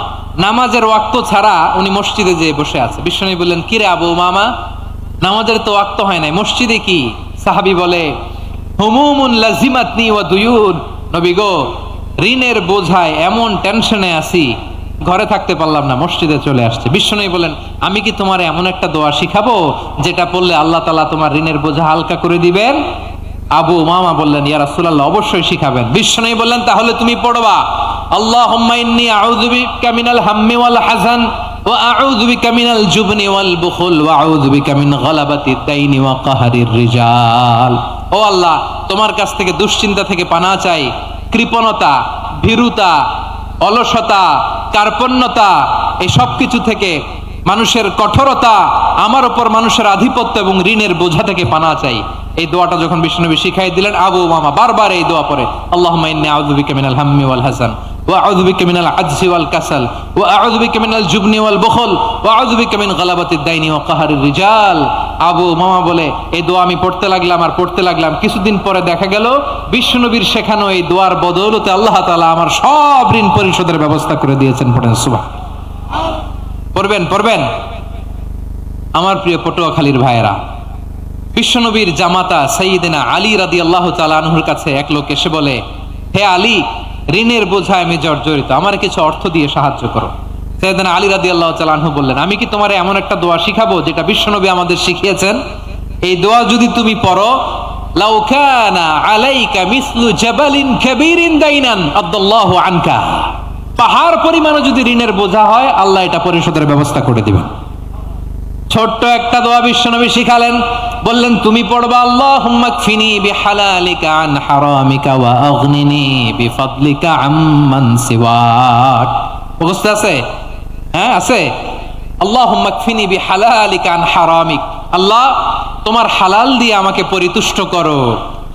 নামাজের ওয়াক্ত ছাড়া উনি মসজিদে যেয়ে বসে আছে। বিশ্বনবী বললেন, কি রে আবু উমামা, নামাজের তো ওয়াক্ত হয় নাই, মসজিদে কি? সাহাবী বলে, হুমুমুন লাজিমাতনি ওয়া দুয়ুন। নবী গো, ঋণের বোঝায় এমন টেনশনে আছি, ঘরে থাকতে পারলাম না, মসজিদে চলে আসছে। বিশ্বনবী বলেন, আমি কি তোমার এমন একটা দোয়া শিখাবো যেটা পড়লে আল্লাহ তাআলা তোমার ঋণের বোঝা হালকা করে দিবেন? আবু উমামা বললেন, ইয়া রাসূলুল্লাহ, অবশ্যই শিখাবেন। বিশ্বনবী বললেন, তাহলে তুমি পড়বা, আল্লাহুম্মা ইন্নী আউযু বিকা মিনাল হাম্মি ওয়াল হাযান ওয়া আউযু বিকা মিনাল জুবনি ওয়াল বুখল ওয়া আউযু বিকা মিন গালাবাতিদ দাইনি ওয়া কাহরির রিজাল। ও আল্লাহ, তোমার কাছ থেকে দুশ্চিন্তা থেকে পানাহ চাই, কৃপণতা, ভীরুতা, অলসতা, কার্পণ্যতা, এই সব কিছু থেকে, মানুষের কঠোরতা, আমার উপর মানুষের আধিপত্য এবং ঋণের বোঝা থেকে পানাহ চাই। এই দোয়াটা যখন বিশ্বনবী শিখাই দিলেন, আবু উমামা বারবার এই দোয়া পড়ে, আল্লাহুম্মা ইন্নী আউযু বিকা মিনাল হাম্মি ওয়াল হাযান ওয়া আউযু বিকা মিনাল আজজি ওয়াল কাসাল ওয়া আউযু বিকা মিনাল জুবনি ওয়াল বুখল ওয়া আউযু বিকা মিন গালাবাতিদ দাইনি ওয়া কাহরির রিজাল। আবু উমামা বলে, এই দোয়া আমি পড়তে লাগলাম। কিছুদিন পরে দেখা গেল বিশ্বনবীর শেখানো এই দোয়ার বদৌলতে আল্লাহ তাআলা আমার সব ঋণ পরিশোধের ব্যবস্থা করে দিয়েছেন। পড়েন সুবহান। পড়বেন। আমার প্রিয় পটুয়াখালীর ভাইয়েরা, বিশ্বনবীর জামাতা সাইয়্যিদিনা আলী রাদিয়াল্লাহু তাআলা আনহুর কাছে এক লোক এসে বলে, হে আলী, ঋণের বোঝায় আমি জর্জরিত, আমার কিছু অর্থ দিয়ে সাহায্য করো। সাইয়্যিদিনা আলী রাদিয়াল্লাহু তাআলা আনহু বললেন, আমি কি তোমার এমন একটা দোয়া শিখাবো যেটা বিশ্বনবী আমাদের শিখিয়েছেন? এই দোয়া যদি তুমি পড়ো, লাউ কানা আলাইকা মিসলু জাবালিন কাবীরিন দাইনান আদাল্লাহু আনকা, পাহাড় পরিমাণও যদি ঋণের বোঝা হয়, আল্লাহ এটা পরিশোধের ব্যবস্থা করে দিবেন। ছোট্ট একটা দোয়া বিশ্বনবী শিখালেন, বললেন তুমি পড়বা, আল্লাহুম্মা কফিনি বিহালালিকা আন হারামিকা ওয়া আগনিনি বিফাদলিকা আম্মান সিওয়াক। মুখস্থ আছে? হ্যাঁ, আছে। আল্লাহুম্মা কফিনি বিহালালিকা আন হারামিক, আল্লাহ তোমার হালাল দিয়ে আমাকে পরিতুষ্ট করো,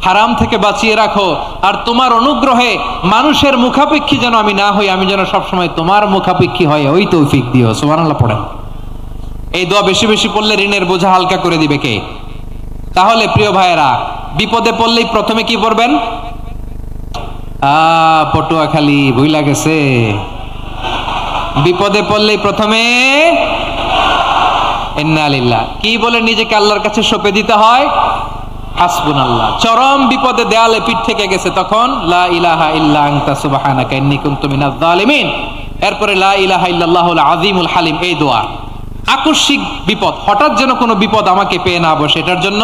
হারাম থেকে বাঁচিয়ে রাখো, আর তোমার অনুগ্রহে মানুষের মুখাপেক্ষী যেন আমি না হই, আমি যেন সবসময় তোমার মুখাপেক্ষী হয়, ওই তৌফিক দিও। সুবহানাল্লাহ পড়েন। এই দোয়া বেশি বেশি পড়লে ঋণের বোঝা হালকা করে দিবে কে? তাহলে প্রিয় ভাইয়েরা, বিপদে পড়লেই প্রথমে কি পড়বেন? পটুয়াখালী ভুইলা গেছে, বিপদে পড়লেই প্রথমে ইন্না লিল্লাহ কি বলে নিজেকে আল্লাহর কাছে সঁপে দিতে হয়? হাসবুনাল্লাহ। চরম বিপদে দেয়ালে পিঠ থেকে গেছে, তখন লা ইলাহা ইল্লা আনতা সুবহানাকা ইন্নী কুনতু মিনাজ জালিমিন। এরপরে লা ইলাহা ইল্লাল্লাহুল আযীমুল হালিম, এই দোয়া। আকস্মিক বিপদ, হঠাৎ যেন কোনো বিপদ আমাকে পেয়ে না বসে, এটার জন্য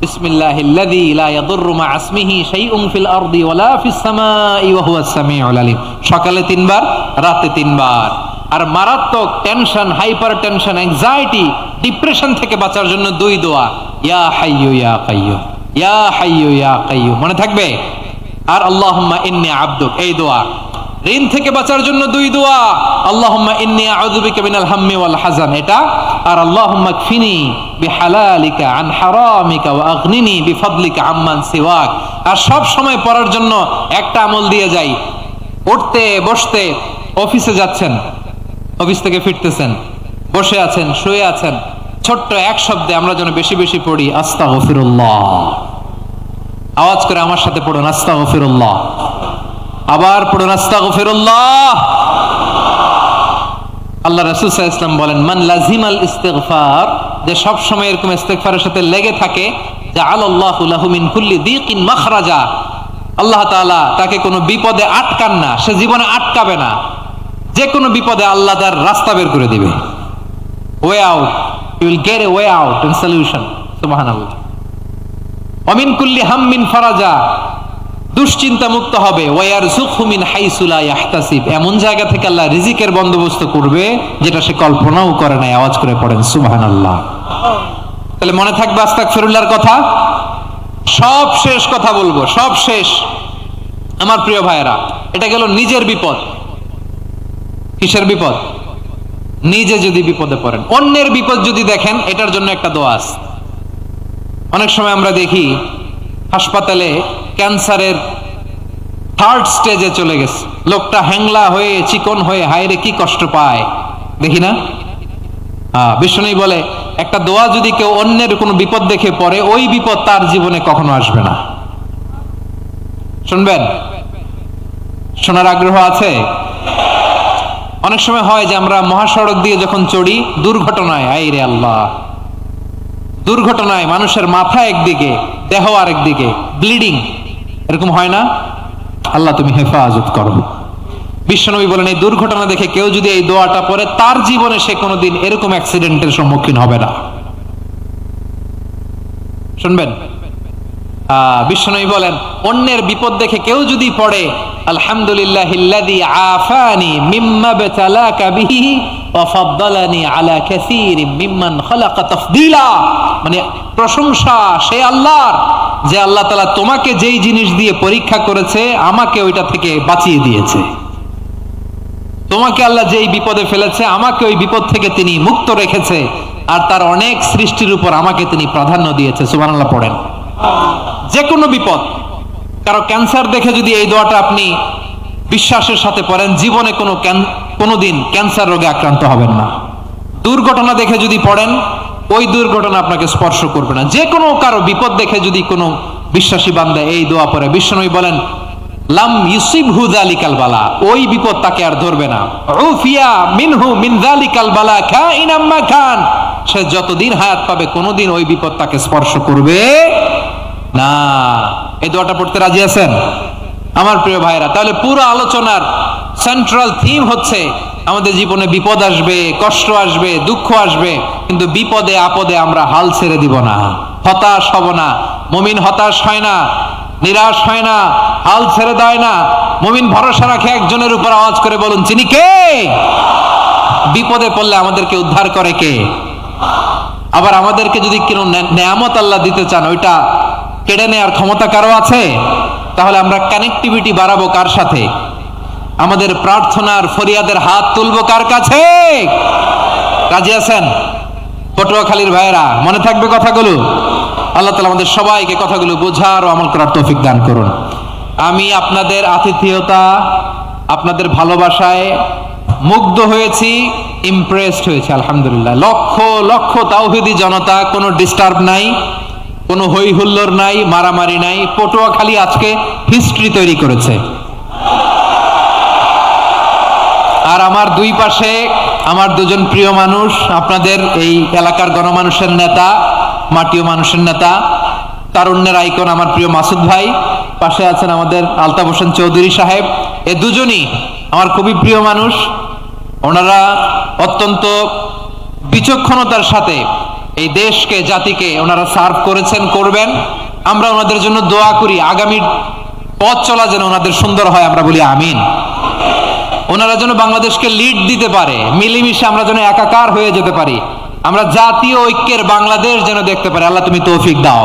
বিসমিল্লাহিল্লাযী লা ইয়াদুররু মা ইসমিহি শাইউন ফিল আরদি ওয়ালা ফিস সামাই ওয়া হুয়াস সামিউল আলিম। সকালে 3 বার, রাতে 3 বার। আর মারাত্মক tension, hyper tension, anxiety, depression থেকে বাঁচার জন্য 2 দোয়া, ইয়া হাইয়্যু ইয়া কাইয়্যুম, ইয়া হাইয়্যু ইয়া কাইয়্যুম, মনে থাকবে? আর আল্লাহুম্মা ইন্নী আবদুক, এই দোয়া। ঋণ থেকে বাঁচার জন্য 2 দোয়া, আল্লাহুম্মা ইন্নী আউযু বিকা মিনাল হাম্মি ওয়াল হাযান, এটা। আর আল্লাহুম্মা কফিনি বিহালালিকা আন হারামিকা ওয়া আগনিনি বিফাদলিকা আম্মান সিওয়াক। আর সব সময় পড়ার জন্য একটা আমল দিয়ে যাই, উঠতে বসতে, অফিসে যাচ্ছেন, অফিস থেকে ফিরতেছেন, বসে আছেন, শুয়ে আছেন, ছোট্ট এক শব্দে আমরা যেন বেশি বেশি পড়ি আস্তাগফিরুল্লাহ। আওয়াজ করে আমার সাথে পড়ুন, আস্তাগফিরুল্লাহ। আবার পড়ুন, আস্তাগফিরুল্লাহ। আল্লাহ রাসূল সাল্লাল্লাহু আলাইহি ওয়াসাল্লাম বলেন, মান লাজিমাল ইস্তিগফার, যে সব সময় এরকম ইস্তিগফারের সাথে লেগে থাকে, জাআলাল্লাহু লাহু মিন কুল্লি দীকিন মাখরাজা, আল্লাহ তাআলা তাকে কোনো বিপদে আটকান না, সে জীবনে আটকাবে না, যে কোনো বিপদে আল্লাহ তার রাস্তা বের করে দিবে। Way out, you will get a way out and solution. সুবহানাল্লাহ। ওয়া মিন কুল্লি হাম্মিন ফারাজা, দুশ্চিন্তা মুক্ত হবে। ওয়ারযুকহু মিন হাইসু লা ইয়াহতাসিব, এমন জায়গা থেকে আল্লাহ রিজিকের বন্দোবস্ত করবে যেটা সে কল্পনাও করে নাই। আওয়াজ করে পড়েন সুবহানাল্লাহ। তাহলে মনে থাকবে আস্তাগফিরুল্লাহর কথা। সব শেষ কথা বলবো, সব শেষ আমার প্রিয় ভাইয়েরা। এটা গেল নিজের বিপদ। কিসের বিপদ? নিজে যদি বিপদে পড়েন। অন্যের বিপদ যদি দেখেন, এটার জন্য একটা দোয়া আছে। অনেক সময় আমরা দেখি হাসপাতালে ক্যান্সারের থার্ড স্টেজে চলে গেছে, লোকটা হ্যাংলা হয়ে চিকন হয়ে হায়রে কি কষ্ট পায়, দেখি না? বিষ্ণু বলে একটা দোয়া যদি কেউ অন্যের কোনো বিপদ দেখে পড়ে, ওই বিপদ তার জীবনে কখনো আসবে না। শুনবেন? শোনার আগ্রহ আছে? অনেক সময় হয় যে আমরা মহাসড়ক দিয়ে যখন চড়ি, দুর্ঘটনায়, আইরে আল্লাহ, দুর্ঘটনায় মানুষের মাথা একদিকে, দেহ আরেকদিকে, ব্লিডিং, এরকম হয় না? আল্লাহ তুমি হেফাজত করো। বিশ্বনবী বলেন এই দুর্ঘটনা দেখে কেউ যদি এই দোয়াটা পড়ে, তার জীবনে সে কোনোদিন এরকম অ্যাক্সিডেন্টের সম্মুখীন হবে না। শুনবেন? বিশ্বনবী বলেন অন্যের বিপদ দেখে কেউ যদি পড়ে, আলহামদুলিল্লাহিল্লাযী আফানি মিম্মা বাতালাকা বিহি ওয়া ফাদ্দালানি আলা কাসীরিম মিম্মান খালাকা তাফদীলা, মানে প্রশংসা সে আল্লাহর, যে আল্লাহ তাআলা তোমাকে যেই জিনিস দিয়ে পরীক্ষা করেছে, আমাকে ওইটা থেকে বাঁচিয়ে দিয়েছে। তোমাকে আল্লাহ যেই বিপদে ফেলেছে, আমাকে ওই বিপদ থেকে তিনি মুক্ত রেখেছে, আর তার অনেক সৃষ্টির উপর আমাকে তিনি প্রাধান্য দিয়েছে। সুবহানাল্লাহ পড়েন। যে কোনো বিপদ, কারো ক্যান্সার দেখে যদি এই দোয়াটা আপনি বিশ্বাসের সাথে পড়েন, জীবনে কোনোদিন ক্যান্সার রোগে আক্রান্ত হবেন না। দুর্ঘটনা দেখে যদি পড়েন, ওই দুর্ঘটনা আপনাকে স্পর্শ করবে না। যে কোনো কারো বিপদ দেখে যদি কোনো বিশ্বাসী বান্দা এই দোয়া পড়ে, বিশ্বনবী বলেন লাম ইউসিবহু যালিকাল বালা, ওই বিপদ তাকে আর ধরবে না। উফিয়া মিনহু মিন যালিকাল বালা কাইনাম মা কান, সে যতদিন হায়াত পাবে কোনোদিন ওই বিপদ তাকে স্পর্শ করবে না। এই দোয়াটা পড়তে রাজি আছেন আমার প্রিয় ভাইরা? তাহলে পুরো আলোচনার সেন্ট্রাল থিম হচ্ছে আমাদের জীবনে বিপদ আসবে, কষ্ট আসবে, দুঃখ আসবে, কিন্তু বিপদে আপদে আমরা হাল ছেড়ে দিব না, হতাশ হব না। মুমিন হতাশ হয় না, নিরাশ হয় না, হাল ছেড়ে দেয় না। মুমিন ভরসা রাখে একজনের উপর। আওয়াজ করে বলুন, চিনি কে? বিপদে পড়লে আমাদেরকে উদ্ধার করে কে? আবার আমাদেরকে যদি কোনো নেয়ামত আল্লাহ দিতে চান, ওইটা কেড়ে নেওয়ার ক্ষমতা কারো আছে? তাহলে আমরা কানেক্টিভিটি বাড়াবো কার সাথে? আমাদের প্রার্থনার ফরিয়াদের হাত তুলবো কার কাছে? রাজি আছেন পটুয়াখালীর ভাইয়েরা? মনে থাকবে কথাগুলো? আল্লাহ তাআলা আমাদের সবাইকে কথাগুলো বোঝার ও আমল করার তৌফিক দান করুন। আমি আপনাদের আতিথেয়তা, আপনাদের ভালোবাসায় মুগ্ধ হয়েছি, ইমপ্রেসড হয়েছি। আলহামদুলিল্লাহ। লক্ষ লক্ষ তাওহীদি জনতা, কোনো ডিস্টার্ব নাই, কোনো হই হুল্লোড় নাই, মারামারি নাই। পটুয়াখালী আজকে হিস্ট্রি তৈরি করেছে। আর আমার দুই পাশে আমার দুজন প্রিয় মানুষ, আপনাদের এই এলাকার গণমানুষের নেতা, মাটিও মানুষের নেতা, তারুণ্যের আইকন আমার প্রিয় মাসুদ ভাই। পাশে আছেন আমাদের আলতাফ হোসেন চৌধুরী সাহেব। এ দুজনই আমার খুবই প্রিয় মানুষ। ওনারা অত্যন্ত বিচক্ষণতার সাথে এই দেশকে, জাতিকে ওনারা সার্ভ করেছেন, করবেন। আমরা ওনাদের জন্য দোয়া করি, আগামী পথ চলা যেন ওনাদের সুন্দর হয়, আমরা বলি আমিন। ওনারা যেন বাংলাদেশকে লিড দিতে পারে, মিলেমিশে আমরা যেন একাকার হয়ে যেতে পারি, আমরা জাতীয় ঐক্যের বাংলাদেশ যেন দেখতে পারি। আল্লাহ তুমি তৌফিক দাও।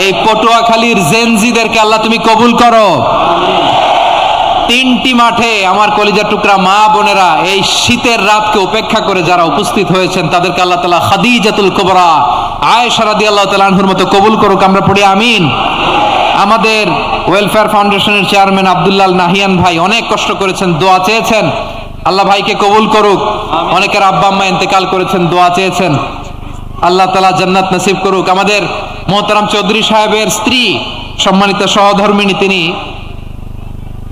এই পটুয়াখালীর জেনজিদেরকে আল্লাহ তুমি কবুল করো। তিনটি মাঠে আমার কলিজার টুকরা মা বোনেরা এই শীতের রাতকে উপেক্ষা করে যারা উপস্থিত হয়েছেন, তাদেরকে আল্লাহ তাআলা খাদিজাতুল কুবরা আয়েশা রাদিয়াল্লাহু তাআলা আনহার মতো কবুল করুক, আমরা পড়ি আমিন। আমাদের ওয়েলফেয়ার ফাউন্ডেশনের চেয়ারম্যান আব্দুল্লাহ নাহিয়ান ভাই অনেক কষ্ট করেছেন, দোয়া চেয়েছেন, আল্লাহ ভাইকে কবুল করুক। অনেকের আব্বা আম্মা ইন্তেকাল করেছেন, দোয়া চেয়েছেন, আল্লাহ তাআলা জান্নাত নসিব করুক। আমাদের মোহতারাম চৌধুরী সাহেবের স্ত্রী, সম্মানিত সহধর্মিণী, তিনি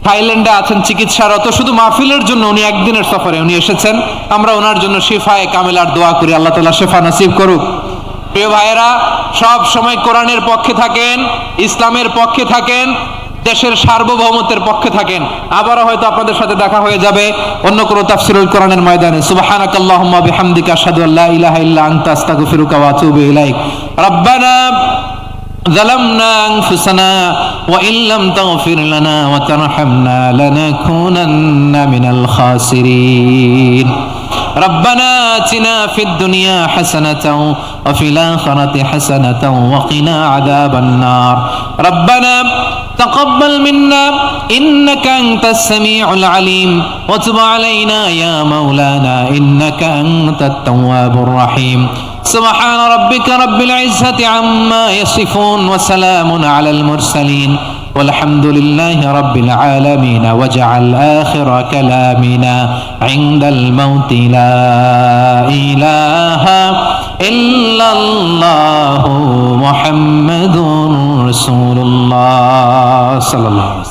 থাইল্যান্ডে আছেন চিকিৎসারত। শুধু মাহফিলের জন্য উনি একদিনের সফরে উনি এসেছেন। আমরা ওনার জন্য শিফায়ে কামিলার দোয়া করি, আল্লাহ তাআলা শিফা নসিব করুক। প্রিয় ভাইয়েরা, সব সময় কোরআনের পক্ষে থাকেন, ইসলামের পক্ষে থাকেন, দেশের সার্বভৌমত্বের পক্ষে থাকেন। আবারও হয়তো আপনাদের সাথে দেখা হয়ে যাবে অন্য কোনো তাফসীরুল কোরআনের ময়দানে। সুবহানাকাল্লাহুম্মা বিহামদিকা আশহাদু আল্লা ইলাহা ইল্লা আনতা আস্তাগফিরুকা ওয়া আতুবু ইলাইক। রব্বানা ظلمنا أنفسنا وإن لم تغفر لنا وترحمنا لنكونن من الخاسرين রব্বানা আতিনা ফিদ দুনিয়া হাসানাতাও ওয়া ফিল আখিরাতি হাসানাতাও ওয়া কিনা আযাবান নার রব্বানা تقبل منا إنك أنت السميع العليم وتب علينا يا مولانا إنك أنت التواب الرحيم سبحان ربك رب العزة عما يصفون وسلام على المرسلين والحمد لله رب العالمين واجعل آخر كلامنا عند الموت لا إله إلا الله محمد رسول الله صلى الله عليه وسلم